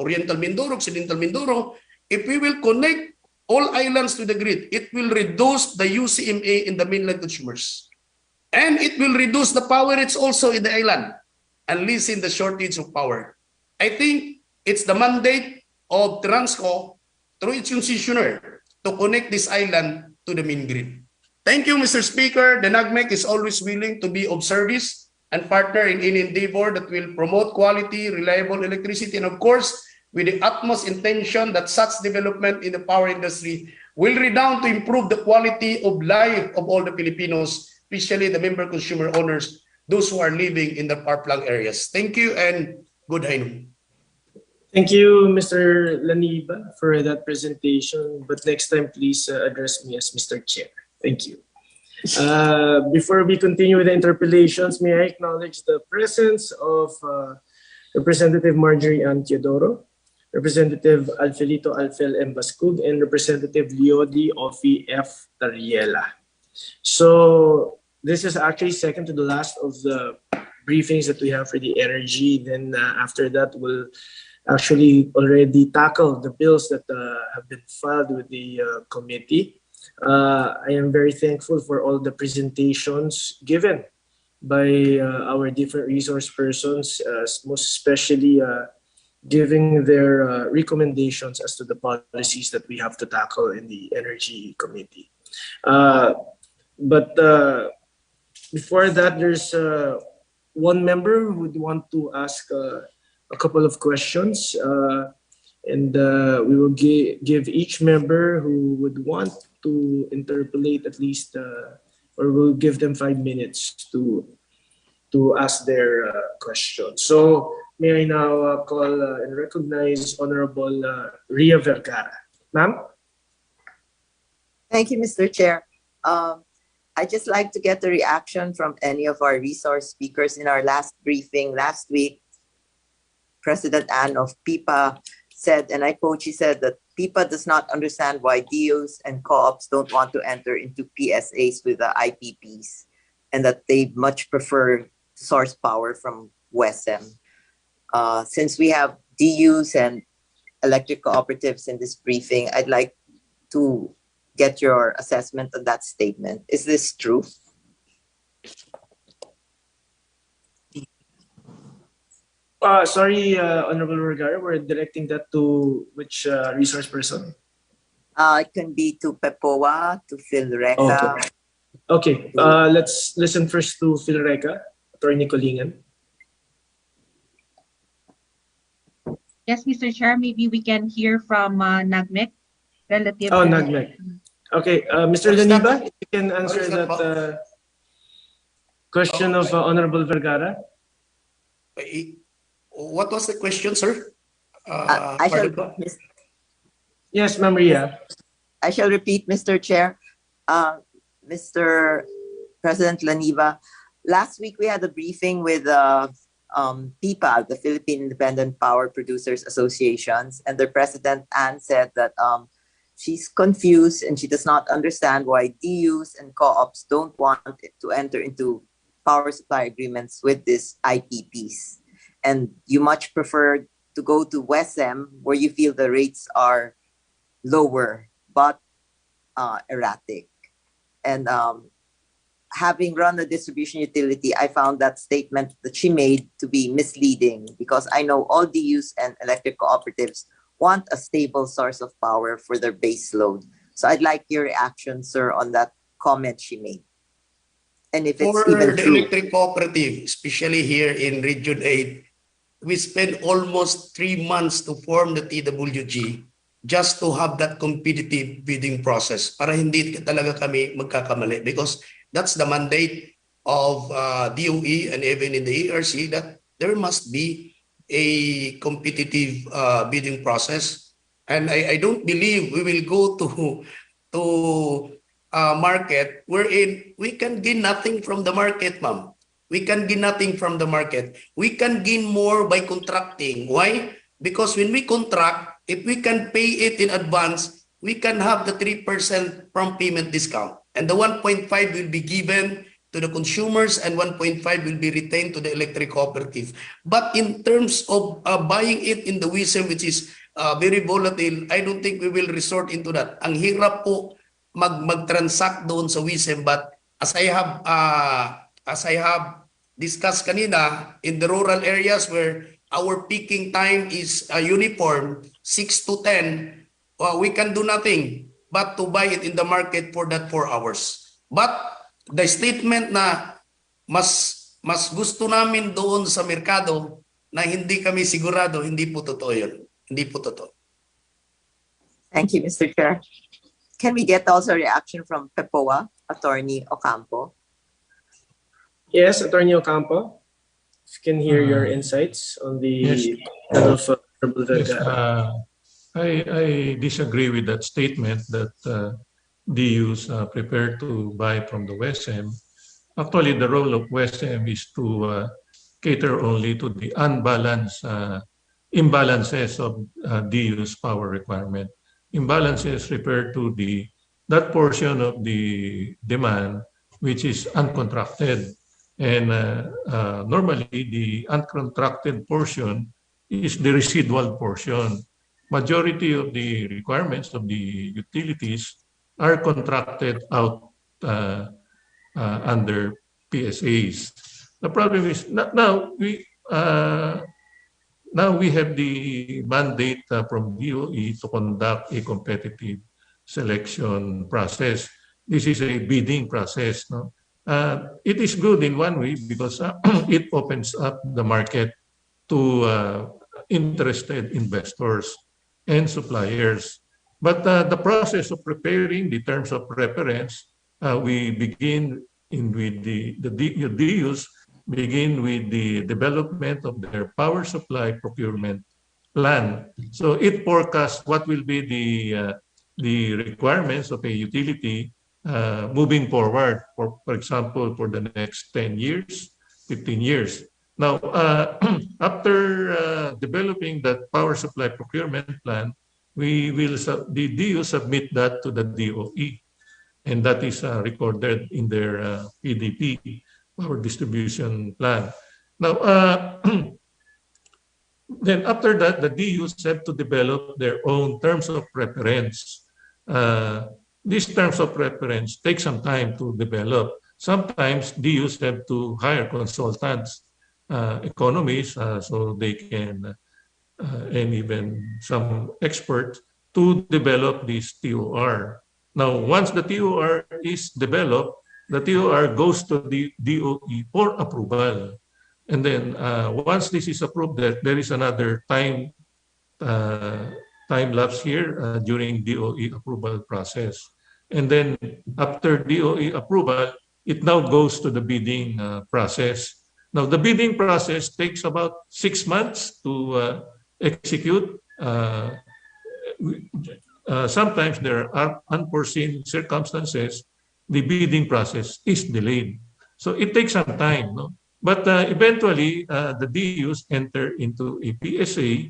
Oriental Mindoro, Occidental Mindoro. If we will connect all islands to the grid, it will reduce the UCMA in the mainland consumers. And it will reduce the power rates also in the island and lessen the shortage of power. I think it's the mandate of Transco through its concessionaire to connect this island to the main grid. Thank you, Mr. Speaker. The NAGMEC is always willing to be of service and partner in any endeavor that will promote quality, reliable electricity, and of course, with the utmost intention that such development in the power industry will redound to improve the quality of life of all the Filipinos, especially the member consumer owners, those who are living in the far-flung areas. Thank you and good afternoon. Thank you, Mr. Laniba, for that presentation. But next time, please address me as Mr. Chair. Thank you. Before we continue with the interpellations, may I acknowledge the presence of Representative Marjorie Ann Teodoro, Representative Alfelito Alfel M. Bascug, and Representative Leody Ofi F. Tariela. So this is actually second to the last of the briefings that we have for the energy. Then after that, we'll actually already tackle the bills that have been filed with the committee. I am very thankful for all the presentations given by our different resource persons, most especially giving their recommendations as to the policies that we have to tackle in the Energy Committee. But before that, there's one member who would want to ask a couple of questions, and we will give each member who would want to interpolate at least, or we'll give them 5 minutes to ask their question. So may I now call and recognize Honorable Ria Vergara. Ma'am? Thank you, Mr. Chair. I'd just like to get the reaction from any of our resource speakers. In our last briefing last week, President Ann of PEPA said, and I quote, she said that PEPA does not understand why DOs and co-ops don't want to enter into PSAs with the IPPs, and that they much prefer to source power from WESM. Since we have DUs and electric cooperatives in this briefing, I'd like to get your assessment on that statement. Is this true? Sorry, Honorable Vergara, we're directing that to which resource person? It can be to PEPOA, to PHILRECA. Okay, let's listen first to PHILRECA, Attorney Colingan. Yes, Mr. Chair, maybe we can hear from NAGMEC, relative. Oh, NAGMEC. Okay, Mr. Laniba, if you can answer that question of Honorable Vergara. What was the question, sir? Yes, Ma'am Ria. I shall repeat, Mr. Chair. Mr. President Laniba, last week we had a briefing with PIPA, the Philippine Independent Power Producers Associations, and their president, Ann, said that she's confused and she does not understand why DUs and co-ops don't want to enter into power supply agreements with these IPPs. And you much prefer to go to WESM, where you feel the rates are lower but erratic. And having run a distribution utility, I found that statement that she made to be misleading, because I know all DUs and electric cooperatives want a stable source of power for their base load. So I'd like your reaction, sir, on that comment she made. And if it's even the true. electric cooperative, especially here in Region 8, we spent almost 3 months to form the TWG just to have that competitive bidding process para hindi talaga kami magkakamali, because that's the mandate of DOE and even in the ERC, that there must be a competitive bidding process. And I don't believe we will go to market wherein we can gain nothing from the market, ma'am. We can gain nothing from the market. We can gain more by contracting. Why? Because when we contract, if we can pay it in advance, we can have the 3% prompt payment discount. And the 1.5 will be given to the consumers and 1.5 will be retained to the electric cooperative. But in terms of buying it in the WISM, which is very volatile, I don't think we will resort into that. Ang hirap po mag-transact doon sa WISM, but as I have discussed kanina, in the rural areas where our peaking time is uniform, 6 to 10, we can do nothing but to buy it in the market for that 4 hours. But the statement na mas gusto namin doon sa merkado na hindi kami sigurado, hindi po totoo yun. Hindi po totoo. Thank you, Mr. Chair. can we get also a reaction from PEPOA, Attorney Ocampo? Yes, Attorney Ocampo, if you can hear your insights on the Yes, I disagree with that statement that DUs prepare to buy from the WESM. Actually, the role of WESM is to cater only to the imbalances of DU's power requirement. Imbalances refer to that portion of the demand which is uncontracted. And normally, the uncontracted portion is the residual portion. Majority of the requirements of the utilities are contracted out under PSAs. The problem is now we have the mandate from DOE to conduct a competitive selection process. This is a bidding process. No? It is good in one way because it opens up the market to interested investors and suppliers. But the process of preparing the terms of reference, we begin with the DUs begin with the development of their power supply procurement plan. So it forecasts what will be the requirements of a utility moving forward, for example, for the next 10 years, 15 years. Now, after developing that power supply procurement plan, the DU submit that to the DOE, and that is recorded in their PDP, power distribution plan. Now, then after that, the DUs have to develop their own terms of reference. These terms of reference take some time to develop. Sometimes DUs have to hire consultants, economists, so they can, and even some experts to develop this TOR. Now, once the TOR is developed, the TOR goes to the DOE for approval. And then once this is approved, there is another time lapse here during DOE approval process. And then after DOE approval, it now goes to the bidding process. Now, the bidding process takes about 6 months to execute. Sometimes there are unforeseen circumstances. The bidding process is delayed. So it takes some time. No? But eventually, the DUs enter into a PSA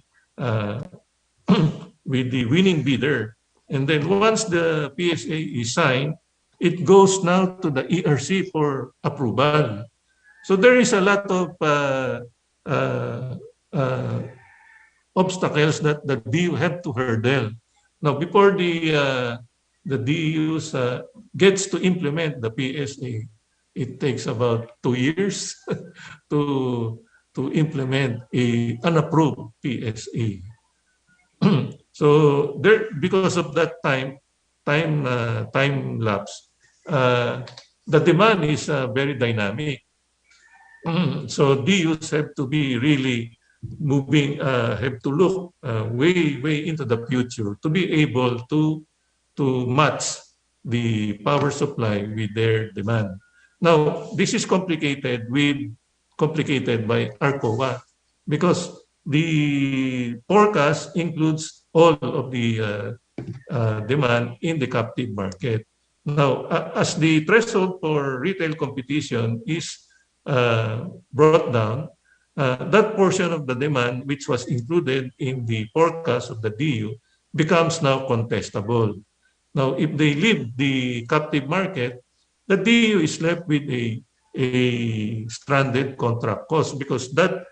with the winning bidder. And then once the PSA is signed, it goes now to the ERC for approval. So there is a lot of obstacles that the DU have to hurdle. Now, before the DUs gets to implement the PSA, it takes about 2 years to implement an unapproved PSA. So there, because of that time lapse, the demand is very dynamic. So DUs have to be really moving, have to look way into the future to be able to match the power supply with their demand. Now, this is complicated by ARCOA because the forecast includes all of the demand in the captive market. Now, as the threshold for retail competition is brought down, that portion of the demand which was included in the forecast of the DU becomes now contestable. Now, if they leave the captive market, the DU is left with a stranded contract cost because that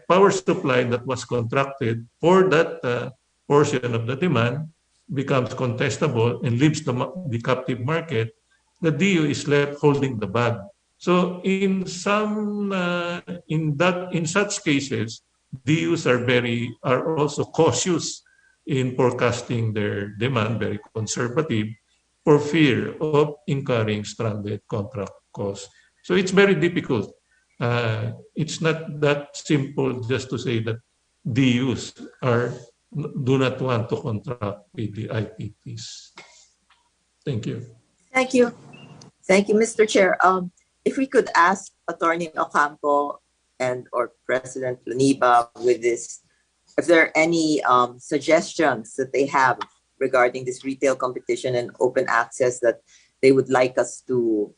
power supply that was contracted for that portion of the demand becomes contestable and leaves the captive market. The DU is left holding the bag. So in such cases, DUs are also cautious in forecasting their demand, very conservative, for fear of incurring stranded contract costs. So it's very difficult. It's not that simple just to say that DUs do not want to contract with the IPPs. Thank you. Thank you. Thank you, Mr. Chair. If we could ask Attorney Ocampo and or President Laniba with this, if there are any suggestions that they have regarding this retail competition and open access that they would like us to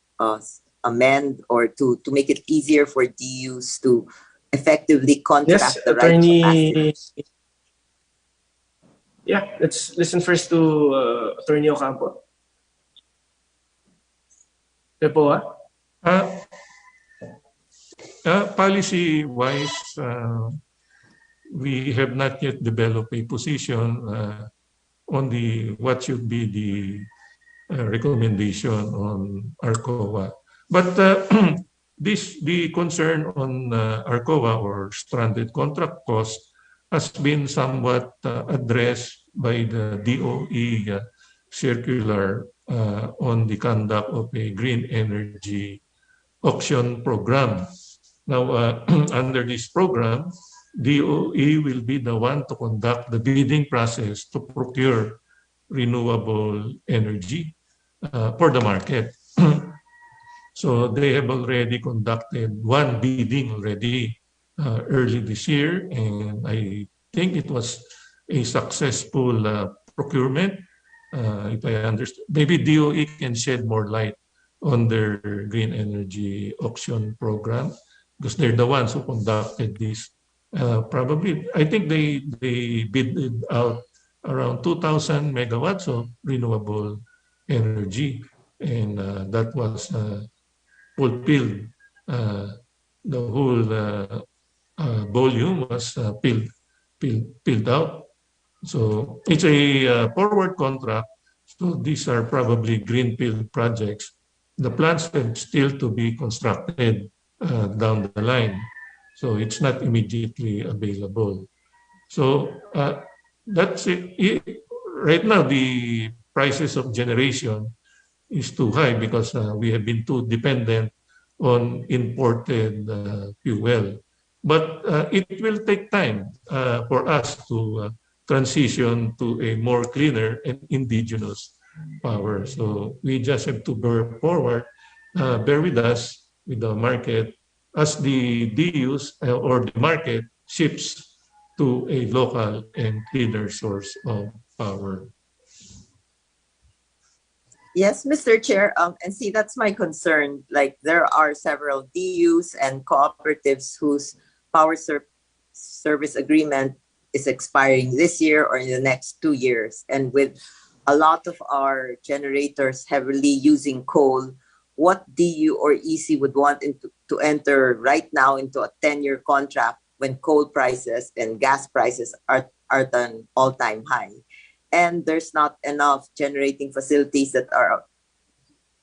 amend or to make it easier for DUs to effectively contract Yes, the right Attorney. capacity. Yeah, let's listen first to Attorney Ocampo. PEPOA? Policy-wise, we have not yet developed a position on what should be the recommendation on ARCOA. But the concern on ARCOA or stranded contract cost has been somewhat addressed by the DOE circular on the conduct of a green energy auction program. Now, under this program, DOE will be the one to conduct the bidding process to procure renewable energy for the market. So they have already conducted one bidding already early this year, and I think it was a successful procurement. If I understand, maybe DOE can shed more light on their green energy auction program because they're the ones who conducted this. Probably, I think they bid out around 2,000 megawatts of renewable energy, and that was fulfilled. The whole volume was filled out. So it's a forward contract. So these are probably greenfield projects. The plants have still to be constructed down the line. So it's not immediately available. So that's it. Right now, the prices of generation is too high because we have been too dependent on imported fuel. But it will take time for us to transition to a more cleaner and indigenous power. So we just have to bear with us, with the market, as the DUs or the market shifts to a local and cleaner source of power. Yes, Mr. Chair, and see, that's my concern. Like, there are several DUs and cooperatives whose power service agreement is expiring this year or in the next 2 years. And with a lot of our generators heavily using coal, what DU or EC would want to enter right now into a 10-year contract when coal prices and gas prices are at an all-time high? And there's not enough generating facilities that are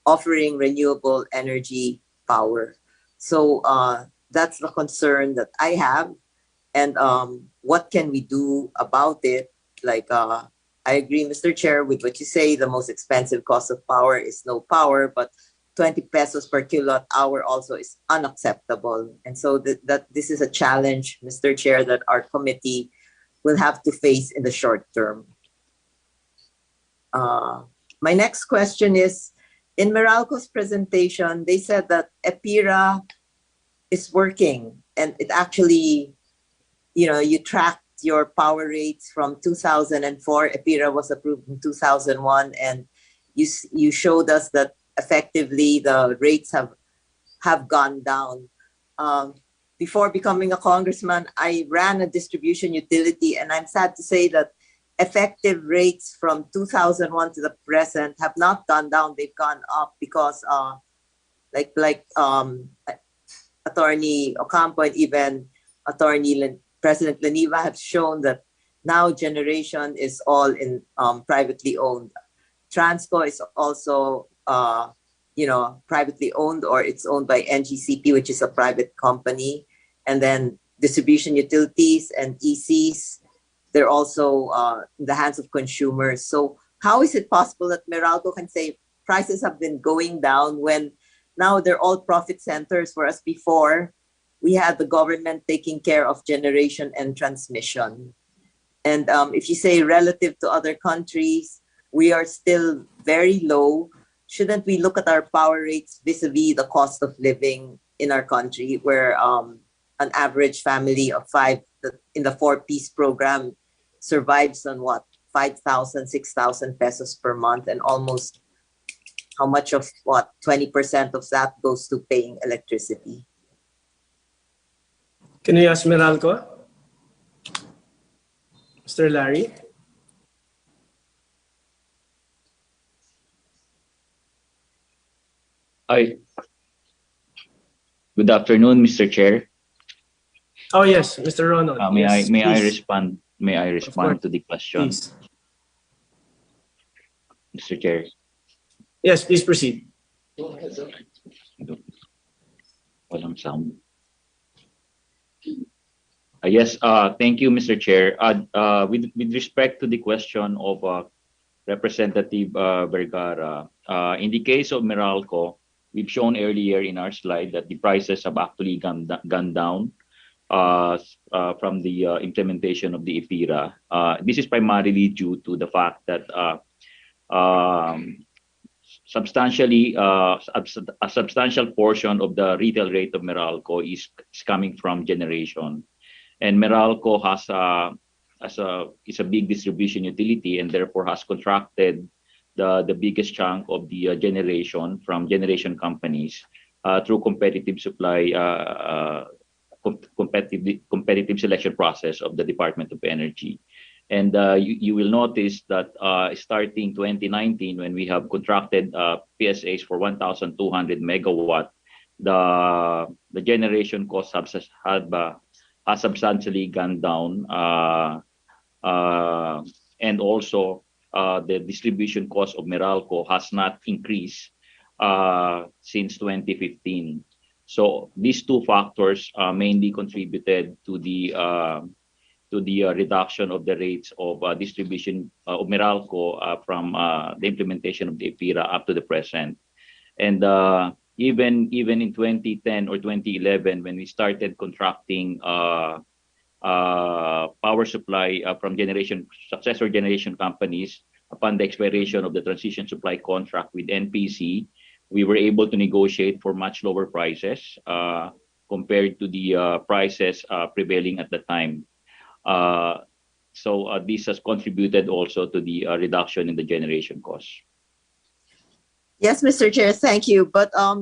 offering renewable energy power. So that's the concern that I have. And what can we do about it? Like, I agree, Mr. Chair, with what you say. The most expensive cost of power is no power, but 20 pesos per kilowatt hour also is unacceptable. And so that this is a challenge, Mr. Chair, that our committee will have to face in the short term. My next question is, in MERALCO's presentation, they said that EPIRA is working, and it actually, you tracked your power rates from 2004. EPIRA was approved in 2001, and you showed us that effectively the rates have gone down. Before becoming a congressman, I ran a distribution utility, and I'm sad to say that effective rates from 2001 to the present have not gone down. They've gone up because Attorney Ocampo and even President Laniva have shown that now generation is all in privately owned. Transco is also privately owned, or it's owned by NGCP, which is a private company. And then distribution utilities and ECs, they're also in the hands of consumers. So how is it possible that MERALCO can say prices have been going down when now they're all profit centers, whereas before we had the government taking care of generation and transmission? And if you say relative to other countries, we are still very low. Shouldn't we look at our power rates vis-a-vis the cost of living in our country, where an average family of five in the 4-piece program survives on what, 5,000, 6,000 pesos per month, and almost how much of what, 20% of that goes to paying electricity? Can we ask Meralco? Mr. Larry? Hi. Good afternoon, Mr. Chair. Oh yes, Mr. Ronald. May Yes, I please. respond? May I respond to the question, Please. Mr. Chair? Yes, please proceed. Walang sound. Yes. Thank you, Mr. Chair. With respect to the question of Representative Vergara, in the case of Meralco, we've shown earlier in our slide that the prices have actually gone down from the implementation of the EPIRA. This is primarily due to the fact that a substantial portion of the retail rate of Meralco is coming from generation, and Meralco is a big distribution utility, and therefore has contracted the biggest chunk of the generation from generation companies through competitive supply, competitive selection process of the Department of Energy. And you will notice that starting 2019, when we have contracted PSAs for 1,200 megawatt, the generation cost has substantially gone down, and also the distribution cost of Meralco has not increased since 2015. So these two factors mainly contributed to the reduction of the rates of distribution of Meralco from the implementation of the EPIRA up to the present. And even in 2010 or 2011, when we started contracting power supply from successor generation companies, upon the expiration of the transition supply contract with NPC, we were able to negotiate for much lower prices compared to the prices prevailing at the time. So this has contributed also to the reduction in the generation costs. Yes, Mr. Chair, thank you. But I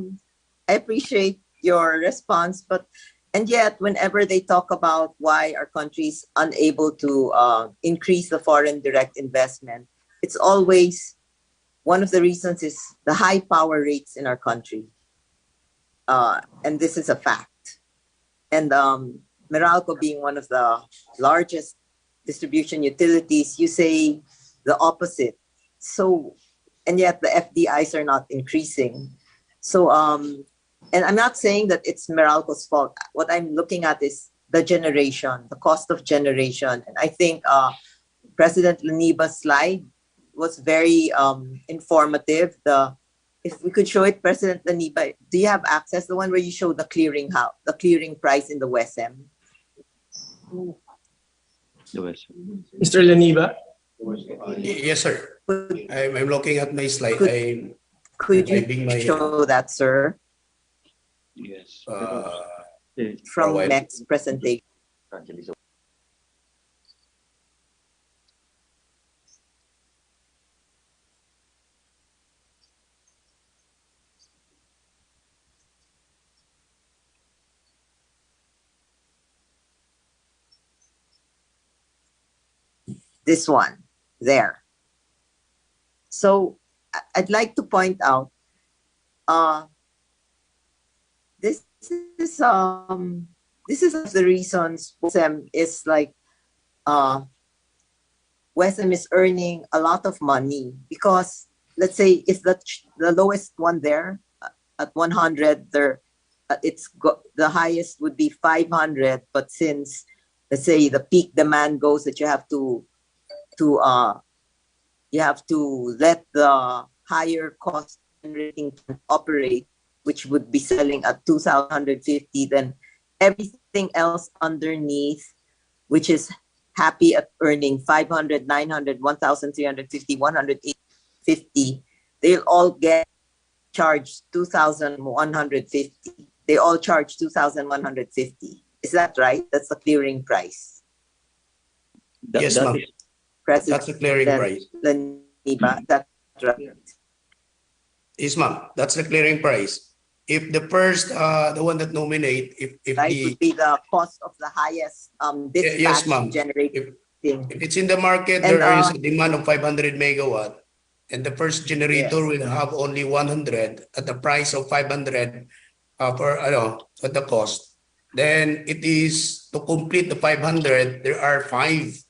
appreciate your response. And yet, whenever they talk about why our country is unable to increase the foreign direct investment, it's always one of the reasons is the high power rates in our country. And this is a fact. And Meralco being one of the largest distribution utilities, you say the opposite. So, and yet the FDIs are not increasing. So, and I'm not saying that it's Meralco's fault. What I'm looking at is the generation, the cost of generation. And I think President Laniba's slide was very informative. If we could show it, President Laniba, do you have access? The one where you show the clearing price in the WESM? Mr. Laniba? Yes, sir. I'm looking at my slide. Could you show that, sir? Yes. From next presentation. This one, there. So I'd like to point out, this is the reasons WESM is like, WESM is earning a lot of money because let's say if the lowest one there at 100, the highest would be 500, but since let's say the peak demand goes that you have to let the higher cost generating operate, which would be selling at 2,150, then everything else underneath, which is happy at earning 500, 900, 1,350, 150, they'll all get charged 2,150. They all charge 2,150. Is that right? That's the clearing price. Yes, ma'am. That's the clearing price. Laniba, that's right. Yes, ma'am. That's the clearing price. If the first, the one that nominate, if Right, the would be the cost of the highest dispatch yes, ma'am. generating. If it's in the market, And, there is a demand of 500 megawatt, and the first generator Yes. will have only 100 at the price of 500 for at the cost. Then it is to complete the 500. There are 5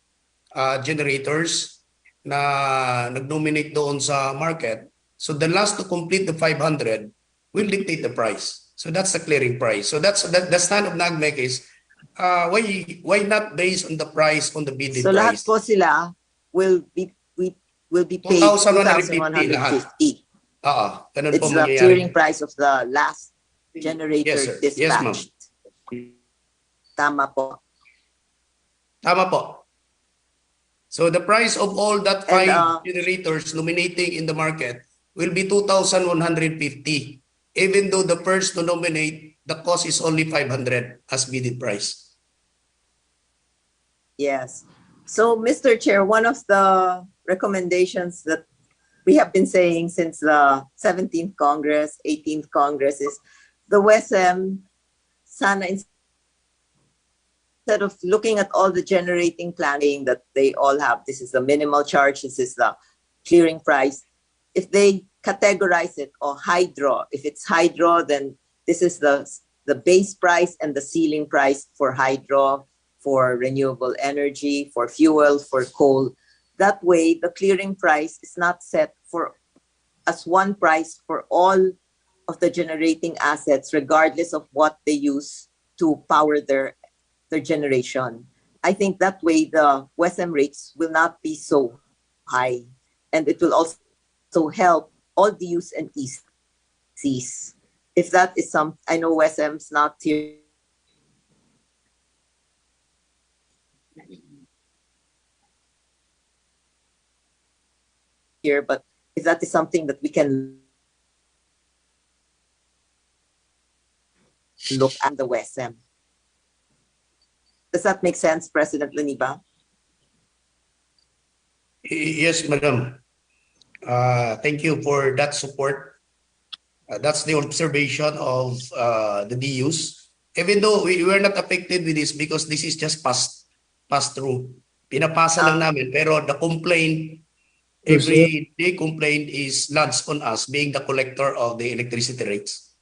generators na nag-nominate doon sa market. So the last to complete the 500 will dictate the price. So that's the clearing price. So that's the stand of NAGMEC is why not based on the price on the bidding So lahat price? po sila will be paid 2,150 lahat. 2,150. Ganun It's po the mangyayari. clearing price of the last generator Yes, sir. Yes, ma'am. dispatched. Tama po. Tama po. So the price of all that 5 And, generators nominating in the market will be 2,150. Even though the first to nominate, the cost is only 500 as bidded price. Yes. So, Mr. Chair, one of the recommendations that we have been saying since the 17th Congress, 18th Congress is the WESM, sana instead of looking at all the generating planning that they all have, this is the minimal charge, this is the clearing price. If they categorize it or hydro, if it's hydro, then this is the base price and the ceiling price for hydro, for renewable energy, for fuel, for coal. That way, the clearing price is not set as one price for all of the generating assets, regardless of what they use to power their generation. I think that way the WESM rates will not be so high, and it will also help all DUs and ECs. If that is I know WESM's not here. But if that is something that we can look at the WESM. Does that make sense, President Laniba? Yes, madam. Thank you for that support. That's the observation of the DUs. Even though we were not affected with this because this is just passed through. Pinapasa lang namin. Pero the complaint, every day complaint is lodged on us being the collector of the electricity rates.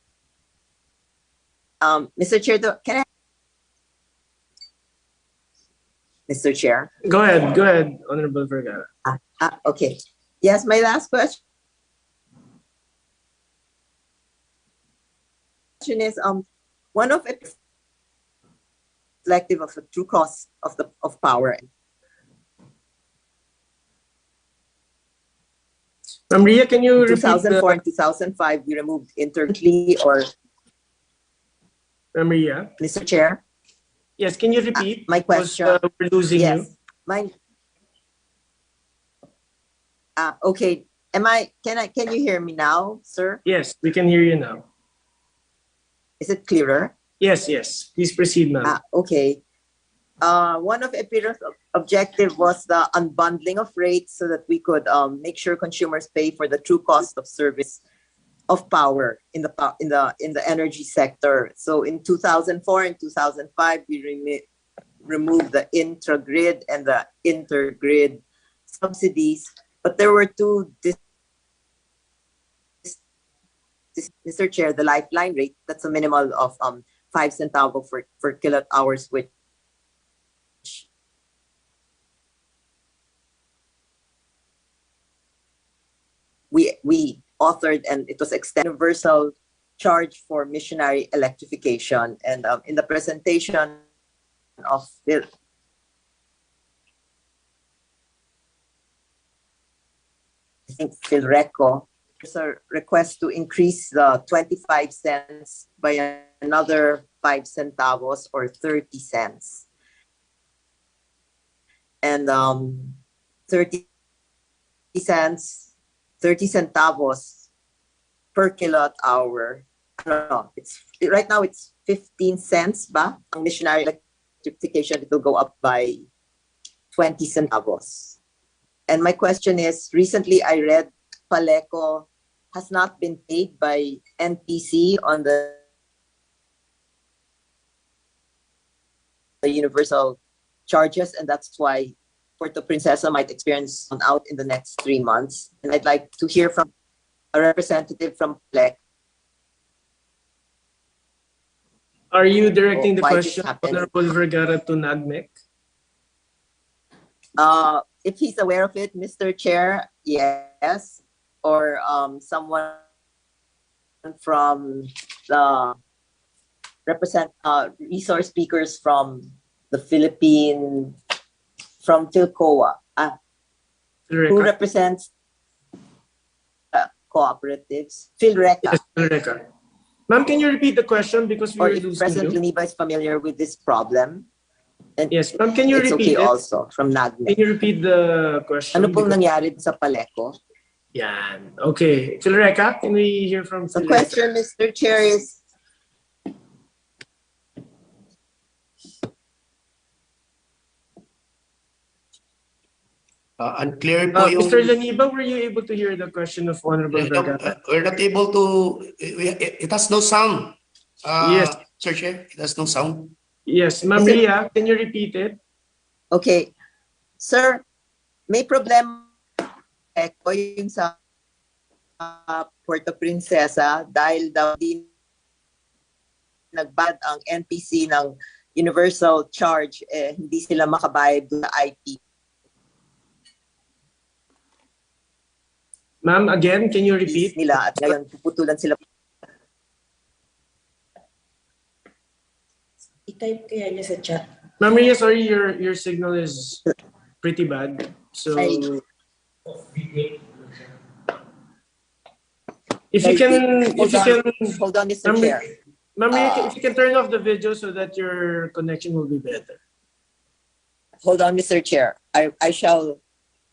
Mr. Chair, can I? Mr. Chair. Go ahead, Honorable Vergara. Okay. Yes, my last question is one of it reflective of the true cost of power. Maria, can you repeat 2004 and 2005 we removed intercly or Maria? Mr. Chair? Yes, can you repeat? My question. We're losing you. Okay. Can you hear me now, sir? Yes, we can hear you now. Is it clearer? Yes. Please proceed, ma'am. Okay. One of EPIRA's objective was the unbundling of rates so that we could make sure consumers pay for the true cost of service of power in the energy sector. So in 2004 and 2005, we removed the intragrid and the intergrid subsidies, but there were two. Mr. Chair, the lifeline rate, that's a minimal of 5 centavos per kilowatt hours, which we authored, and it was extended universal charge for missionary electrification. And in the presentation of the PHILRECO, there's a request to increase the 25 cents by another 5 centavos or 30 cents. And 30 cents 30 centavos per kilowatt hour. No, right now it's 15 cents ba? Ang missionary electrification, it will go up by 20 centavos. And my question is, recently I read PHILRECA has not been paid by NPC on the universal charges, and that's why Puerto Princesa might experience an out in the next 3 months. And I'd like to hear from a representative from PHILRECA. Are you directing the why this question, happened. Honorable Vergara, to NAGMEC? If he's aware of it, Mr. Chair, yes, or someone from the resource speakers from the Philippine, from PHILCOA, who represents cooperatives, PHILRECA. Yes, PHILRECA. Ma'am, can you repeat the question because we Or were if losing President you? Leniba is familiar with this problem. And yes, ma'am, can you it's repeat okay it? Also from NAGMEC. Can you repeat the question? Ano pong nangyari sa PHILRECA? Yan. Okay. PHILRECA, can we hear from The PHILRECA? question, Mr. Chair, is unclear po yung... Mr. Leniba, were you able to hear the question of Honorable Vergara? We're not able to... It has no sound. Yes. Sir Chair, it has no sound. Yes. Ma'am Ria, can you repeat it? okay. Sir, may problema ko yung sa Puerto Princesa dahil daw din nagbad ang NPC ng universal charge, hindi sila makabayad sa IP. Ma'am, again, can you repeat? Nila at ngayon puputulan sila. I-type kaya niya sa chat. Ma'am Ria, sorry, your signal is pretty bad. So, if you can, hold on, Mr. Chair. Ma'am Ria, if you can turn off the video so that your connection will be better. Hold on, Mr. Chair. I shall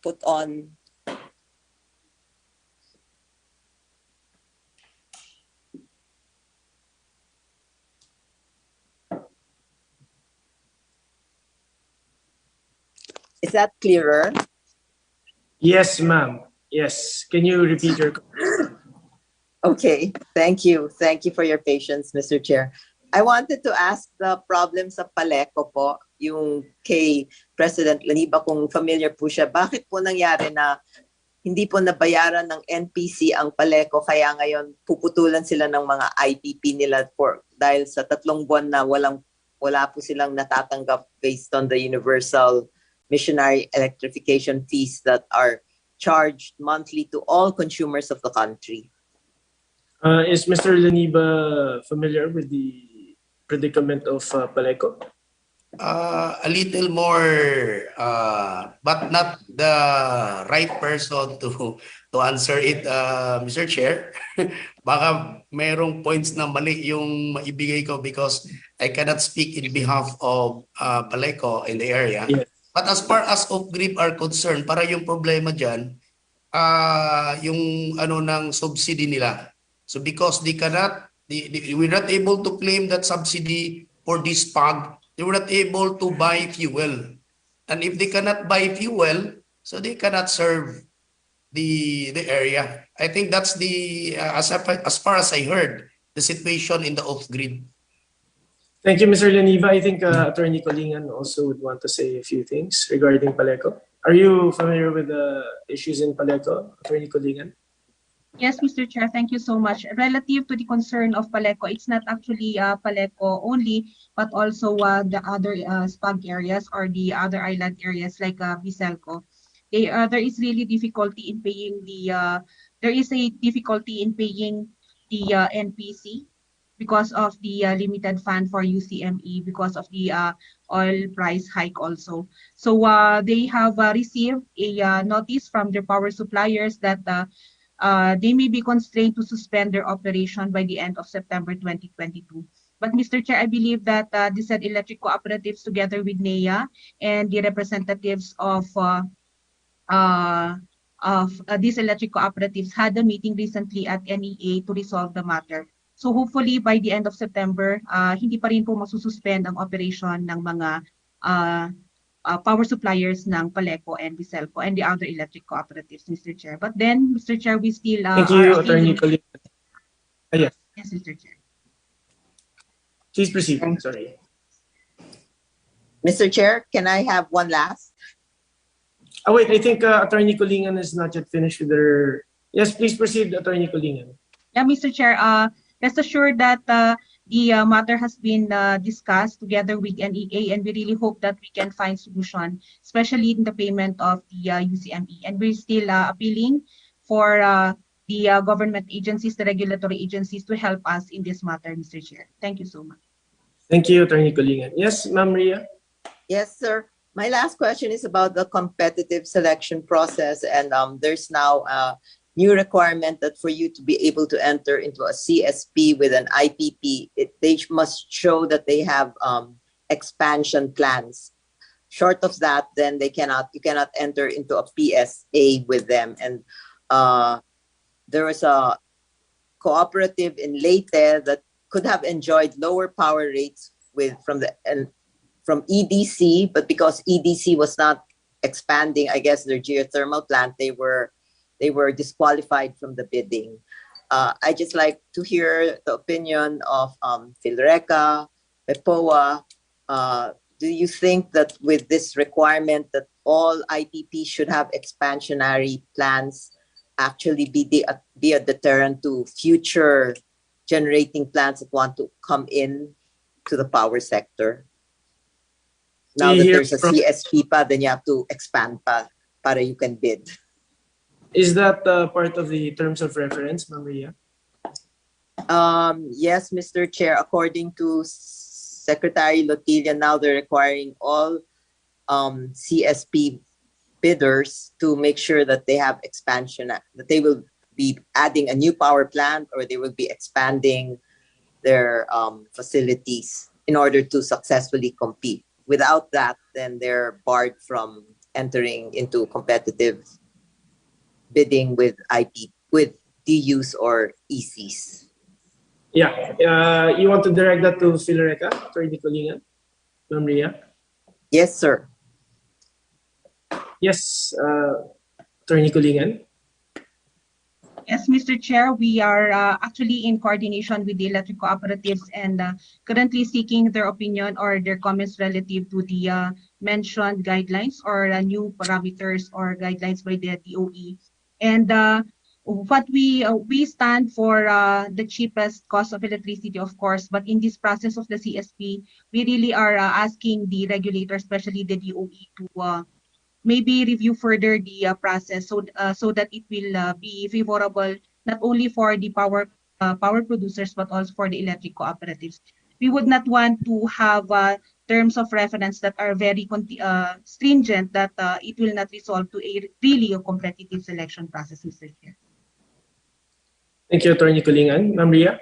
put on. Is that clearer? Yes, ma'am. Yes. Can you repeat your question? Okay. Thank you. Thank you for your patience, Mr. Chair. I wanted to ask the problem sa PHILRECA po, yung kay President Leniba, kung familiar po siya. Bakit po nangyari na hindi po nabayaran ng NPC ang PHILRECA, kaya ngayon puputulan sila ng mga IPP nila dahil sa 3 buwan na wala po silang natatanggap based on the universal missionary electrification fees that are charged monthly to all consumers of the country. Is Mr. Leniba familiar with the predicament of PHILRECA? A little more, but not the right person to answer it, Mr. Chair. Baka mayroong points na mali yung maibigay ko because I cannot speak in behalf of PHILRECA in the area. Yes. But as far as off-grid are concerned, para yung problema dyan, yung ng subsidy nila. So because we're not able to claim that subsidy for this PAG, they were not able to buy fuel. And if they cannot buy fuel, so they cannot serve the area. I think that's as far as I heard, the situation in the off-grid. Thank you, Mr. Leniba. I think Attorney Colingan also would want to say a few things regarding PHILRECA. Are you familiar with the issues in PHILRECA, Attorney Colingan? Yes, Mr. Chair, thank you so much. Relative to the concern of PHILRECA, it's not actually PHILRECA only, but also the other SPAG areas or the other island areas like Velasco. There is really difficulty in paying the NPC because of the limited fund for UCME, because of the oil price hike also. So they have received a notice from their power suppliers that they may be constrained to suspend their operation by the end of September 2022. But Mr. Chair, I believe that the said electric cooperatives together with NEA and the representatives of of these electric cooperatives had a meeting recently at NEA to resolve the matter. So hopefully by the end of September, hindi pa rin po masususpend ang operation ng mga power suppliers ng PHILRECA and PHILFECO and the other electric cooperatives, Mr. Chair. But then, Mr. Chair, we still Thank are you, appealing. Attorney Colingan. Yes, Yes, Mr. Chair. please proceed. Sorry. Mr. Chair, can I have one last? Oh, wait, I think Attorney Colingan is not yet finished with her. Yes, please proceed, Attorney Colingan. Yeah, Mr. Chair, rest assured that the matter has been discussed together with NEA, and we really hope that we can find solution, especially in the payment of the UCME. And we're still appealing for the government agencies, the regulatory agencies, to help us in this matter, Mr. Chair. Thank you so much. Thank you, Attorney Colingan. Yes, Ma'am Ria. Yes, sir. My last question is about the competitive selection process, and there's now a new requirement that for you to be able to enter into a CSP with an IPP, they must show that they have expansion plans. Short of that, then you cannot enter into a PSA with them. And there was a cooperative in Leyte that could have enjoyed lower power rates from EDC, but because EDC was not expanding, I guess, their geothermal plant, they were disqualified from the bidding. I just like to hear the opinion of PHILRECA, PEPOA. Do you think that with this requirement that all IPPs should have expansionary plans actually be a deterrent to future generating plants that want to come in to the power sector? Now that there's a CSP pa, then you have to expand pa para you can bid. Is that part of the terms of reference, Maria? Yes, Mr. Chair. According to Secretary Lotilla, now they're requiring all CSP bidders to make sure that they have expansion, that they will be adding a new power plant or they will be expanding their facilities in order to successfully compete. Without that, then they're barred from entering into competitive bidding with DUs or ECs. Yeah. You want to direct that to PHILRECA, Attorney Colingan? Ma'am Ria? Yes, sir. Yes, Attorney Colingan. Yes, Mr. Chair, we are actually in coordination with the electric cooperatives and currently seeking their opinion or their comments relative to the mentioned guidelines or new parameters or guidelines by the DOE. And what we stand for the cheapest cost of electricity, of course, but in this process of the CSP, we really are asking the regulator, especially the DOE, to maybe review further the process so that it will be favorable not only for the power producers but also for the electric cooperatives. We would not want to have terms of reference that are very stringent that it will not resolve to really a competitive selection process, Mr. Chair. Thank you, Attorney Colingan. Ma'am Ria?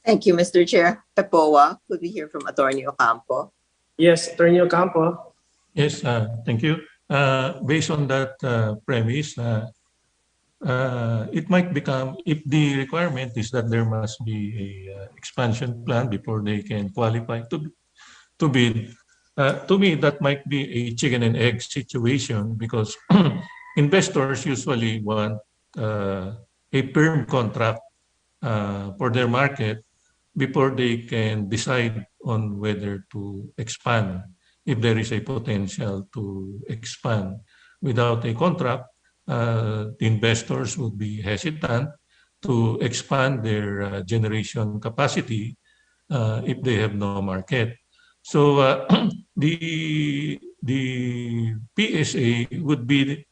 Thank you, Mr. Chair. PEPOA, could we hear from Attorney Ocampo? Yes, Attorney Ocampo. Yes, thank you. Based on that premise, it might become, if the requirement is that there must be a expansion plan before they can qualify to bid, to me that might be a chicken and egg situation because investors usually want a firm contract for their market before they can decide on whether to expand. If there is a potential to expand without a contract, the investors would be hesitant to expand their generation capacity if they have no market. So the PSA would be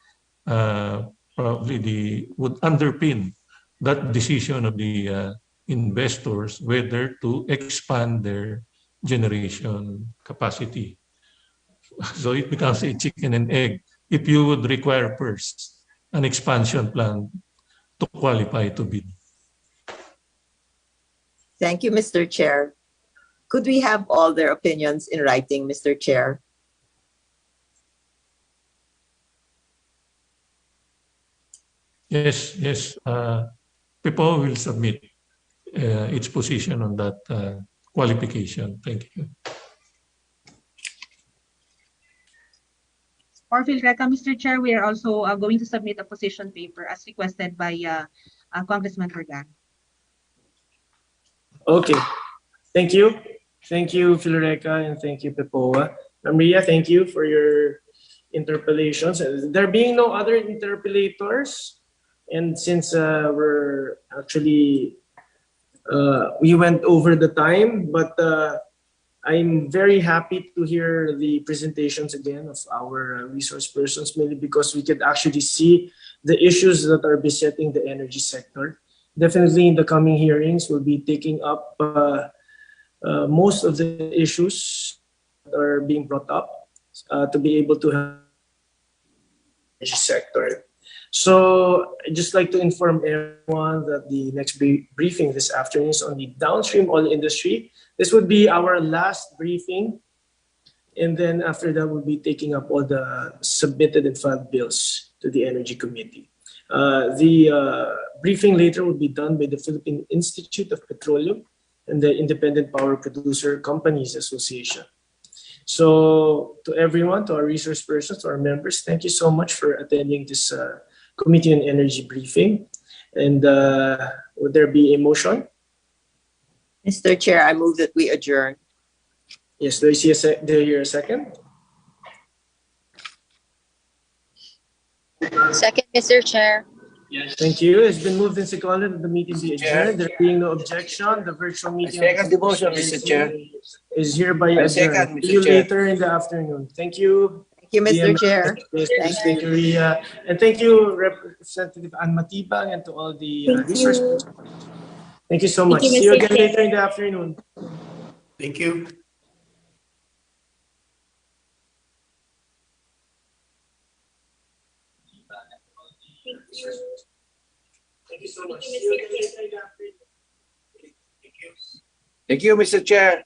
probably would underpin that decision of the investors whether to expand their generation capacity. So it becomes a chicken and egg if you would require first an expansion plan to qualify to bid. Thank you, Mr. Chair. Could we have all their opinions in writing, Mr. Chair? Yes, yes. PEPOA will submit its position on that qualification. Thank you. For PHILRECA, Mr. Chair, we are also going to submit a position paper as requested by Congressman Vergara. Okay. Thank you. Thank you, PHILRECA, and thank you, PEPOA. Maria, thank you for your interpellations. There being no other interpellators, and since we're actually, we went over the time, but I'm very happy to hear the presentations again of our resource persons, mainly because we could actually see the issues that are besetting the energy sector. Definitely in the coming hearings, we'll be taking up most of the issues that are being brought up to be able to help the energy sector. So I'd just like to inform everyone that the next briefing this afternoon is on the downstream oil industry. This would be our last briefing. And then after that, we'll be taking up all the submitted and filed bills to the Energy Committee. The briefing later will be done by the Philippine Institute of Petroleum and the Independent Power Producer Companies Association. So to everyone, to our resource persons, to our members, thank you so much for attending this Committee on Energy briefing. And would there be a motion? Mr. Chair, I move that we adjourn. Yes, do I see do I hear a second? Second, Mr. Chair. Thank you. It's been moved and seconded that the meeting be adjourned. There being no objection, the virtual meeting second the motion, Mr. Chair. is hereby I second, adjourned. Mr. See you Chair. later in the afternoon. Thank you. Thank you, Mr. Chair. Thank you, Ria. And thank you, Representative Ann Matibang, and to all the resource persons. Thank you so much. Thank you, See you Mr. again Chair. later in the afternoon. Thank you. Thank you so much. See you again later in the afternoon. Thank you, Mr. Chair.